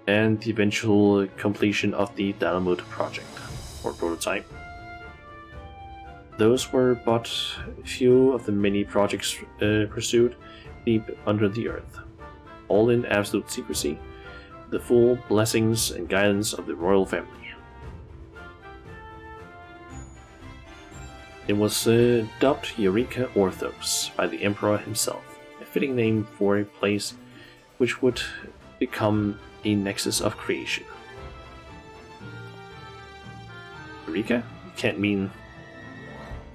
and the eventual completion of the Dalamud project, or prototype. Those were but few of the many projects pursued deep under the earth, all in absolute secrecy, the full blessings and guidance of the royal family. It was dubbed Eureka Orthos by the Emperor himself, a fitting name for a place which would become a nexus of creation. Eureka? You can't mean...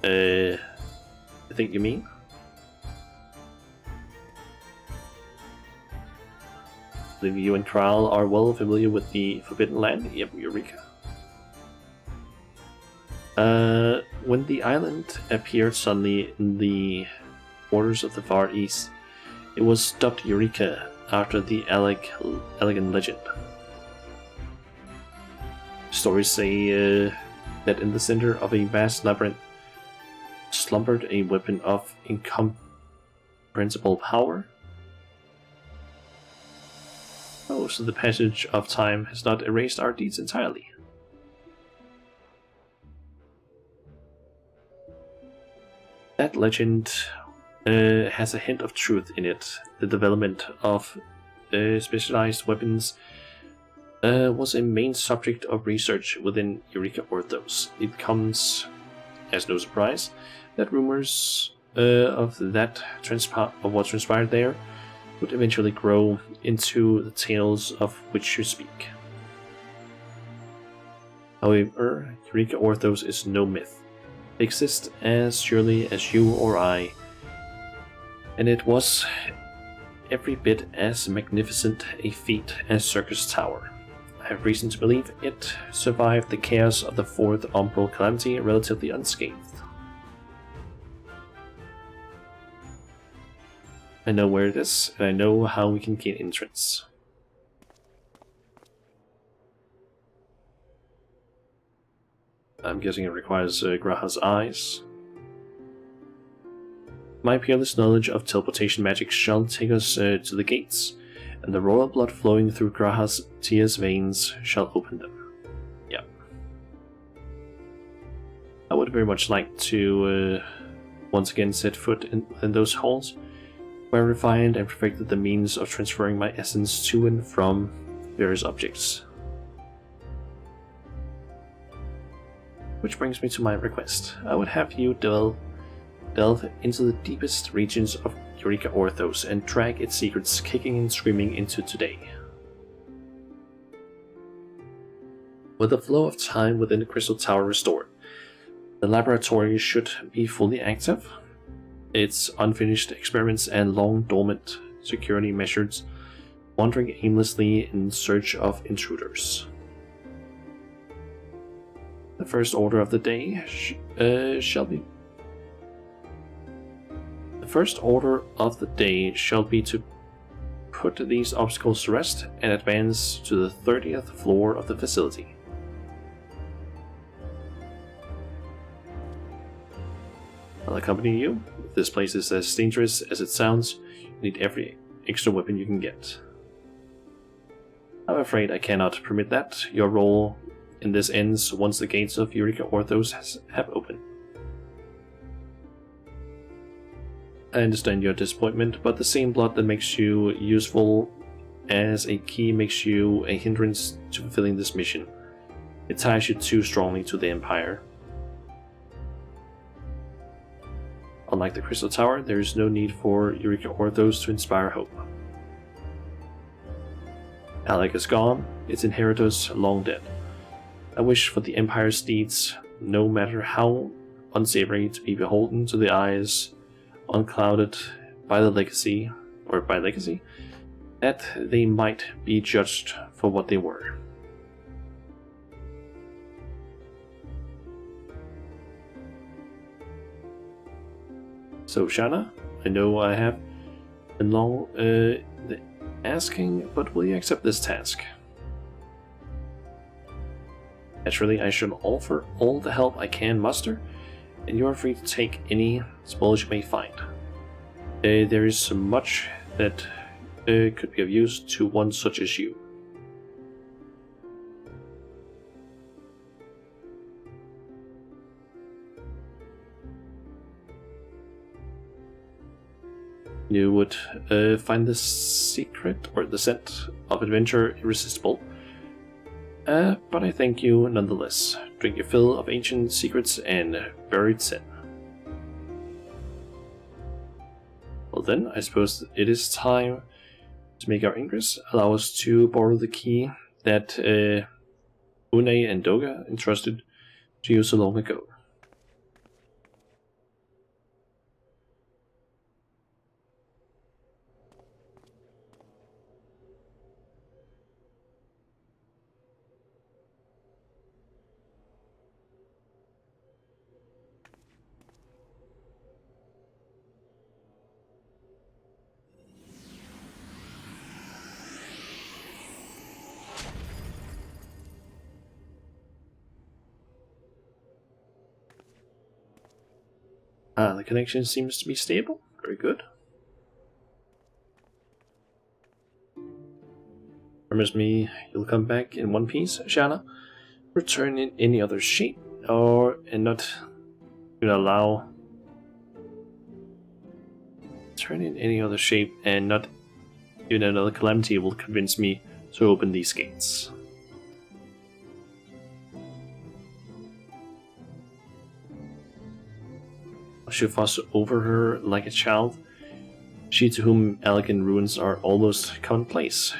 I think you mean? I believe you and Kral are well familiar with the Forbidden Land. Yep, Eureka. When the island appeared suddenly in the borders of the Far East, it was dubbed Eureka after the elegant legend. Stories say that in the center of a vast labyrinth slumbered a weapon of incomprehensible power? Oh, so the passage of time has not erased our deeds entirely. That legend has a hint of truth in it. The development of specialized weapons was a main subject of research within Eureka Orthos. It comes as no surprise that rumors of what transpired there would eventually grow into the tales of which you speak. However, Eureka Orthos is no myth. It exists as surely as you or I, and it was every bit as magnificent a feat as Circus Tower. I have reason to believe it survived the chaos of the Fourth Umbral Calamity relatively unscathed. I know where it is, and I know how we can gain entrance. I'm guessing it requires Graha's eyes. My peerless knowledge of teleportation magic shall take us to the gates, and the royal blood flowing through Graha's tears veins shall open them. Yeah. I would very much like to once again set foot in those halls, where I refined and perfected the means of transferring my essence to and from various objects. Which brings me to my request. I would have you delve into the deepest regions of Eureka Orthos and drag its secrets kicking and screaming into today. With the flow of time within the Crystal Tower restored, the laboratory should be fully active. Its unfinished experiments and long dormant security measures wandering aimlessly in search of intruders. The first order of the day shall be to put these obstacles to rest and advance to the 30th floor of the facility. I'll accompany you. If this place is as dangerous as it sounds, you need every extra weapon you can get. I'm afraid I cannot permit that. Your role in this ends once the gates of Eureka Orthos have opened. I understand your disappointment, but the same blood that makes you useful as a key makes you a hindrance to fulfilling this mission. It ties you too strongly to the Empire. Unlike the Crystal Tower, there is no need for Eureka Orthos to inspire hope. Alec is gone, its inheritors long dead. I wish for the Empire's deeds, no matter how unsavory, to be beholden to the eyes unclouded by legacy, that they might be judged for what they were. So, Shanna, I know I have been long asking, but will you accept this task? Naturally, I shall offer all the help I can muster, and you are free to take any spoils you may find. There is much that could be of use to one such as you. You would find the secret or the scent of adventure irresistible. But I thank you nonetheless. Drink your fill of ancient secrets and buried sin. Well then, I suppose it is time to make our ingress. Allow us to borrow the key that Une and Doga entrusted to you so long ago. The connection seems to be stable. Very good. Promise me you'll come back in one piece, Shanna. Return in any other shape, and not allow. Turn in any other shape, and not even another calamity will convince me to open these gates. I should fuss over her like a child. She to whom elegant ruins are almost commonplace,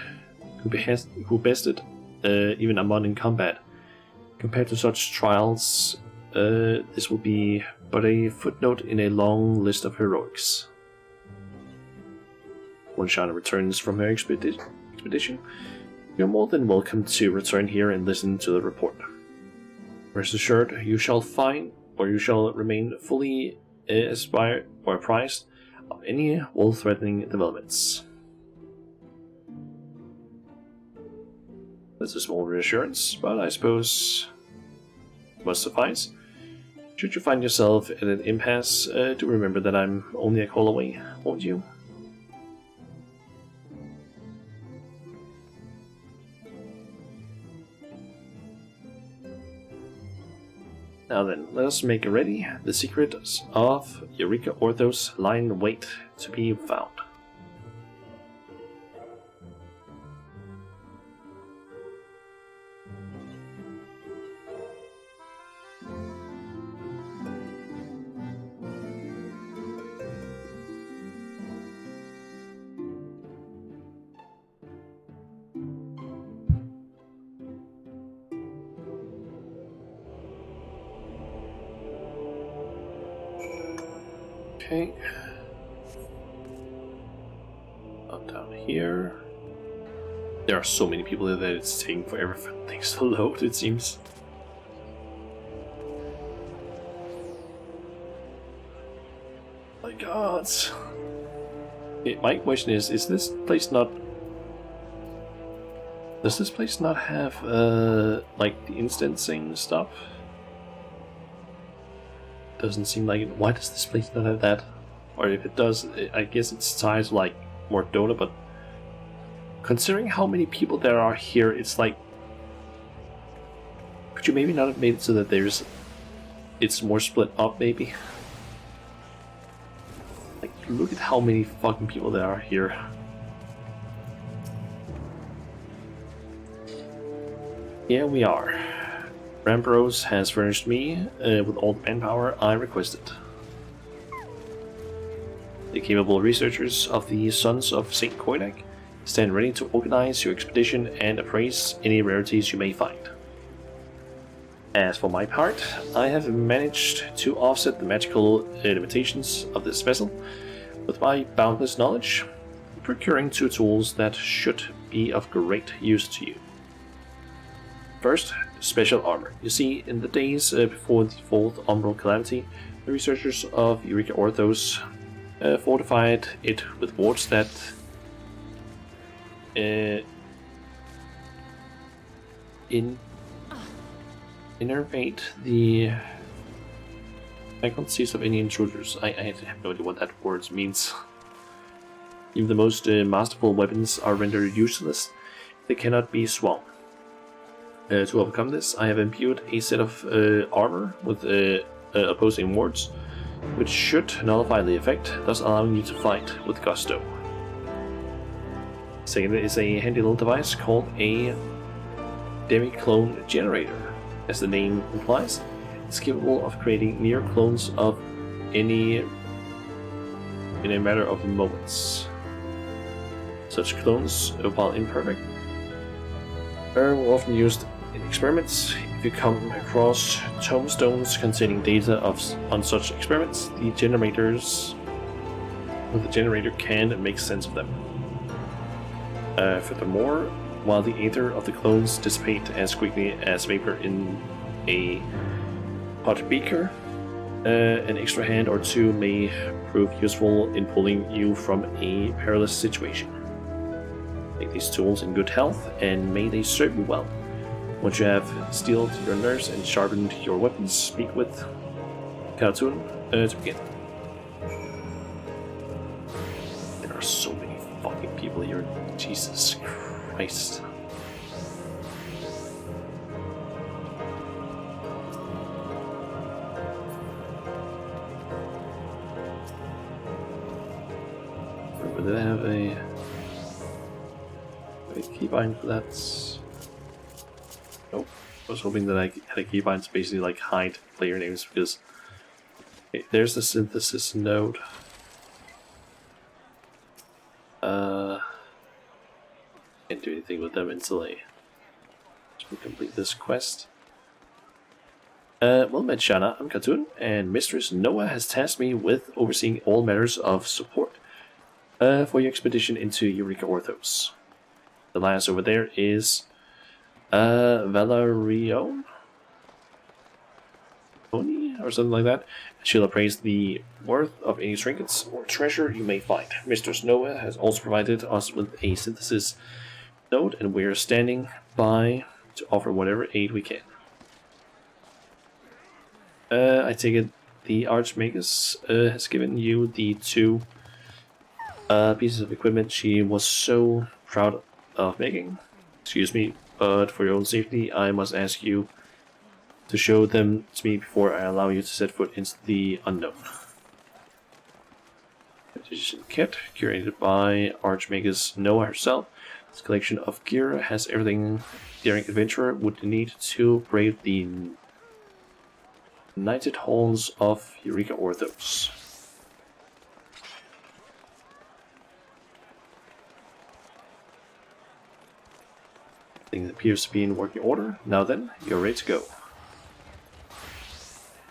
who bested even Amon in combat. Compared to such trials, this will be but a footnote in a long list of heroics. When Shana returns from her expedition, you're more than welcome to return here and listen to the report. Rest assured, you shall find, or you shall remain fully aspired or apprised of any world-threatening developments. That's a small reassurance, but I suppose must suffice. Should you find yourself at an impasse, do remember that I'm only a call away, won't you? Now then, let us make ready. The secrets of Eureka Orthos lie in wait to be found. Okay. Up down here. There are so many people there that it's taking forever for things to load, it seems. My god. Okay, my question is this place not... Does this place not have, like, the instancing stuff? Doesn't seem like it. Why does this place not have that? Or if it does, I guess it's tied to like more Dota, but considering how many people there are here, it's like, could you maybe not have made it so that it's more split up maybe? Like, look at how many fucking people there are here. Here we are. Rambros has furnished me with all the manpower I requested. The capable researchers of the Sons of St. Koidak stand ready to organize your expedition and appraise any rarities you may find. As for my part, I have managed to offset the magical limitations of this vessel with my boundless knowledge, procuring 2 tools that should be of great use to you. First, special armor. You see, in the days before the 4th Umbral Calamity, the researchers of Eureka Orthos fortified it with wards that innervate the faculties of any intruders. I have no idea what that word means. Even the most masterful weapons are rendered useless if they cannot be swung. To overcome this, I have imbued a set of armor with opposing wards, which should nullify the effect, thus allowing you to fight with gusto. Second is a handy little device called a demi-clone generator. As the name implies, it's capable of creating near clones of any in a matter of moments. Such clones, while imperfect, are often used in experiments. If you come across tombstones containing data on such experiments, the generator can make sense of them. Furthermore, while the ether of the clones dissipate as quickly as vapor in a hot beaker, an extra hand or 2 may prove useful in pulling you from a perilous situation. Take these tools in good health, and may they serve you well. Once you have steeled your nerves and sharpened your weapons, speak with Karatun to begin. so many fucking people here. Jesus Christ. Did I have a keybind for that? Nope. I was hoping that I had a keybind to basically like hide player names because okay, there's the synthesis node. Can't do anything with them until I complete this quest. Well met, Shana. I'm Katun, and Mistress Noah has tasked me with overseeing all matters of support for your expedition into Eureka Orthos. The last over there is Valerion? Tony? Or something like that. She'll appraise the worth of any trinkets or treasure you may find. Mistress Noah has also provided us with a synthesis node, and we're standing by to offer whatever aid we can. I take it the Archmagus has given you the 2 pieces of equipment she was so proud of making. Excuse me, but for your own safety, I must ask you to show them to me before I allow you to set foot into the unknown. Edition kit, curated by Archmagus Noah herself. This collection of gear has everything daring adventurer would need to brave the nighted halls of Eureka Orthos. Things appears to be in working order. Now then, you're ready to go.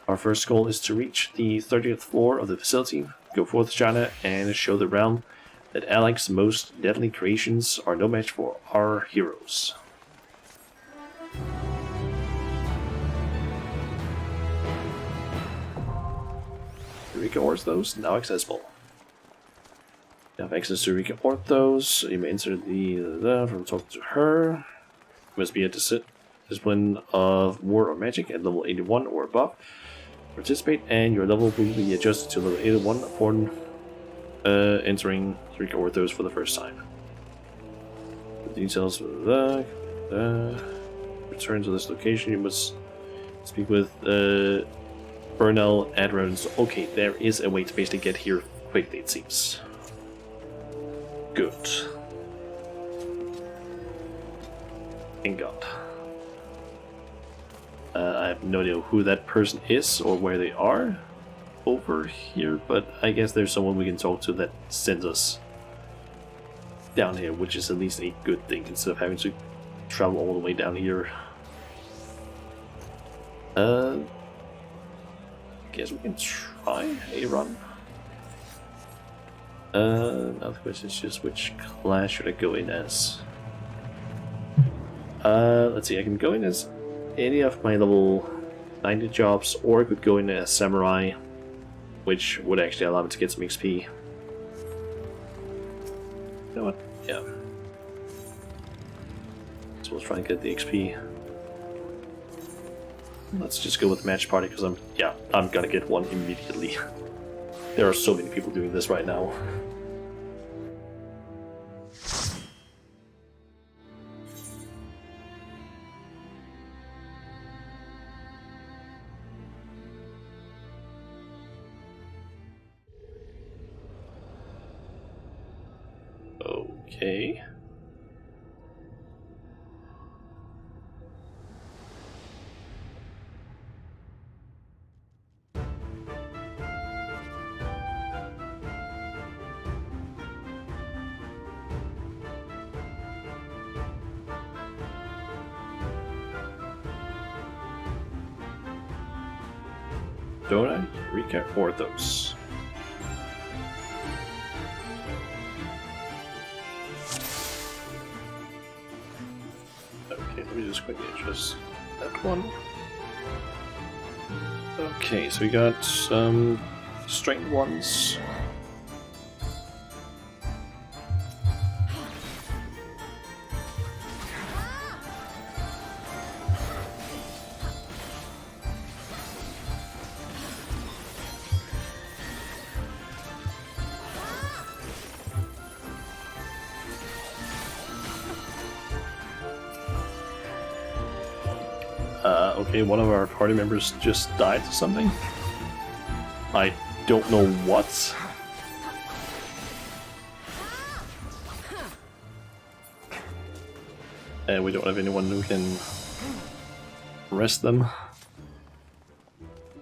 Our first goal is to reach the 30th floor of the facility, go forth, China, and show the realm that Alex's most deadly creations are no match for our heroes. Eureka Orthos now accessible. You have access to Eureka Orthos. You may enter from talking to her. You must be a discipline of war or magic at level 81 or above. Participate, and your level will be adjusted to level 81 upon entering Eureka Orthos for the first time. The details of the return to this location. You must speak with Burnell Adrons. Okay, there is a way to basically get here quickly, it seems. Good. Thank God. I have no idea who that person is or where they are over here, but I guess there's someone we can talk to that sends us down here, which is at least a good thing instead of having to travel all the way down here. Guess we can try a run. Now the question is just which class should I go in as? Let's see, I can go in as any of my level 90 jobs, or I could go in as Samurai, which would actually allow me to get some XP. You know what? Yeah. So we'll try and get the XP. Let's just go with match party, because I'm gonna get one immediately. There are so many people doing this right now. Okay. Dora, Eureka Orthos. Okay, let me just quickly adjust that one. Okay, so we got some strength ones. Okay, one of our party members just died to something. I don't know what. And we don't have anyone who can rest them.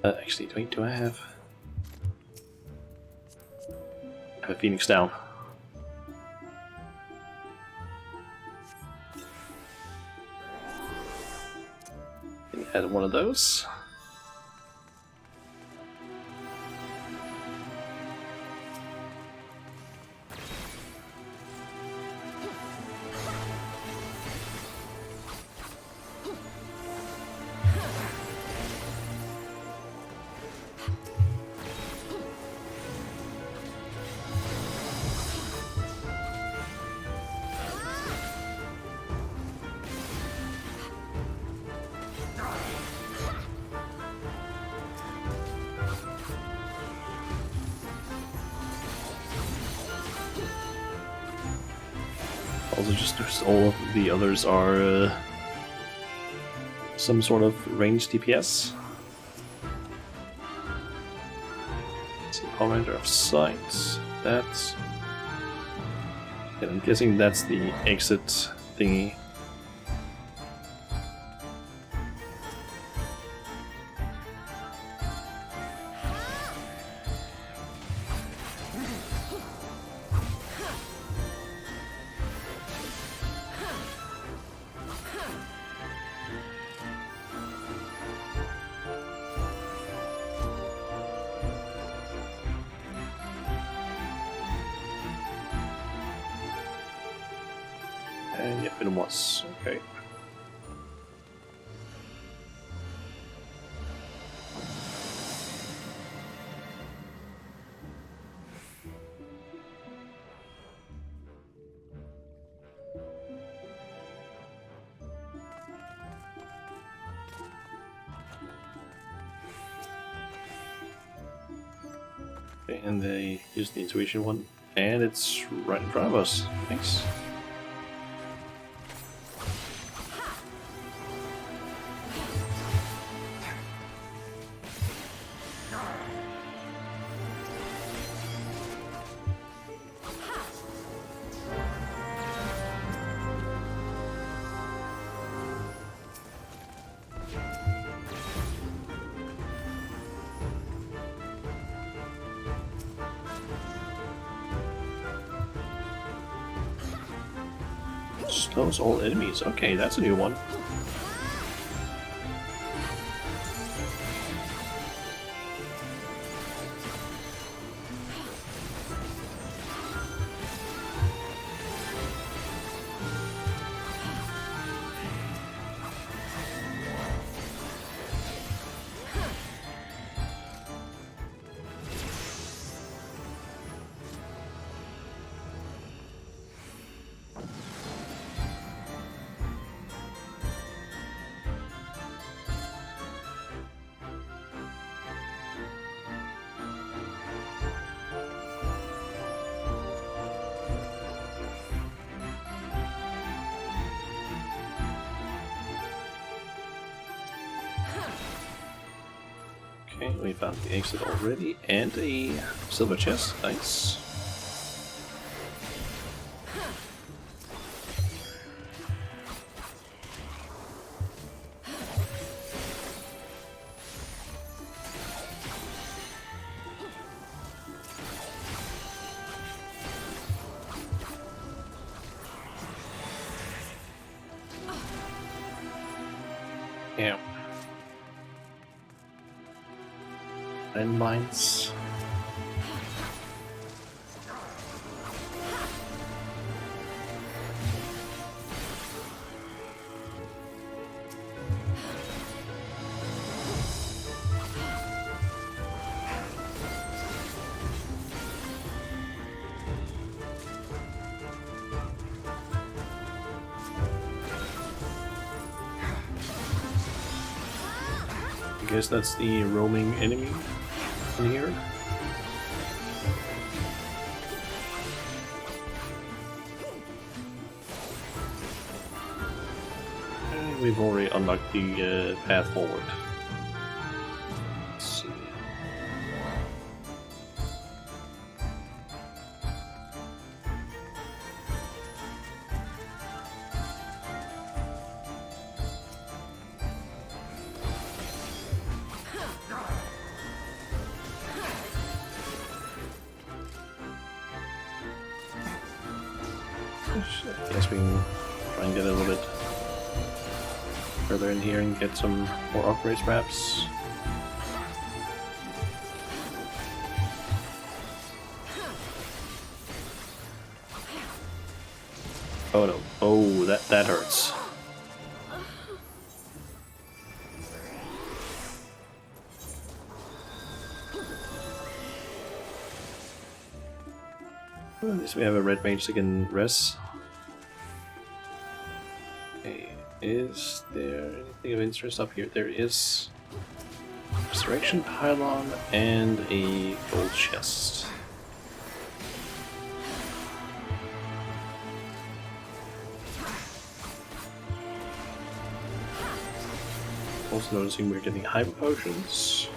Actually, wait, do I have a Phoenix down? Can you add one of those? Also, just all of the others are some sort of ranged DPS. So, commander of sight. That's. And I'm guessing that's the exit thingy. And yep, it was. Okay. And they use the intuition one, and it's right in front of us. Thanks. Slows all enemies. Okay, that's a new one. Okay, we found the exit already, and a silver chest. Nice. Yeah. Landmines. I guess that's the roaming enemy in here. And we we've already unlocked the path forward. Let's see. I guess we can try and get a little bit further in here and get some more upgrades, perhaps. Oh no! Oh, that hurts. Well, at least we have a red mage that can res. Okay, is there anything of interest up here? There is resurrection pylon and a gold chest. Also noticing we're getting hyper potions.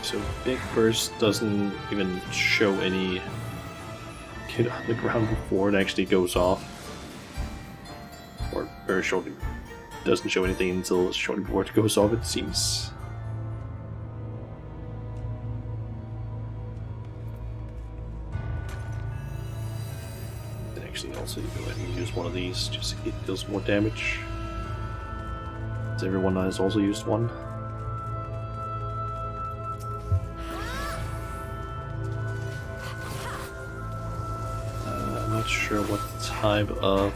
So Big Burst doesn't even show any kid on the ground before it actually goes off. Or very shortly doesn't show anything until shortly before it goes off, it seems. And actually also go ahead and use one of these just to get deals more damage. As everyone has also used one. Not sure what type of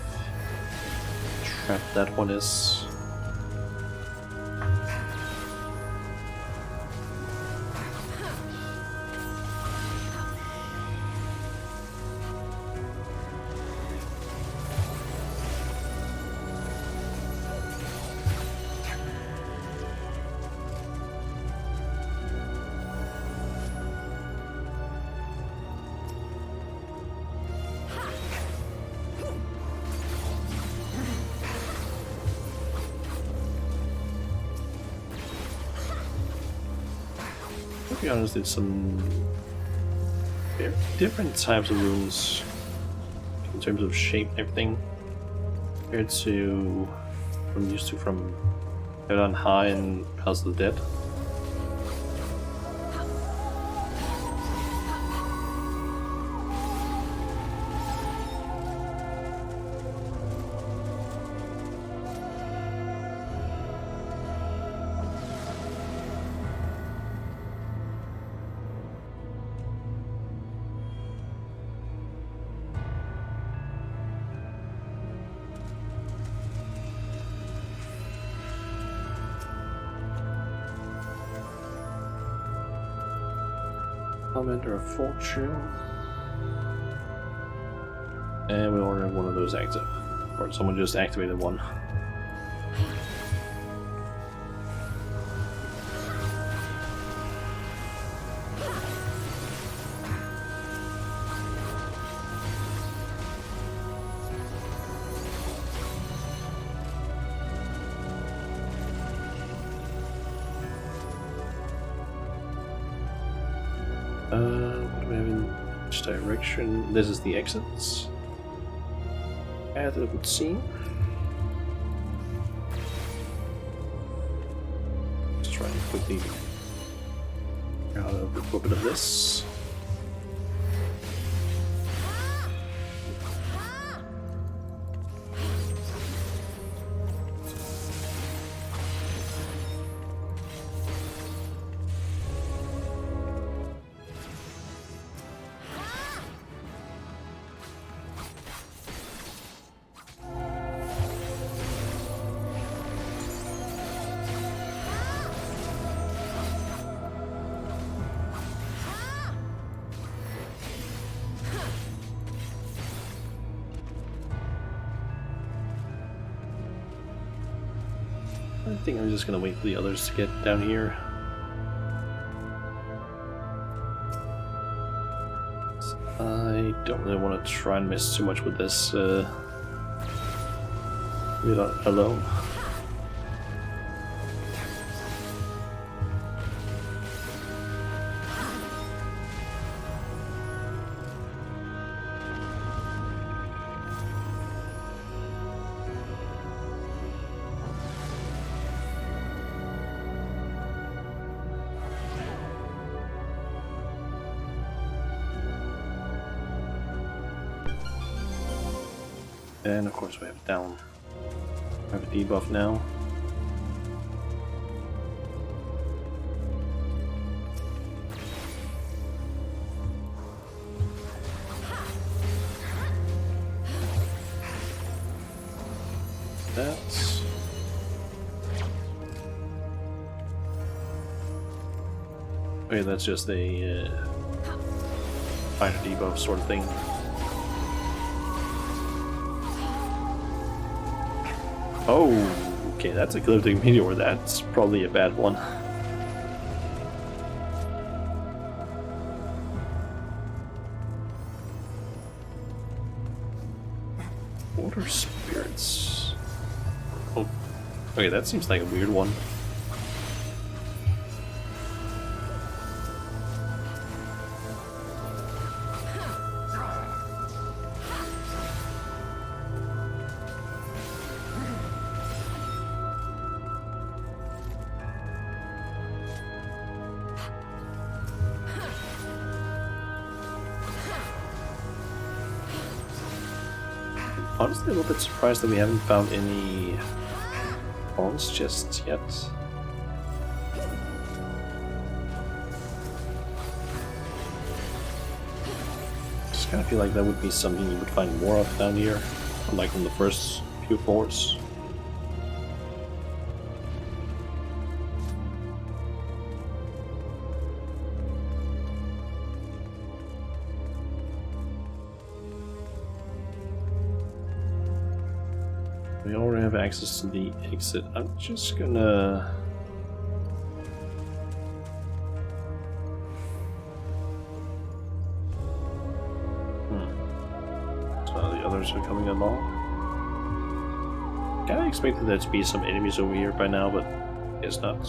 trap that one is. To be honest, it's some very different types of runes in terms of shape and everything compared to what I'm used to from Heaven on High and House of the Dead. Commander of Fortune. And we already have one of those active. Or someone just activated one. What do we have in which direction? This is the exits. As it would seem. Let's try and quickly get out of a little bit of this. think I'm just gonna wait for the others to get down here. I don't really want to try and mess too much with this without alone. And of course we have down. We have a debuff now. That's okay. That's just a minor debuff sort of thing. Oh, okay, that's a ecliptic meteor. That's probably a bad one. Water spirits. Oh, okay, that seems like a weird one. Honestly, a little bit surprised that we haven't found any pawns just yet. Just kind of feel like that would be something you would find more of down here, unlike in the first few floors. We already have access to the exit. I'm just gonna... So the others are coming along. Kinda expected there to be some enemies over here by now, but guess not.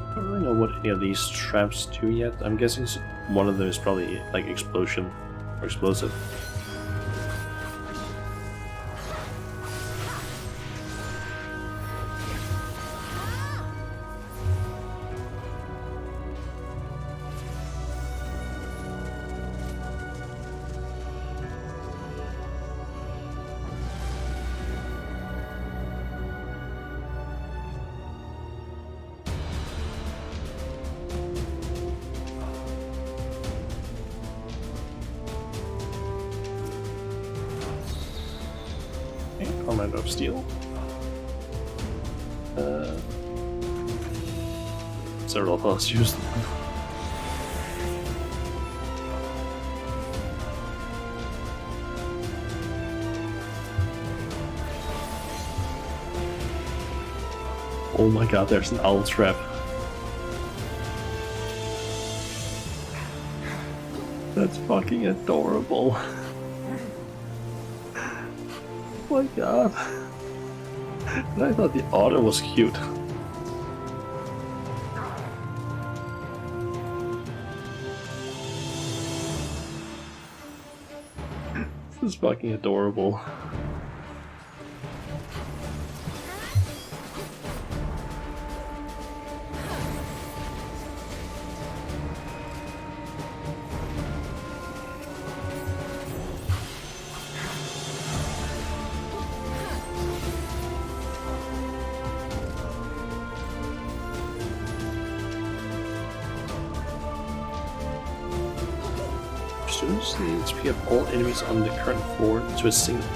I don't really know what any of these traps do yet. I'm guessing one of them is probably like explosion or explosive. Armament of steel. Several of us used them. Oh my god, there's an owl trap. That's fucking adorable. Oh my god. And I thought the otter was cute. This is fucking adorable. Reduce the HP of all enemies on the current floor to a single.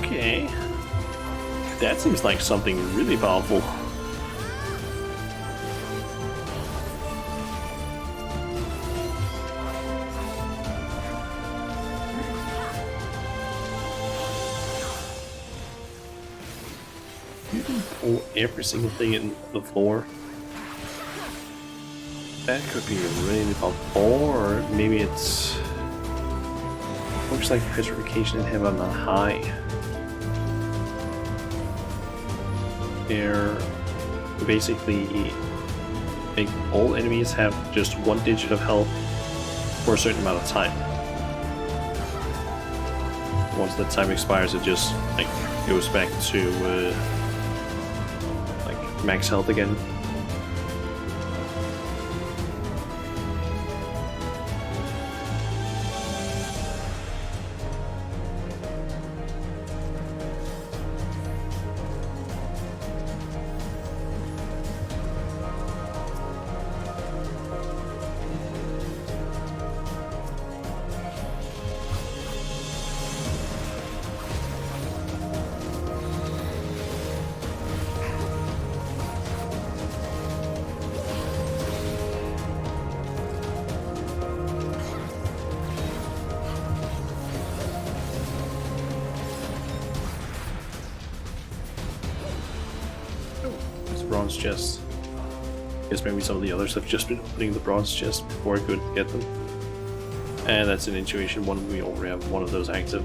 Okay. That seems like something really powerful. You can pull every single thing in the floor. That could be really powerful. Or maybe it's... looks like petrification in heaven on high. They're basically make all enemies have just 1 digit of health for a certain amount of time. Once that time expires, it just like goes back to like max health again. Bronze chest. I guess maybe some of the others have just been opening the bronze chest before I could get them. And that's an intuition one. We already have one of those active.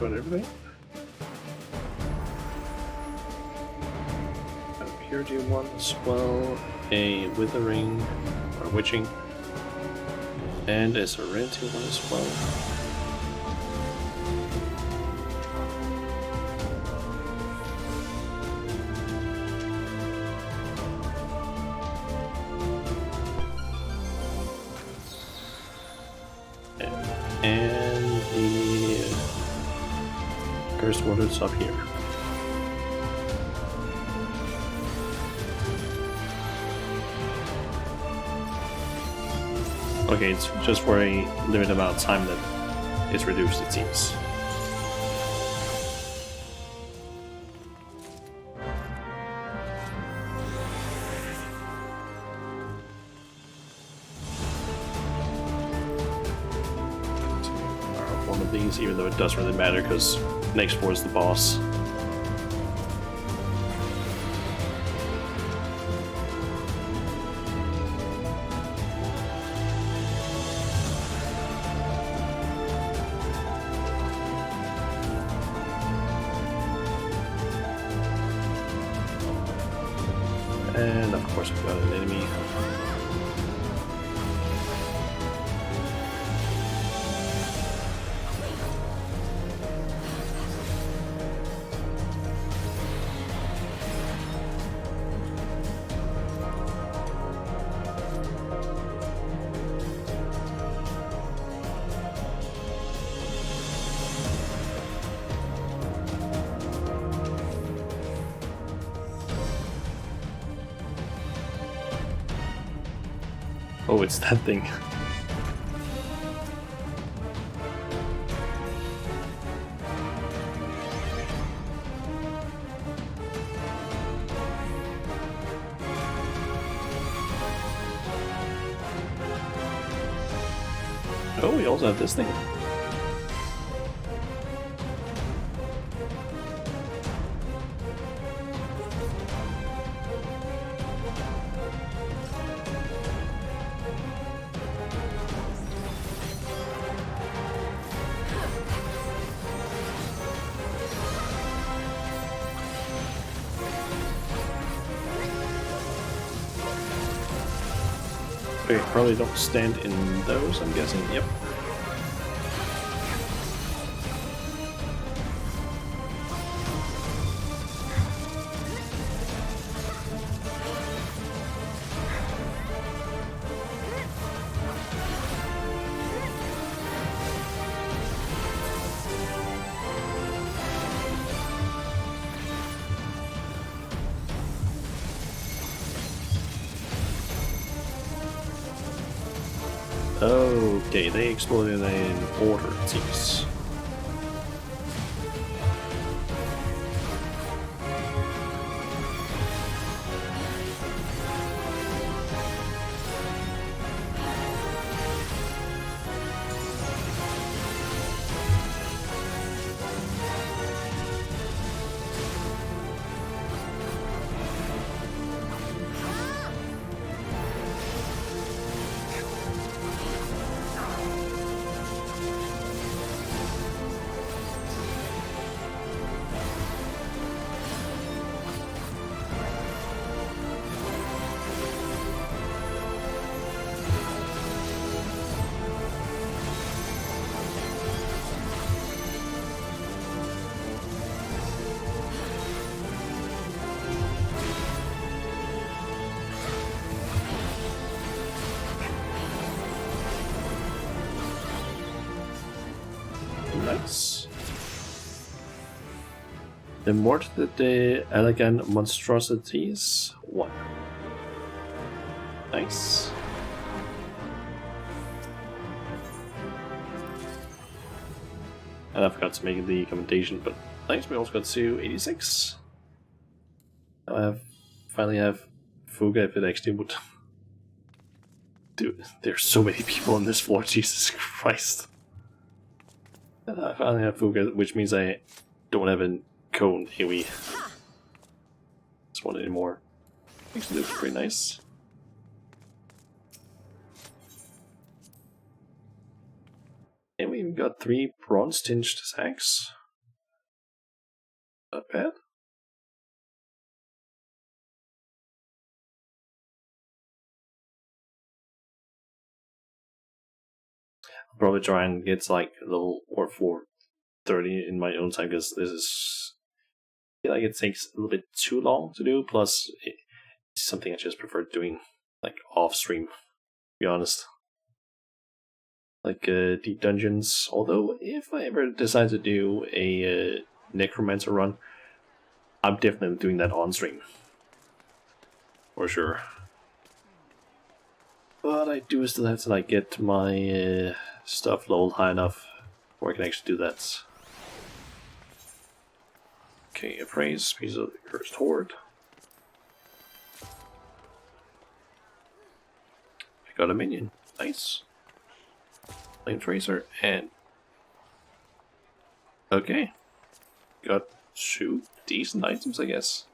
Got everything. A purity one as well, a withering or witching, and a serenity one as well. And the cursed waters up here. Okay, it's just for a limited amount of time that it's reduced, it seems. One of these, even though it doesn't really matter because next floor is the boss. And of course we've got an enemy. Oh, it's that thing. Oh, we also have this thing. Okay, probably don't stand in those, I'm guessing. Yep. Okay, they exploded in order, it seems. Nice. The Mort the Elegant Monstrosities 1. Nice. And I forgot to make the commendation, but nice, we also got to 86. Now I finally have Fuga if it actually would. Dude, there's so many people on this floor, Jesus Christ. And I finally have Fuga, which means I don't have a cone AoE. This one anymore. Actually looks pretty nice. And we even got 3 bronze tinged sacks. Not bad. I'll probably try and get like a little or 430 in my own time, because this is, I feel like it takes a little bit too long to do, plus it's something I just prefer doing like off stream, to be honest. Like deep dungeons, although if I ever decide to do a necromancer run, I'm definitely doing that on stream. For sure. But I do still have to like get my stuff leveled high enough where I can actually do that. Okay, appraise, piece of the cursed horde. I got a minion, nice. Flame tracer and okay, got 2 decent items, I guess.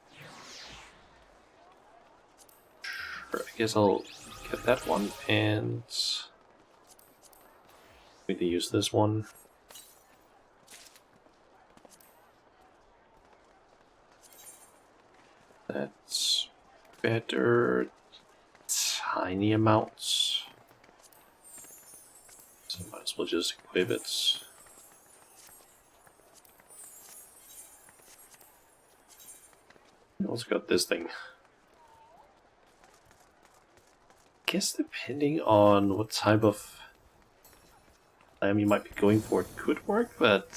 Sure, I guess I'll get that one and need to use this one. That's better. Tiny amounts. So might as well just equip it. I also got this thing. Guess depending on what type of item you might be going for, it could work, but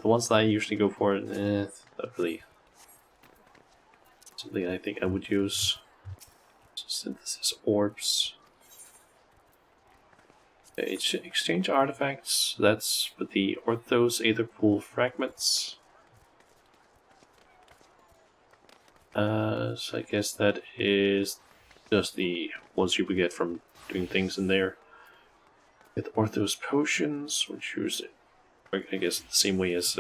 the ones that I usually go for, not really something I think I would use. Synthesis orbs. Exchange artifacts, that's with the Orthos Aether Pool fragments. So I guess that is just the ones you would get from doing things in there. With Orthos potions, which use it, I guess the same way as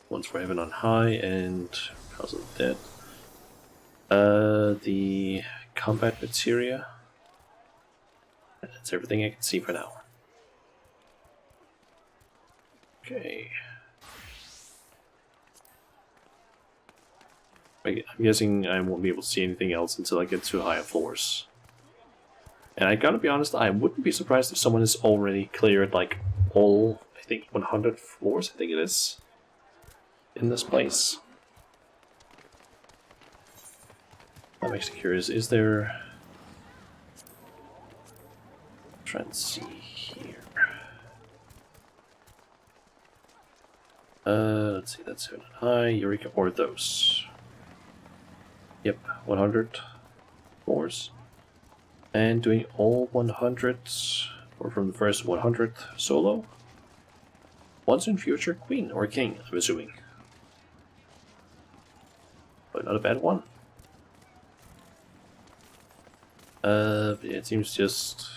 ones for Heaven on High and House of the Dead. The combat materia. That's everything I can see for now. Okay. I'm guessing I won't be able to see anything else until I get to higher floors. And I gotta be honest, I wouldn't be surprised if someone has already cleared like all, I think 100 floors, I think it is, in this place. I'm actually curious, is there... Try and see here. Let's see, that's high, Eureka Orthos. Yep, 100 floors. And doing all 100, or from the first 100 solo. Once in future queen or king, I'm assuming. But not a bad one. Yeah, it seems just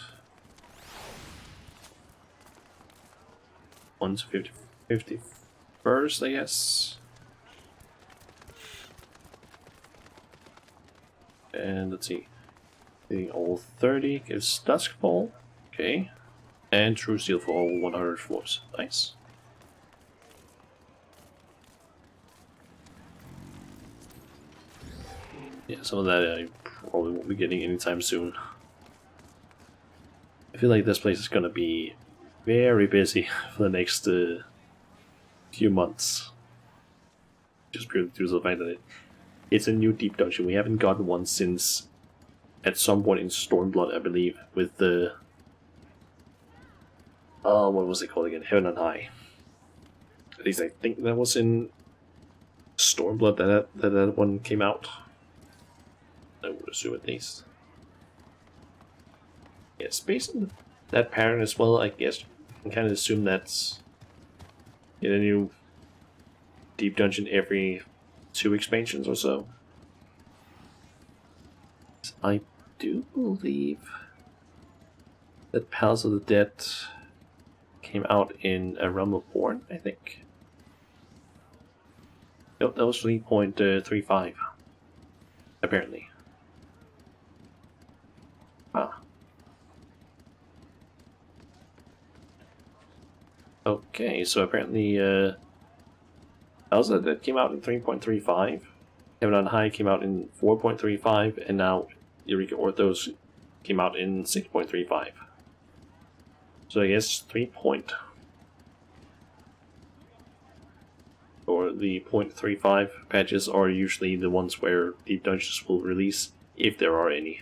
1 to 50 first, I guess. And let's see. Getting all 30 gives Duskfall. Okay. And True Seal for all 100 floors. Nice. Yeah, some of that I probably won't be getting anytime soon. I feel like this place is gonna be very busy for the next few months. Just purely due to the fact that it's a new deep dungeon. We haven't gotten one since at some point in Stormblood, I believe, with the... what was it called again? Heaven and High. At least I think that was in Stormblood that one came out. I would assume at least. Yes, based on that pattern as well, I guess you can kind of assume that's in a new deep dungeon every 2 expansions or so. I do believe that Palace of the Dead came out in A Realm of Born, I think. Nope, that was 3.35. Apparently. Ah. Okay, so apparently Palace of the Dead came out in 3.35. Heaven on High came out in 4.35, and now Eureka Orthos came out in 6.35. So I guess 3 point. Or the 0.35 patches are usually the ones where Deep Dungeons will release, if there are any.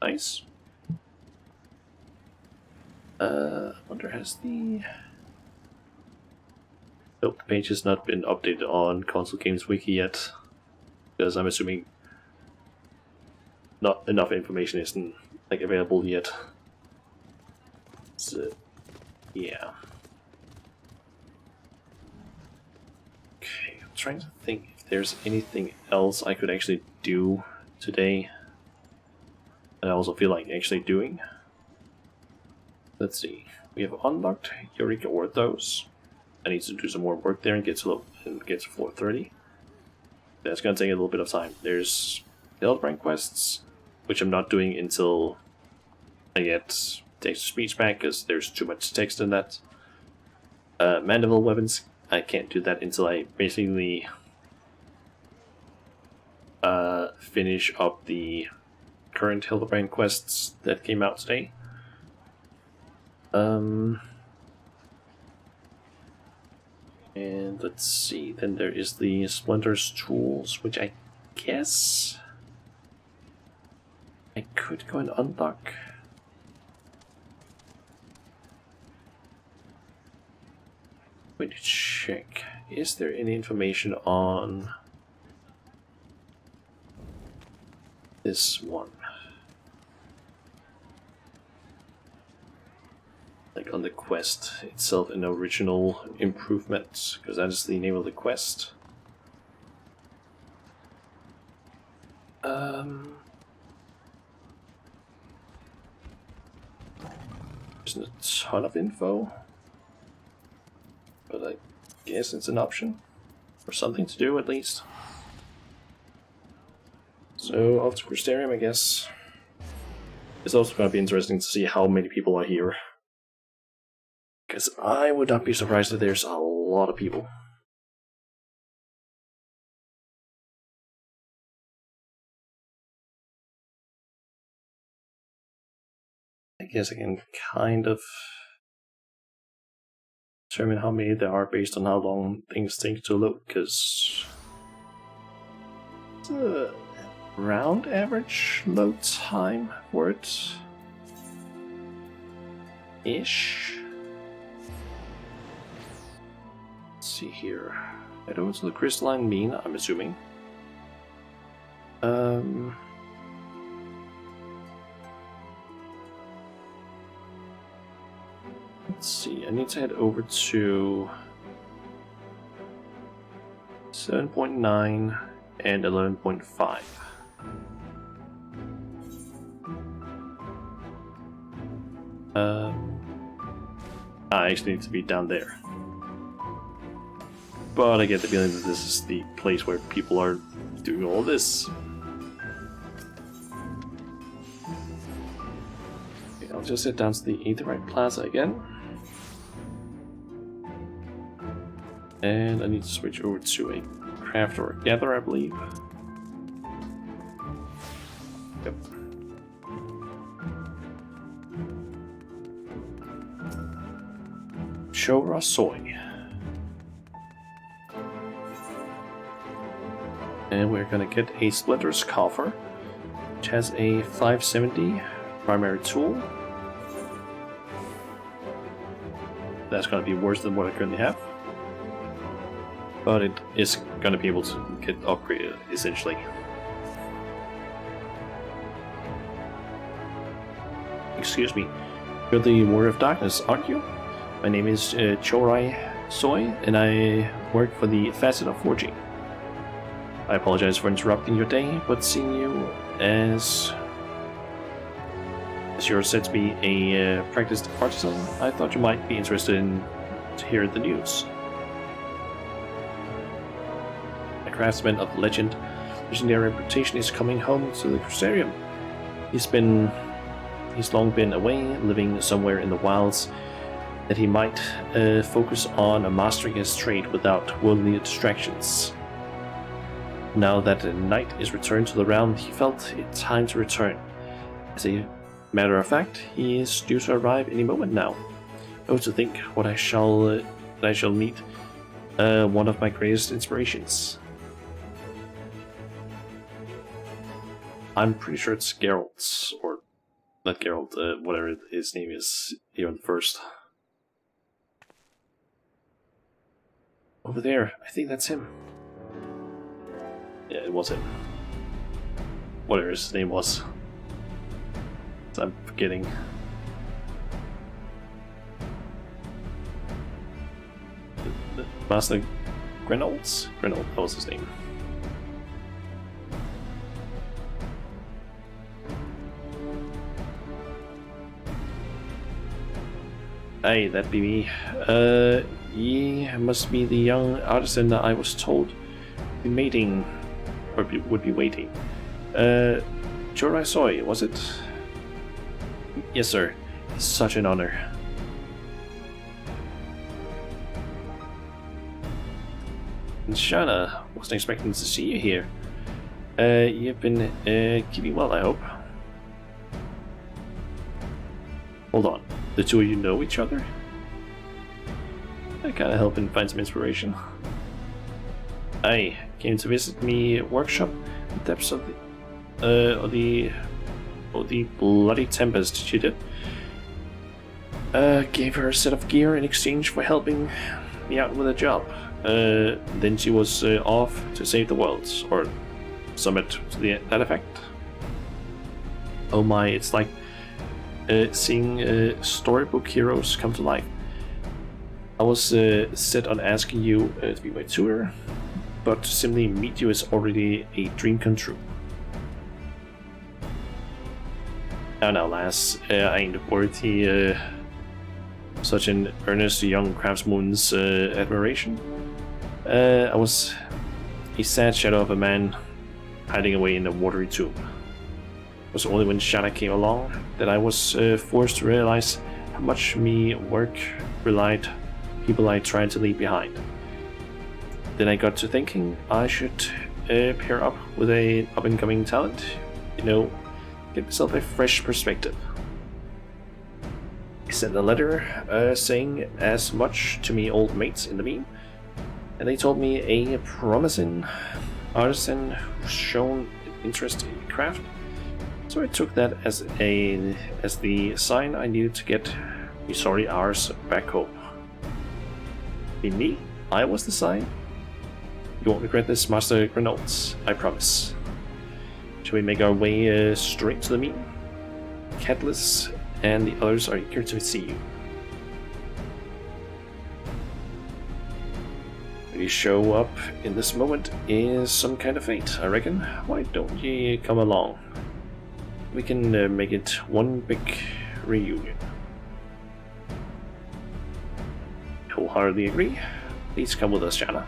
Nice. I wonder, has the... Nope, the page has not been updated on Console Games Wiki yet, because I'm assuming not enough information isn't like available yet. So, yeah. Okay, I'm trying to think if there's anything else I could actually do today that I also feel like actually doing. Let's see. We have unlocked Eureka Orthos. I need to do some more work there and get to floor 30. That's gonna take a little bit of time. There's Hildbrand quests, which I'm not doing until I get text-to-speech back, because there's too much text in that. Mandible weapons, I can't do that until I basically finish up the current Hildebrand quests that came out today. And let's see, then there is the Splinter's Tools, which I guess I could go and unlock. Wait to check. Is there any information on this one? Like on the quest itself, an original improvement, because that is the name of the quest. There's a ton of info, but I guess it's an option, or something to do at least. So off to Crystarium, I guess. It's also going to be interesting to see how many people are here, because I would not be surprised if there's a lot of people. guess I can kind of determine how many there are based on how long things take to load, because it's a round average load time for it. Ish. Let's see here. Head over to the crystalline mean, I'm assuming. Let's see, I need to head over to 7.9 and 11.5. I actually need to be down there. But I get the feeling that this is the place where people are doing all this. Okay, I'll just head down to the Aetherite Plaza again. And I need to switch over to a craft or a gather, I believe. Yep. Chora soy. And we're gonna get a Splitter's Coffer, which has a 570 primary tool. That's gonna be worse than what I currently have. But it is gonna be able to get upgraded, essentially. Excuse me, you're the Warrior of Darkness, aren't you? My name is Chorai Soy, and I work for the Facet of Forging. I apologize for interrupting your day, but seeing you as you're said to be a practiced artisan, I thought you might be interested in to hear the news. A craftsman of legendary reputation is coming home to the Crusarium. He's long been away, living somewhere in the wilds, that he might focus on mastering his trade without worldly distractions. Now that the knight is returned to the realm, he felt it time to return. As a matter of fact, he is due to arrive any moment now. Oh, to think what I shall meet one of my greatest inspirations. I'm pretty sure it's Geralt, or not Geralt, whatever his name is here on the first. Over there, I think that's him. Yeah, it was him. Whatever his name was. I'm forgetting. The Master Grenold? Grenold, that was his name. Hey, that be me. Ye must be the young artisan that I was told be mating, or would be waiting. Chorai Soy, was it? Yes, sir. It's such an honor. And Shana, wasn't expecting to see you here. You've been keeping well, I hope. Hold on, the two of you know each other? I kinda help and find some inspiration. I came to visit me workshop in the depths of the bloody tempest she did. Gave her a set of gear in exchange for helping me out with a job. Then she was off to save the world, or something to that effect. Oh my, it's like seeing storybook heroes come to life. I was set on asking you to be my tutor, but to simply meet you is already a dream come true. Now, lass, I ain't worthy such an earnest young craftswoman's admiration. I was a sad shadow of a man hiding away in a watery tomb. It was only when Shana came along that I was forced to realize how much me work relied people I tried to leave behind. Then I got to thinking I should pair up with a up-and-coming talent, get myself a fresh perspective. He sent a letter saying as much to me old mates in the mine, and they told me a promising artisan who's shown interest in craft. So I took that as the sign I needed to get me sorry hours back home. In me, I was the sign. You won't regret this, Master Grenolds, I promise. Shall we make our way straight to the meeting? Catalyst and the others are eager to see you. When you show up in this moment is some kind of fate, I reckon. Why don't you come along? We can make it one big reunion. Wholeheartedly agree. Please come with us, Jana.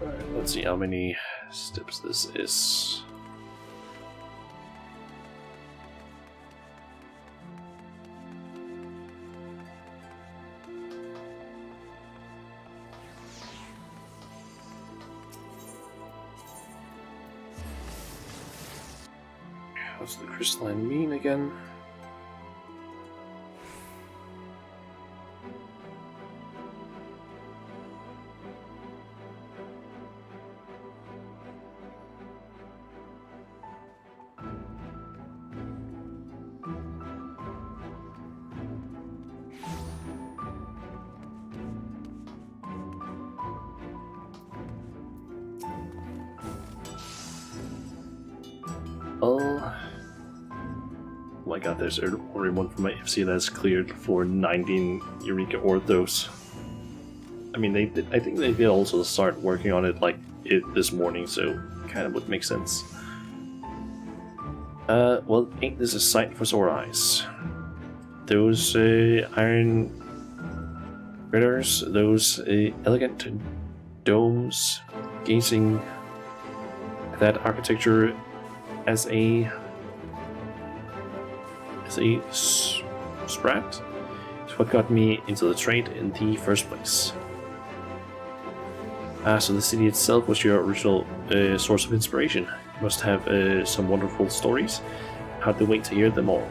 Alright, let's see how many steps this is. How's the crystalline mean again? Oh my god, there's already one from my FC that's cleared for 19 Eureka Orthos. I mean, I think they did also start working on it this morning, so kind of would make sense. Well, ain't this a sight for sore eyes? Those iron ridders, those elegant domes, gazing at that architecture as a sprat. It's what got me into the trade in the first place. So the city itself was your original source of inspiration. You must have some wonderful stories. Hard to wait to hear them all.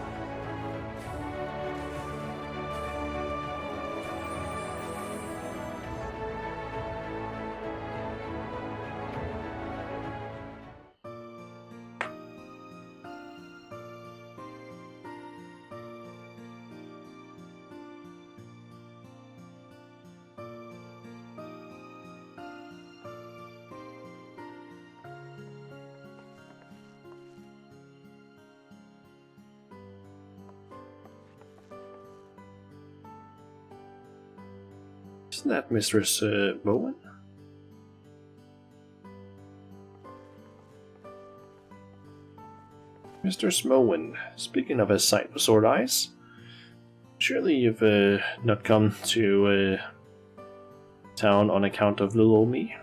Isn't that Mistress Bowen? Mistress Mowen, speaking of a sight with sword eyes, surely you've not come to town on account of little old me?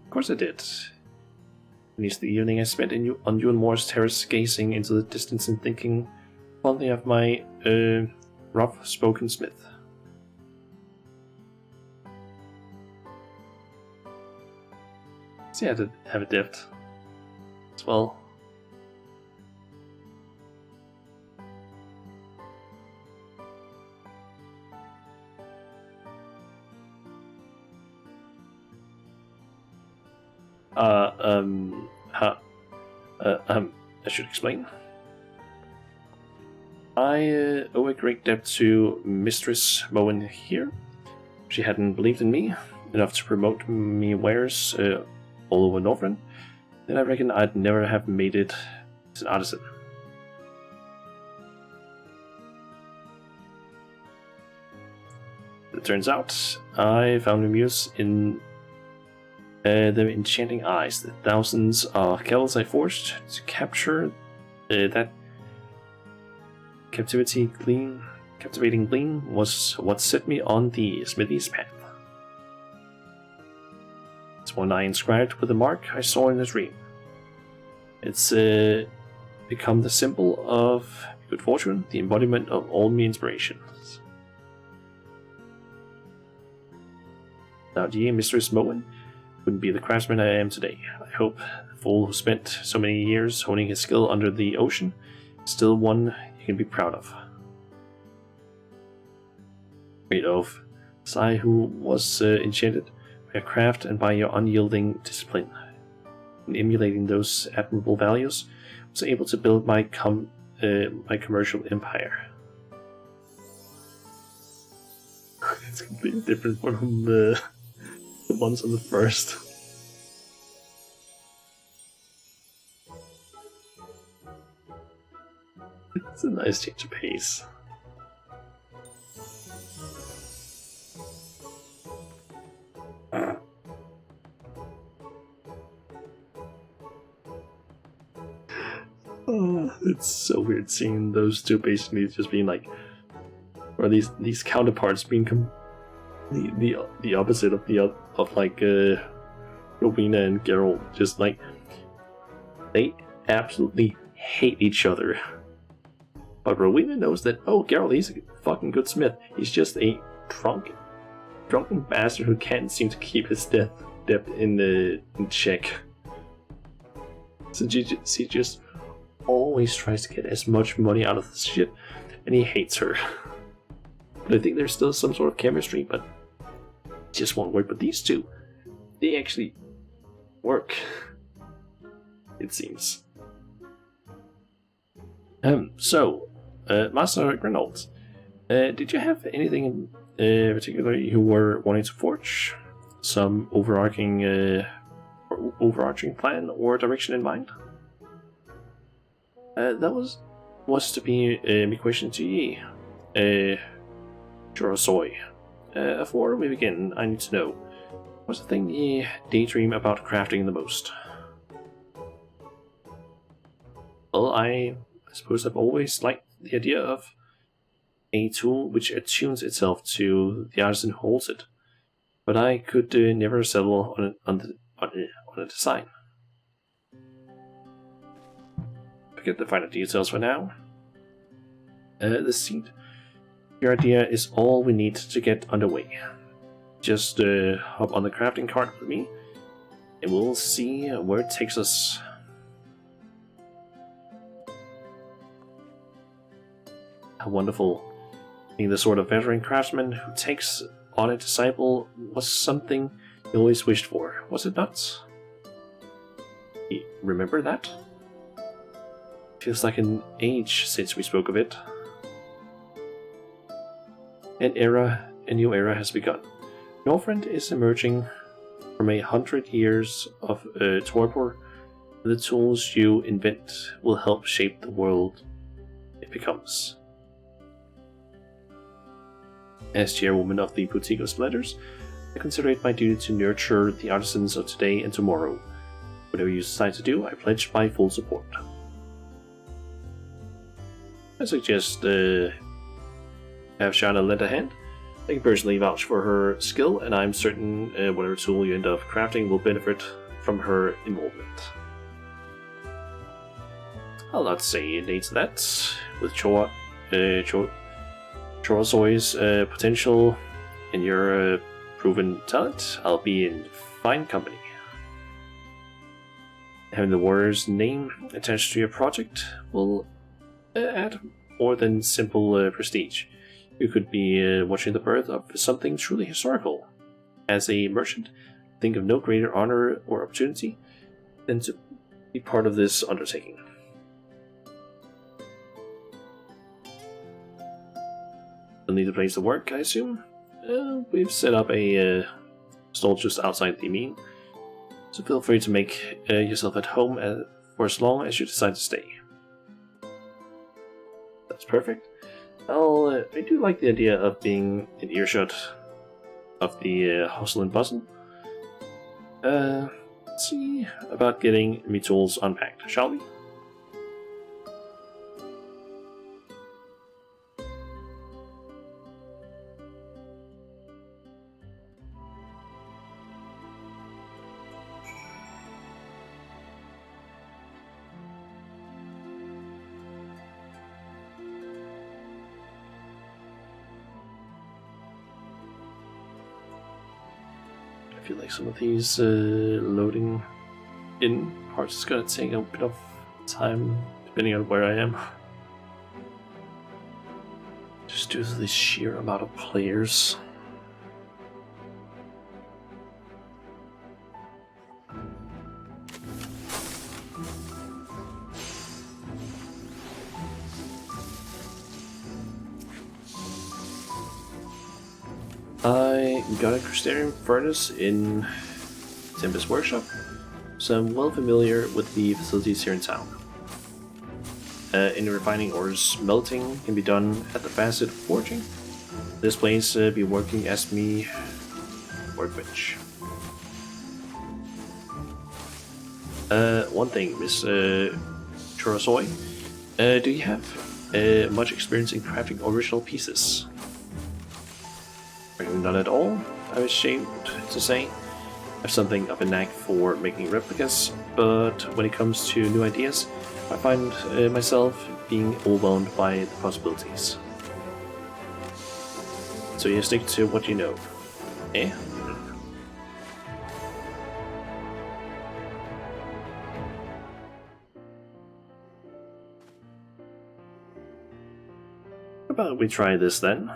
Of course I did. And it's the evening I spent on Ewan Moore's terrace, gazing into the distance and thinking fondly of my rough-spoken smith. See, I had to have a depth as well. I should explain. I owe a great debt to Mistress Bowen here. She hadn't believed in me enough to promote me wares all over Northrend, then I reckon I'd never have made it as an artisan. It turns out I found a muse in the enchanting eyes, the thousands of kells I forged to capture that captivating gleam was what set me on the smithy's path. It's one I inscribed with a mark I saw in a dream. It's become the symbol of good fortune, the embodiment of all my inspirations. Now, dear Mistress Mowen, wouldn't be the craftsman I am today. I hope the fool who spent so many years honing his skill under the ocean is still one you can be proud of. Great oaf, as I who was enchanted by your craft and by your unyielding discipline. In emulating those admirable values, I was able to build my commercial empire. It's completely different from the ones on the first. It's a nice change of pace. Oh, it's so weird seeing those two basically just being like, or these counterparts being the opposite of like Rowena and Geralt. Just like they absolutely hate each other. But Rowena knows that, oh, Geralt, he's a fucking good smith. He's just a drunken bastard who can't seem to keep his debt in check. So she just always tries to get as much money out of this shit, and he hates her. But I think there's still some sort of chemistry, but it just won't work. But these two, they actually work, it seems. Master Reynolds, did you have anything in particular you were wanting to forge? Some overarching plan or direction in mind? That was to be my question to ye. Jorosoy. Before we begin, I need to know, what's the thing ye daydream about crafting the most? Well, I suppose I've always liked the idea of a tool which attunes itself to the artisan who holds it, but I could never settle on a design. Forget the finer details for now. The seed, your idea is all we need to get underway. Just hop on the crafting cart with me, and we'll see where it takes us. How wonderful. Being the sort of veteran craftsman who takes on a disciple was something you always wished for, was it not? You remember that? Feels like an age since we spoke of it. A new era has begun. Northrend is emerging from 100 years of torpor. The tools you invent will help shape the world it becomes. As chairwoman of the Boutique of Splendors, I consider it my duty to nurture the artisans of today and tomorrow. Whatever you decide to do, I pledge my full support. I suggest have Shana lend a hand. I can personally vouch for her skill, and I'm certain whatever tool you end up crafting will benefit from her involvement. I'll not say nay to that. With Chorozoy's potential and your proven talent, I'll be in fine company. Having the warrior's name attached to your project will add more than simple prestige. You could be watching the birth of something truly historical. As a merchant, think of no greater honor or opportunity than to be part of this undertaking. You'll need a place to work, I assume? We've set up a stall just outside the mean, so feel free to make yourself at home for as long as you decide to stay. That's perfect. I do like the idea of being in earshot of the hustle and bustle. Let's see about getting me tools unpacked, shall we? feel like some of these loading in parts is gonna take a bit of time depending on where I am. Just due to the sheer amount of players. I got a Crystarium furnace in Tempest Workshop, so I'm well familiar with the facilities here in town. Any refining or smelting can be done at the Facet Forging. This place be working as me workbench. One thing, Miss Chorosoi, do you have much experience in crafting original pieces? Not at all, I'm ashamed to say. I have something of a knack for making replicas, but when it comes to new ideas, I find myself being overwhelmed by the possibilities. So you stick to what you know, eh? How about we try this then?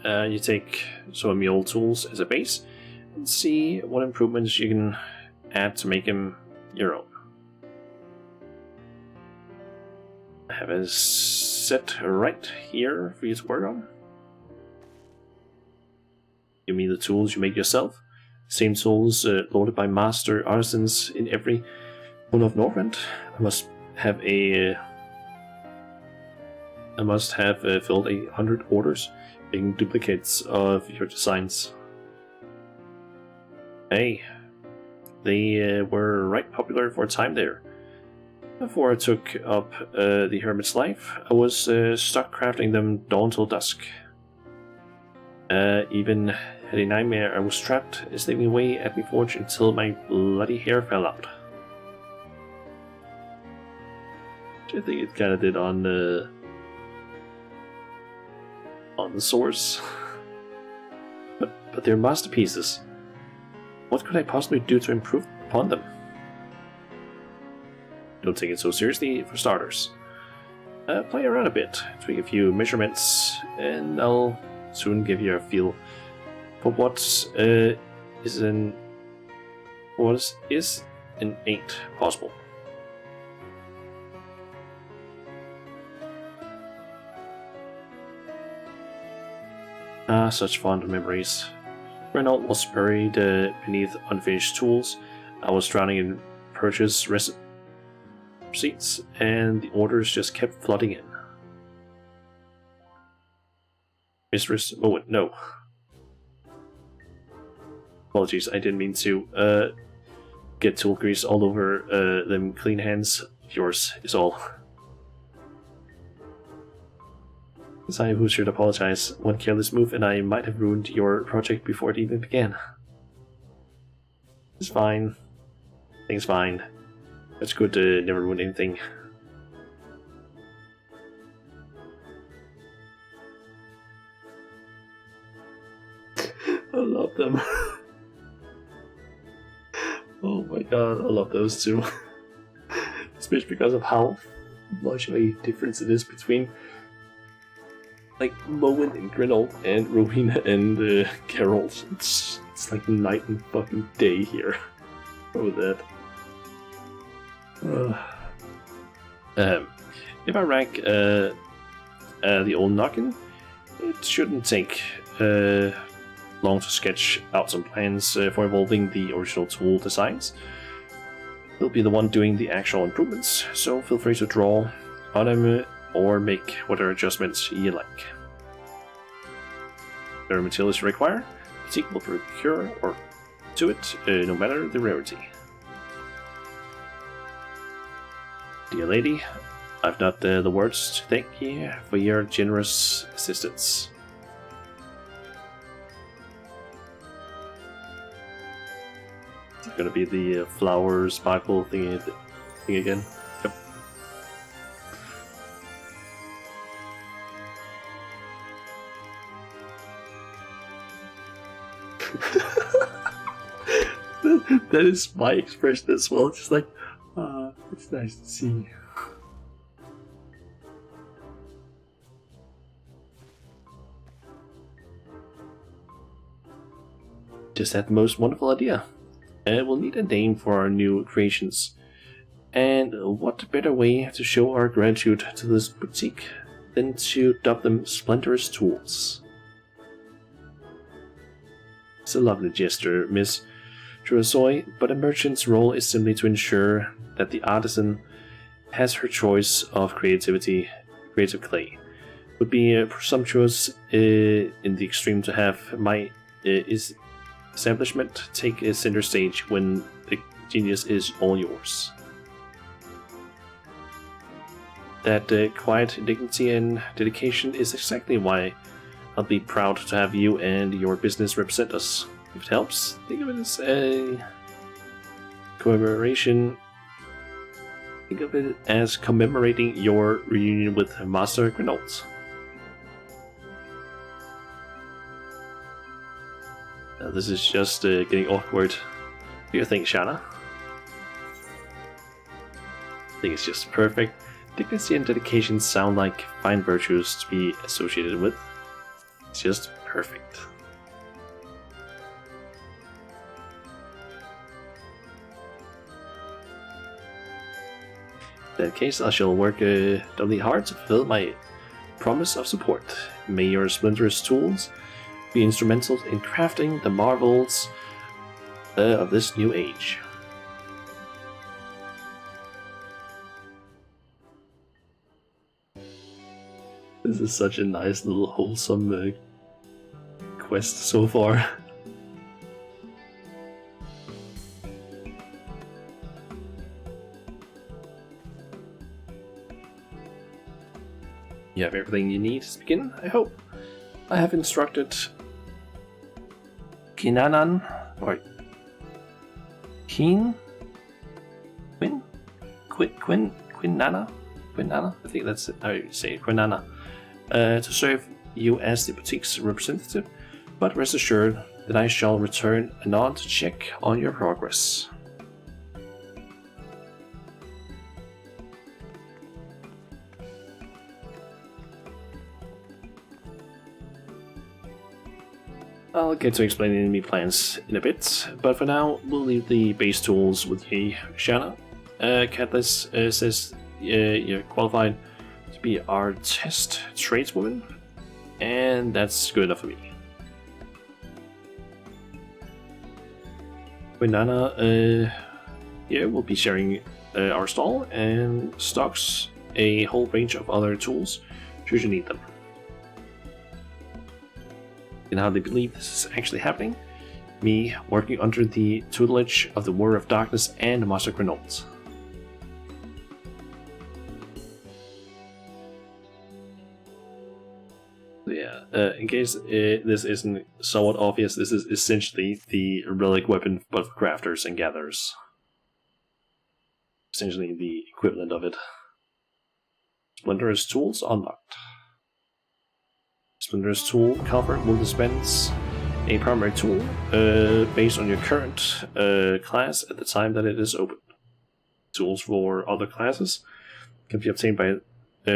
You take some of my old tools as a base and see what improvements you can add to make them your own. I have a set right here for you to work on. Give me the tools you make yourself. Same tools loaded by master artisans in every corner of Northrend. I must have filled 100 orders, making duplicates of your designs. Hey, they were right popular for a time there. Before I took up the hermit's life, I was stuck crafting them dawn till dusk. Even had a nightmare I was trapped, slaving away at my forge until my bloody hair fell out. Which I think it kinda did on the source. But they're masterpieces. What could I possibly do to improve upon them? Don't take it so seriously, for starters. Play around a bit, tweak a few measurements, and I'll soon give you a feel for what is and ain't possible. Ah, such fond memories. Renault was buried beneath unfinished tools. I was drowning in purchase receipts, and the orders just kept flooding in. Mistress Owen, no. Apologies, I didn't mean to get tool grease all over them clean hands. Yours is all. It's I who should apologize. One careless move and I might have ruined your project before it even began. It's fine. Things fine. It's good to never ruin anything. I love them. Oh my god, I love those two. Especially because of how much of a difference it is between like Moen and Grinold and Rowena and Geralt. It's like night and fucking day here. Oh that. If I rank the old Noggin, it shouldn't take long to sketch out some plans for evolving the original tool designs. He'll be the one doing the actual improvements, so feel free to draw on them or make whatever adjustments you like. Whatever materials you require, Seek will procure or to it, no matter the rarity. Dear lady, I've not the words to thank you for your generous assistance. Is it gonna be the flower sparkle thing again? Yep. That is my expression as well. Just like, it's nice to see. Just had the most wonderful idea. We'll need a name for our new creations. And what better way to show our gratitude to this boutique than to dub them Splendorous Tools? It's a lovely gesture, Miss Truasoy, but a merchant's role is simply to ensure that the artisan has her choice of creative clay. It would be presumptuous in the extreme to have my establishment take a center stage when the genius is all yours. That quiet dignity and dedication is exactly why I'll be proud to have you and your business represent us. If it helps, think of it as a commemoration. Think of it as commemorating your reunion with Master Grenolds. This is just getting awkward. What do you think, Shanna? I think it's just perfect. Dignity and dedication sound like fine virtues to be associated with. It's just perfect. In that case, I shall work doubly hard to fulfill my promise of support. May your Splendorous Tools be instrumental in crafting the marvels of this new age. This is such a nice little wholesome quest so far. You have everything you need to begin, I hope. I have instructed Quinana, I think that's how you say it, Quinana, to serve you as the boutique's representative, but rest assured that I shall return anon to check on your progress. I'll get to explaining enemy plans in a bit, but for now, we'll leave the base tools with you, Shanna. Catless says you're qualified to be our test tradeswoman, and that's good enough for me. Quinana here will be sharing our stall and stocks a whole range of other tools should you need them. And how they believe this is actually happening, me working under the tutelage of the Warrior of Darkness and Master Grenolds. Yeah, in case this isn't somewhat obvious, this is essentially the relic weapon but for crafters and gatherers. Essentially the equivalent of it. Splendorous Tools unlocked. Splendorous Tool cover will dispense a primary tool based on your current class at the time that it is open. Tools for other classes can be obtained by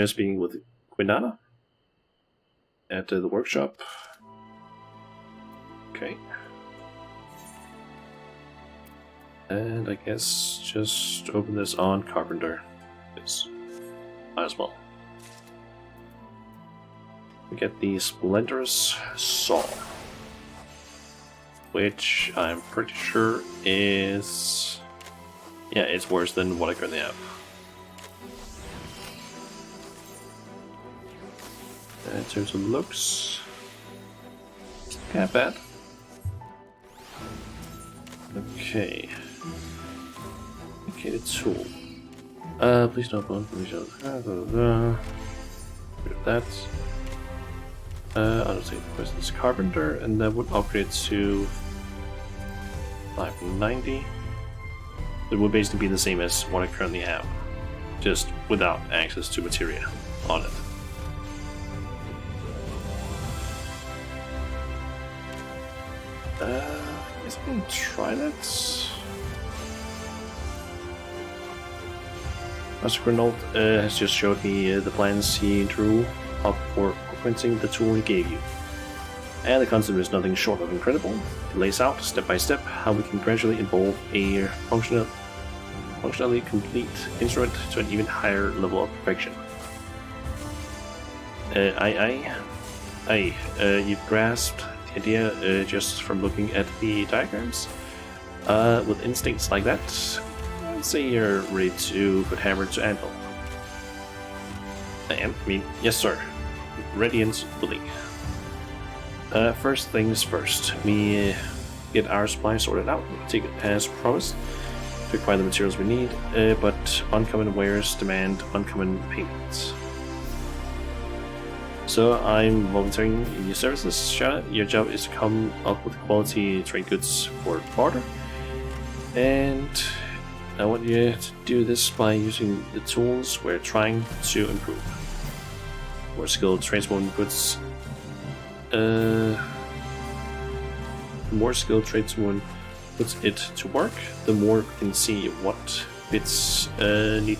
speaking with Quinana at the workshop. Okay. And I guess just open this on Carpenter. Yes. Might as well. We get the Splendorous Saw, which I'm pretty sure is... yeah, it's worse than what I currently have. In terms of looks, it's not bad. Okay. Okay, the tool. Please don't bone, please don't. That. I'll take the questions Carpenter, and that would upgrade to 590. It would basically be the same as what I currently have, just without access to materia on it. guess I can try that. Master Renault has just showed me the plans he drew up for augmenting the tool he gave you. And the concept is nothing short of incredible. It lays out, step by step, how we can gradually evolve a functionally complete instrument to an even higher level of perfection. You've grasped the idea just from looking at the diagrams. With instincts like that, I'd say you're ready to put hammer to anvil. Yes sir. Ready and willing. First things first, we get our supply sorted out, take it as promised, to acquire the materials we need, but uncommon wares demand uncommon payments. So I'm volunteering in your services, Shana. Your job is to come up with quality trade goods for barter, and I want you to do this by using the tools we're trying to improve. More skilled tradesman goods. The more skilled tradesman puts it to work, the more we can see what bits need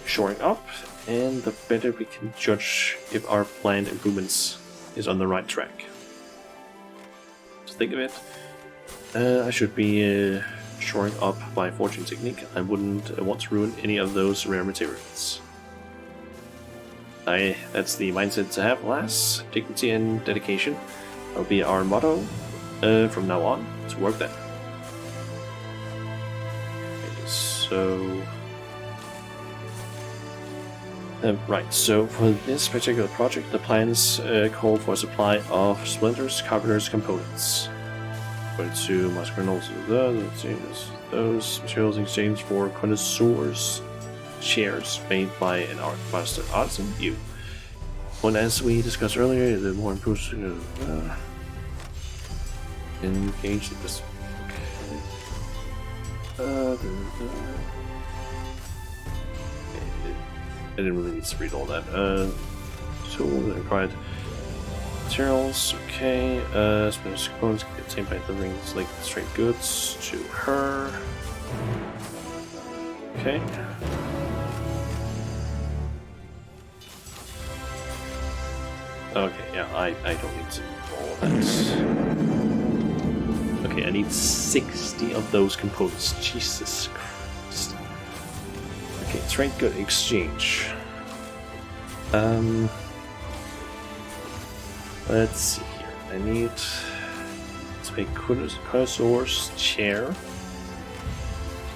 shoring up, and the better we can judge if our planned improvements is on the right track. So think of it, I should be shoring up by fortune technique. I wouldn't want to ruin any of those rare materials. That's the mindset to have, lass. Dignity and dedication will be our motto from now on, to work that. Okay, so... right, so for this particular project, the plans call for a supply of splinters, carpenters, components. According to Master Reynolds, those materials in exchange for connoisseurs chairs made by an master artisan, you. When, as we discussed earlier, the more improved engage this. I didn't really need to read all that. Tool required materials, okay. Special components can be obtained by delivering like straight goods to her. Okay. Okay, yeah, I don't need to do all that. Okay, I need 60 of those components. Jesus Christ. Okay, trade good exchange. Let's see here. I need to make connoisseur's chair.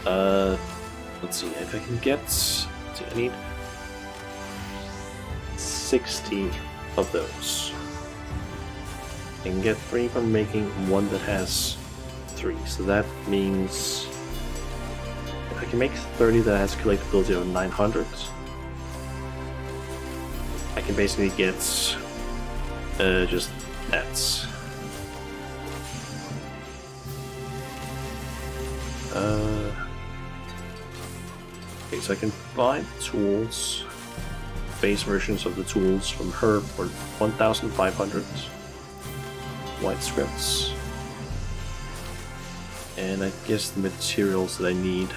Let's see if I can get. I need 60 of those. I can get 3 from making one that has 3, so that means if I can make 30 that has a collectability of 900, I can basically get just that. Okay, so I can buy tools, base versions of the tools from her for 1,500 white scripts, and I guess the materials that I need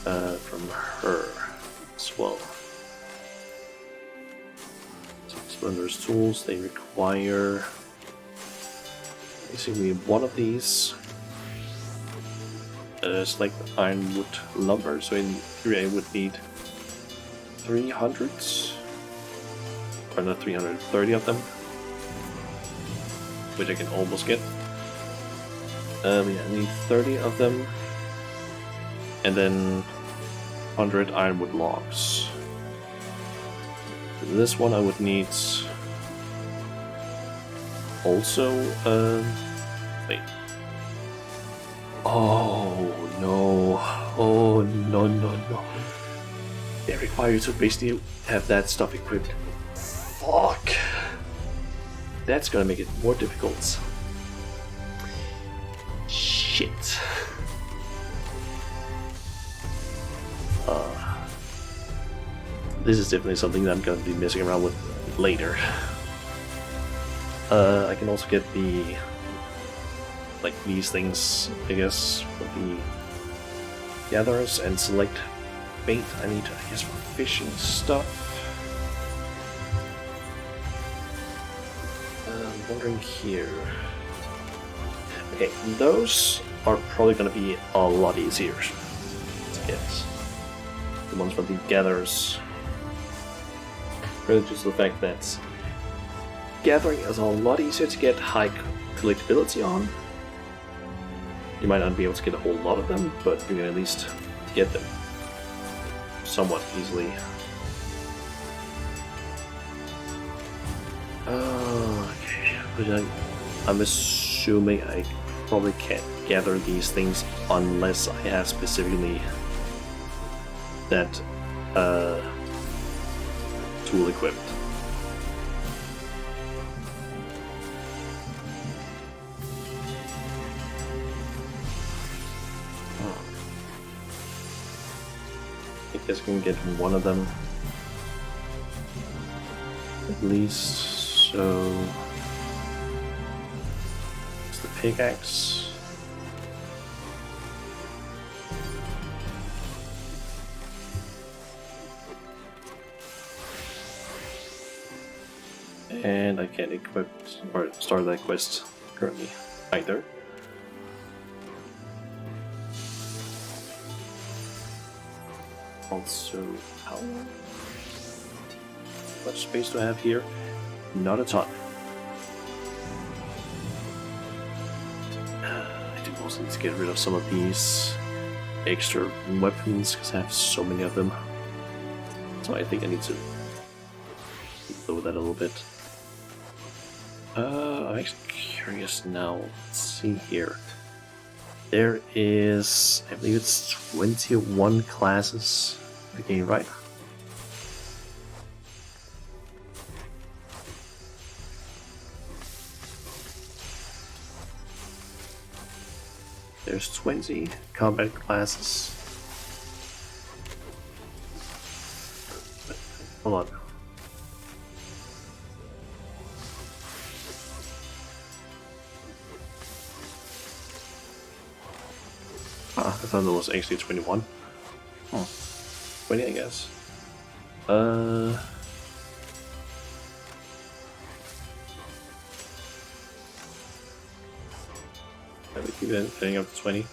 from her as well. So Splender's tools, they require basically one of these. It's like ironwood lumber, so in theory I would need 300, or not 330 of them, which I can almost get. Yeah, I need 30 of them, and then 100 ironwood logs. For this one I would need also, wait. Oh no, oh no. They require you to basically have that stuff equipped. Fuck. That's gonna make it more difficult. Shit. This is definitely something that I'm gonna be messing around with later. I can also get the like these things, I guess, for the gatherers and select bait. I need, I guess, for fishing stuff. I'm wondering here. Okay, those are probably going to be a lot easier to get. The ones for the gatherers. Really just the fact that gathering is a lot easier to get high collectability on. You might not be able to get a whole lot of them, but you can at least get them somewhat easily. Okay, but I'm assuming I probably can't gather these things unless I have specifically that tool equipped. I guess I can get one of them at least. So it's the pickaxe. And I can't equip or start that quest currently either. Also, how much space do I have here? Not a ton. I do also need to get rid of some of these extra weapons because I have so many of them. So I think I need to lower that a little bit. I'm actually curious now. Let's see here. There is, I believe it's 21 classes in the game, right? There's 20 combat classes. Hold on. I thought there was actually 21. Oh. 20, I guess. I would keep it getting up to 20.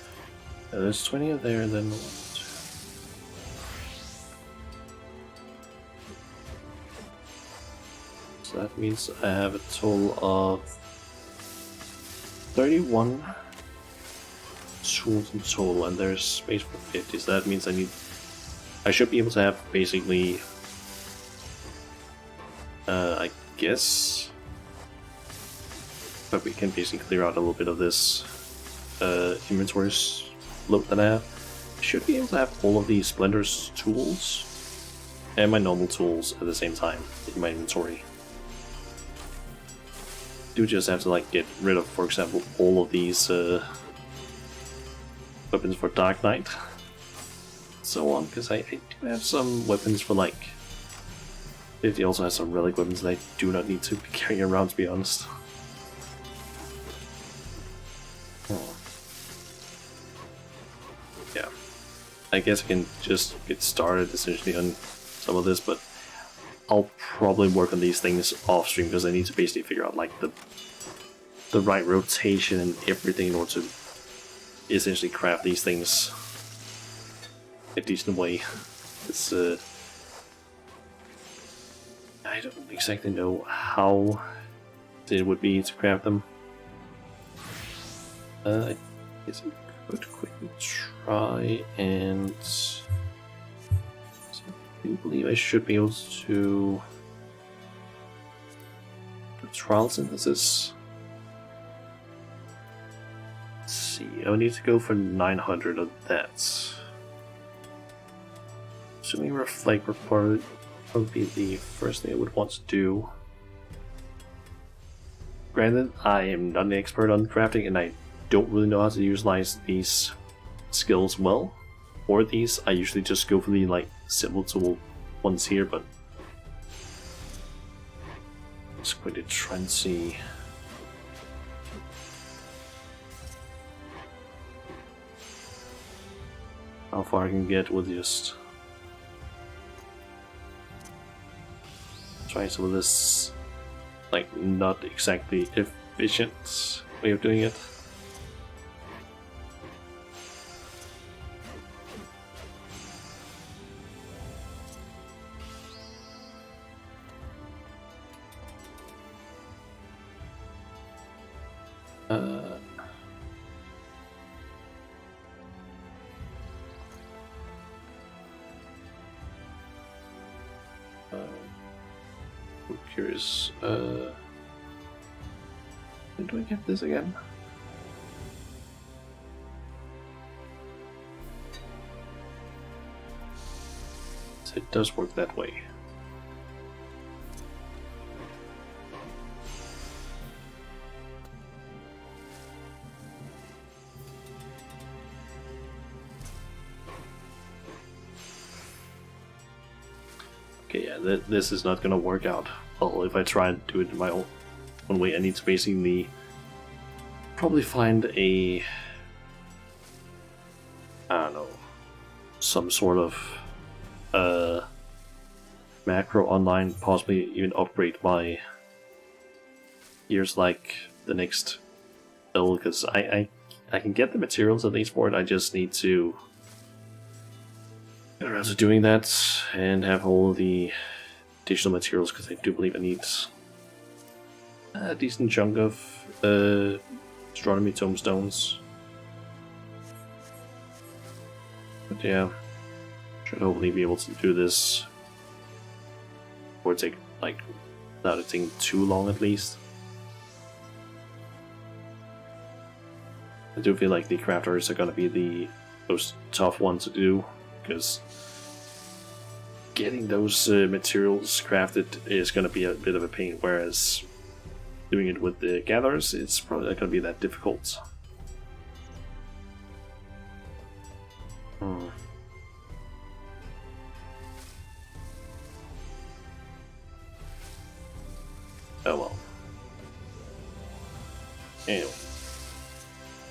There's 20 of there, then what? So that means I have a total of 31 tools in total, and there's space for 50, so that means I should be able to have basically I guess, but we can basically clear out a little bit of this inventory load that I have. I should be able to have all of these Splender's tools and my normal tools at the same time in my inventory. Do just have to like get rid of, for example, all of these weapons for Dark Knight, so on, because I do have some weapons for like 50. Also has some relic weapons that I do not need to be carrying around, to be honest. Yeah, I guess I can just get started essentially on some of this, but I'll probably work on these things off stream because I need to basically figure out like the right rotation and everything in order to essentially craft these things a decent way. It's I don't exactly know how it would be to craft them. I guess I could quickly try and I believe I should be able to do trial synthesis. Let's see, I would need to go for 900 of that. Assuming Reflect would probably be the first thing I would want to do. Granted, I am not an expert on crafting and I don't really know how to utilize these skills well. Or these, I usually just go for the like simple tool ones here, but let's quickly try and see. how far I can get with just trying some of this, like, not exactly efficient way of doing it. I'm curious. When do I get this again? So it does work that way. Okay, yeah, this is not gonna work out well if I try and do it in my own way. I need to basically probably find a, I don't know, some sort of macro online, possibly even upgrade my gears like the next build, because I can get the materials at least for it. I just need to get around to doing that and have all the additional materials, because I do believe I need a decent chunk of astronomy tomestones. But yeah, should hopefully be able to do this or take, like, without it taking too long at least. I do feel like the crafters are gonna be the most tough ones to do, because getting those materials crafted is going to be a bit of a pain, whereas doing it with the gatherers, it's probably not going to be that difficult. Oh well. Anyway,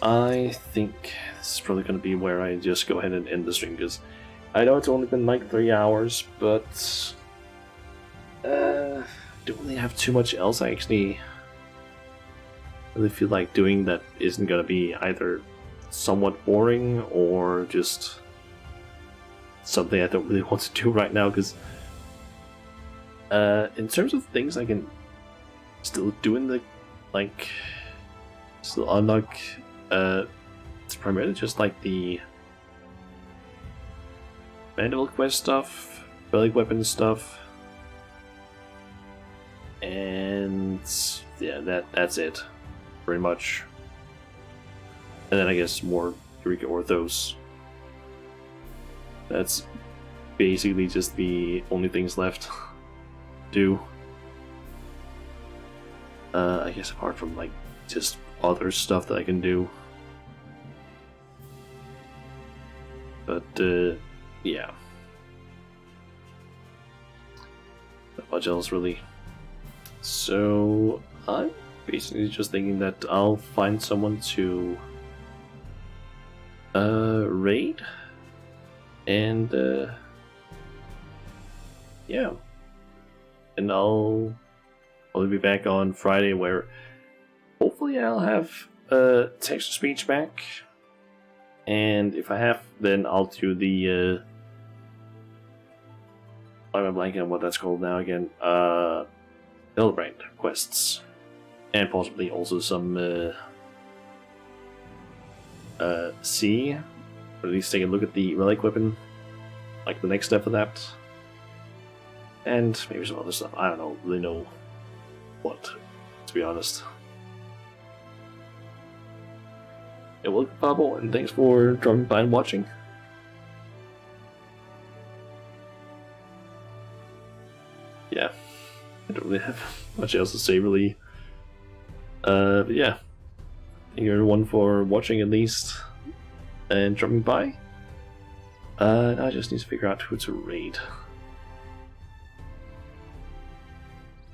I think this is probably going to be where I just go ahead and end the stream, because I know it's only been like 3 hours, but don't really have too much else I actually really feel like doing that isn't going to be either somewhat boring or just something I don't really want to do right now, because in terms of things I can still do in the, like, still unlock, it's primarily just like the Mandible Quest stuff, Relic Weapon stuff, and yeah, that's it, pretty much. And then I guess more Eureka Orthos. That's basically just the only things left to do. I guess apart from, like, just other stuff that I can do. But yeah, not much else really. So I'm basically just thinking that I'll find someone to raid, and yeah, and I'll be back on Friday, where hopefully I'll have text to speech back. And if I have, then I'll do the I'm blanking on what that's called now again. Hillbrand quests, and possibly also some see, or at least take a look at the relic weapon, like the next step of that, and maybe some other stuff. I don't really know what, to be honest. Yeah, welcome, Pablo, and thanks for dropping by and watching. Yeah, I don't really have much else to say, really. But yeah, thank you everyone for watching at least, and dropping by. I just need to figure out who to raid.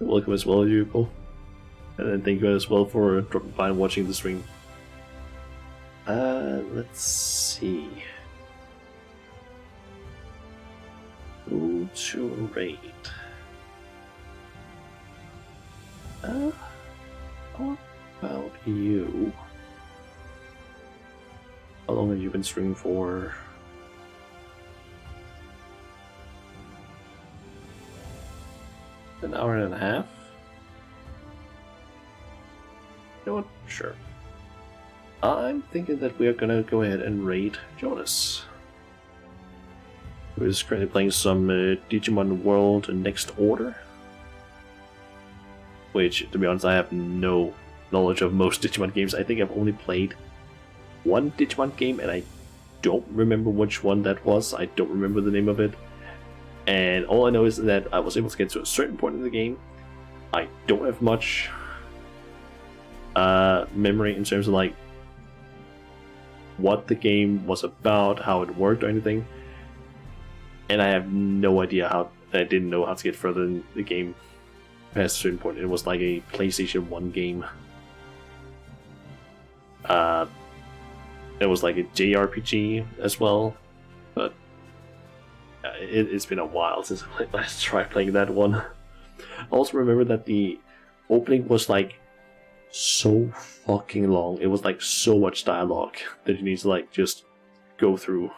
Welcome as well, you people. And then thank you as well for dropping by and watching the stream. Let's see. who to raid? How about you? How long have you been streaming for? An hour and a half? You know what? Sure. I'm thinking that we are gonna go ahead and raid Jonas. We're just currently playing some Digimon World Next Order. Which, to be honest, I have no knowledge of most Digimon games. I think I've only played one Digimon game, and I don't remember which one that was. I don't remember the name of it. And all I know is that I was able to get to a certain point in the game. I don't have much memory in terms of like what the game was about, how it worked, or anything. And I have no idea how. I didn't know how to get further in the game past a certain point. It was like a PlayStation 1 game. It was like a JRPG as well, but it's been a while since I last tried playing that one. I also remember that the opening was like so fucking long. It was like so much dialogue that you need to like just go through.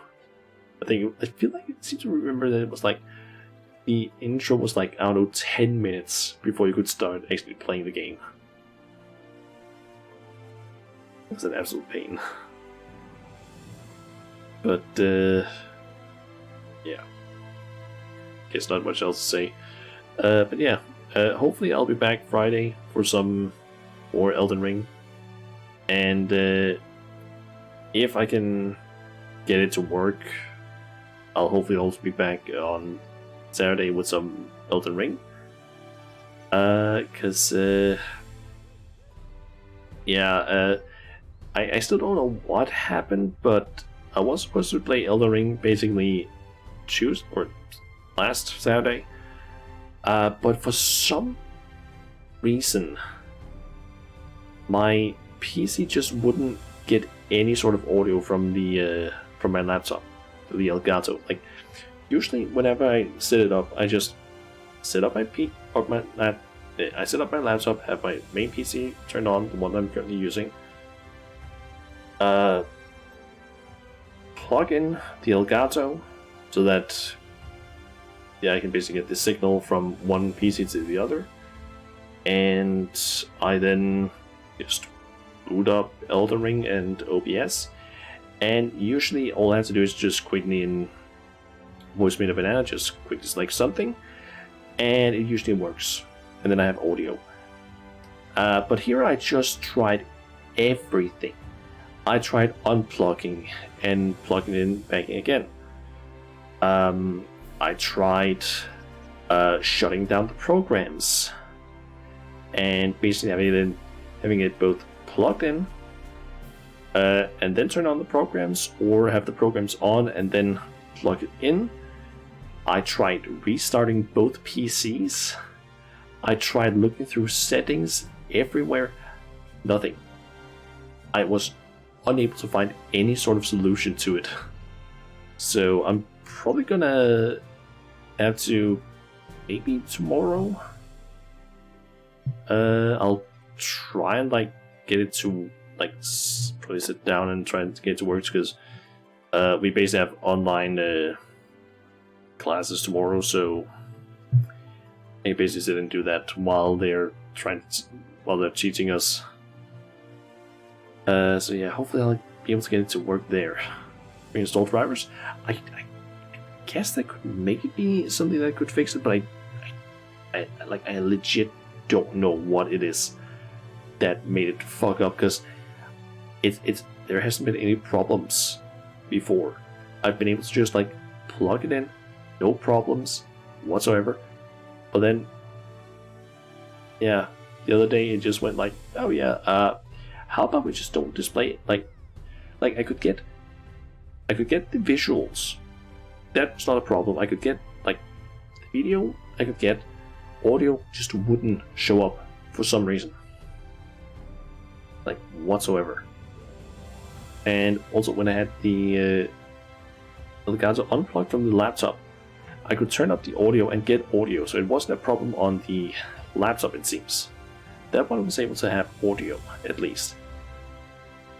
I feel like I seem to remember that it was like the intro was like, I don't know, 10 minutes before you could start actually playing the game. It was an absolute pain. But yeah, guess not much else to say. But yeah, hopefully I'll be back Friday for some more Elden Ring, and if I can get it to work, I'll hopefully also be back on Saturday with some Elden Ring. Cause yeah, I still don't know what happened, but I was supposed to play Elden Ring basically last Saturday, but for some reason my PC just wouldn't get any sort of audio from my laptop, the Elgato. Like usually, whenever I set it up, I just set up my I set up my laptop, have my main PC turned on, the one I'm currently using. Plug in the Elgato so that I can basically get the signal from one PC to the other, and I then just boot up Elden Ring and OBS, and usually all I have to do is just quickly in Voice Made of Banana, just quickly select something, and it usually works, and then I have audio. But here I just tried everything. I tried unplugging and plugging in back in again. I tried shutting down the programs and basically having it both plugged in and then turn on the programs, or have the programs on and then plug it in. I tried restarting both PCs. I tried looking through settings everywhere. Nothing. I was unable to find any sort of solution to it. So I'm probably gonna have to, maybe tomorrow, I'll try and like get it to like probably sit down and try and get it to work, because we basically have online classes tomorrow, so I basically sit and do that while they're teaching us. So yeah, hopefully I'll be able to get it to work there. Reinstall drivers. I guess that could maybe be something that could fix it, but I legit don't know what it is that made it fuck up, because there hasn't been any problems before. I've been able to just like plug it in, no problems whatsoever. But then, yeah, the other day it just went like, oh yeah, how about we just don't display it? Like I could get the visuals. That's not a problem. I could get like the video. I could get audio. Just wouldn't show up for some reason, like whatsoever. And also, when I had the Elgato unplugged from the laptop, I could turn up the audio and get audio, so it wasn't a problem on the laptop, it seems. That one was able to have audio, at least.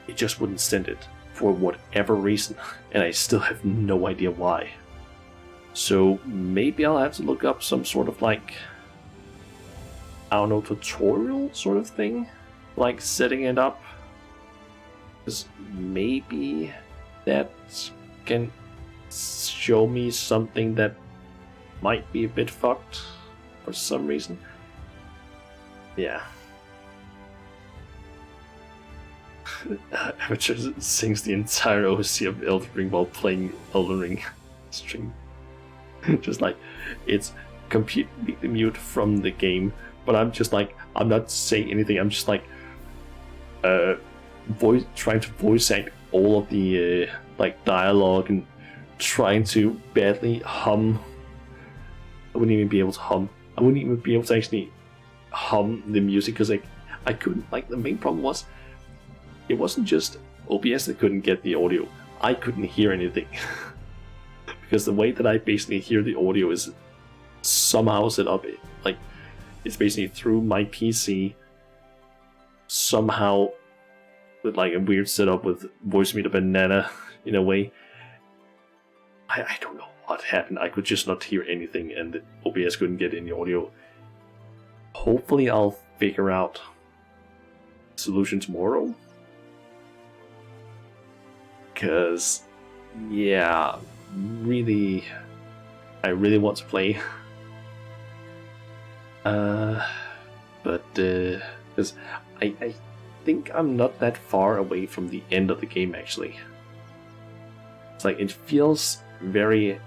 It just wouldn't send it, for whatever reason, and I still have no idea why. So maybe I'll have to look up some sort of like, I don't know, tutorial sort of thing? Like setting it up? Because maybe that can show me something that might be a bit fucked for some reason. Yeah. Amateur sings the entire OC of Elden Ring while playing Elden Ring string. Just like, it's completely mute from the game, but I'm just like, I'm not saying anything, I'm just like, trying to voice act all of the like dialogue and trying to badly hum. I wouldn't even be able to hum. I wouldn't even be able to actually hum the music because I couldn't. Like, the main problem was, it wasn't just OBS that couldn't get the audio. I couldn't hear anything. Because the way that I basically hear the audio is somehow set up, like, it's basically through my PC, somehow with like a weird setup with Voice Meter Banana in a way. I don't know what happened. I could just not hear anything, and OBS couldn't get any audio. Hopefully I'll figure out a solution tomorrow. Because, yeah, I really want to play. But because I think I'm not that far away from the end of the game, actually. It's like, it feels very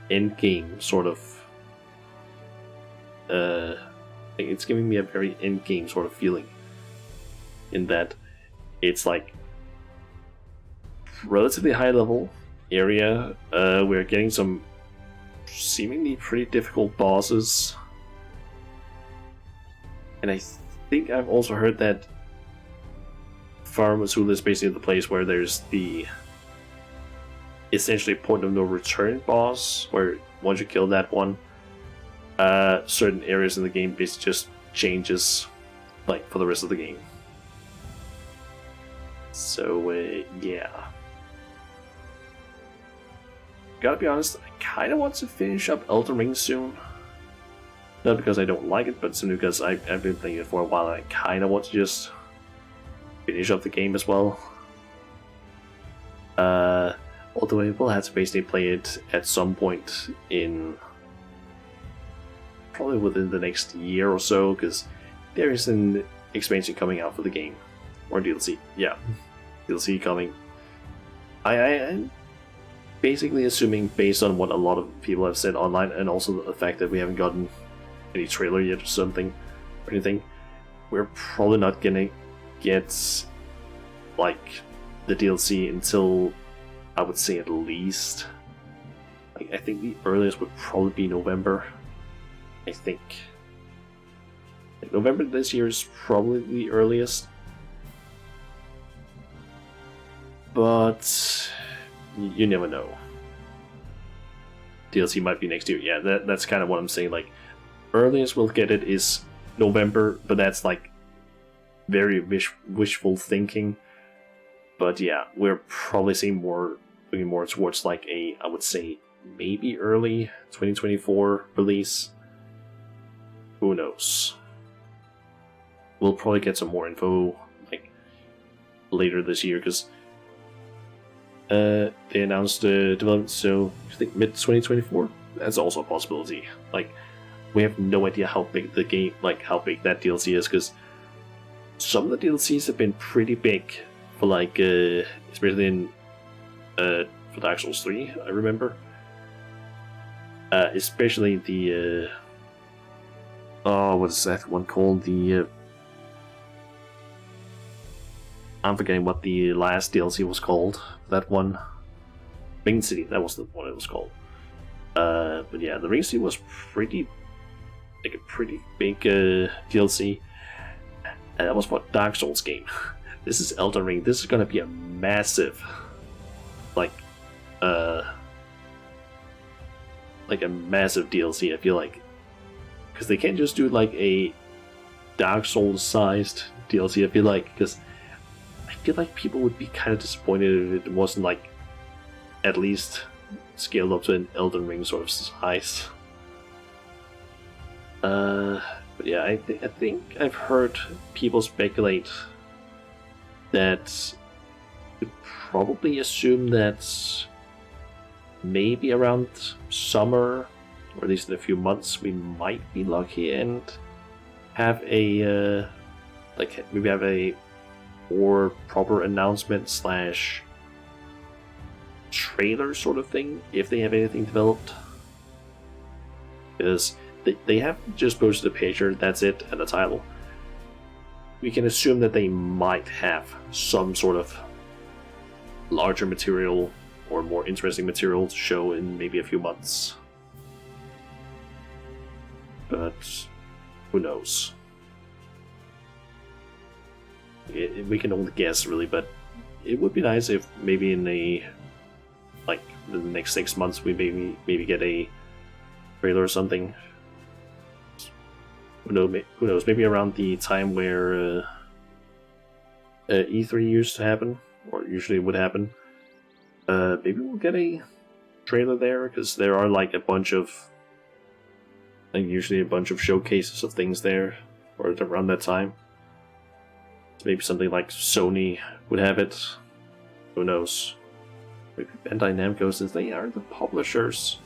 end game sort of. It's giving me a very end game sort of feeling. In that it's like relatively high level area. We're getting some seemingly pretty difficult bosses. And I think I've also heard that Farum Azula is basically the place where there's the essentially point of no return boss, where once you kill that one, certain areas in the game basically just changes, like, for the rest of the game. So, yeah. Gotta be honest, I kinda want to finish up Elden Ring soon. Not because I don't like it, but simply because I've been playing it for a while and I kinda want to just finish up the game as well. Although I will have to basically play it at some point in probably within the next year or so, because there is an expansion coming out for the game. Or DLC. Yeah. DLC coming. I'm basically assuming, based on what a lot of people have said online, and also the fact that we haven't gotten any trailer yet or something, or anything, we're probably not gonna get, like, the DLC until, I would say, at least, like, I think the earliest would probably be November. I think. Like, November this year is probably the earliest. But you never know. DLC might be next year. Yeah, that's kind of what I'm saying. Like, earliest we'll get it is November, but that's like very wishful thinking. But yeah, we're probably seeing looking more towards like a, I would say, maybe early 2024 release. Who knows? We'll probably get some more info like later this year, because they announced the development, so I think mid 2024. That's also a possibility. Like, we have no idea how big the game, like how big that DLC is, because some of the DLCs have been pretty big for like, especially in for Dark Souls 3. I remember, especially the what is that one called? The I'm forgetting what the last DLC was called. That one, Ring City. That was the one it was called. But yeah, the Ring City was pretty, like a pretty big DLC, and that was for Dark Souls game. This is Elden Ring. This is gonna be a massive, like, like a massive DLC. I feel like because they can't just do like a Dark Souls sized DLC. I feel like people would be kind of disappointed if it wasn't like at least scaled up to an Elden Ring sort of size. But yeah, I think I've heard people speculate that you probably assume that maybe around summer, or at least in a few months, we might be lucky and have a maybe have a more proper announcement slash trailer sort of thing if they have anything developed. Because they have just posted a picture, that's it, and the title. We can assume that they might have some sort of larger material or more interesting material to show in maybe a few months. But who knows? We can only guess, really, but it would be nice if maybe in the next 6 months we maybe get a trailer or something. Who knows? Maybe around the time where E3 used to happen, or usually would happen. Maybe we'll get a trailer there, because there are like usually a bunch of showcases of things there, or around that time. So maybe something like Sony would have it. Who knows? Maybe Bandai Namco, since they are the publishers,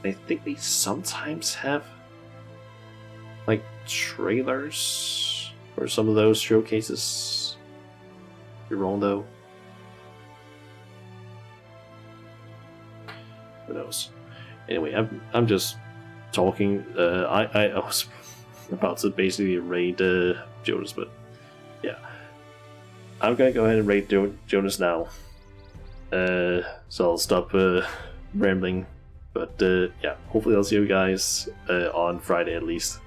I think they sometimes have like trailers for some of those showcases. You're wrong though. Who knows? Anyway, I'm just talking. I was about to basically raid Jonas, but yeah, I'm gonna go ahead and raid Jonas now. So I'll stop rambling. But yeah, hopefully I'll see you guys on Friday at least.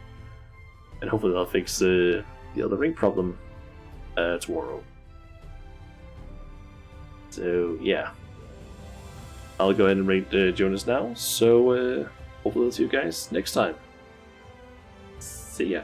And hopefully I'll fix the Elden Ring problem tomorrow. So yeah, I'll go ahead and rate Jonas now. So hopefully I'll see you guys next time. See ya.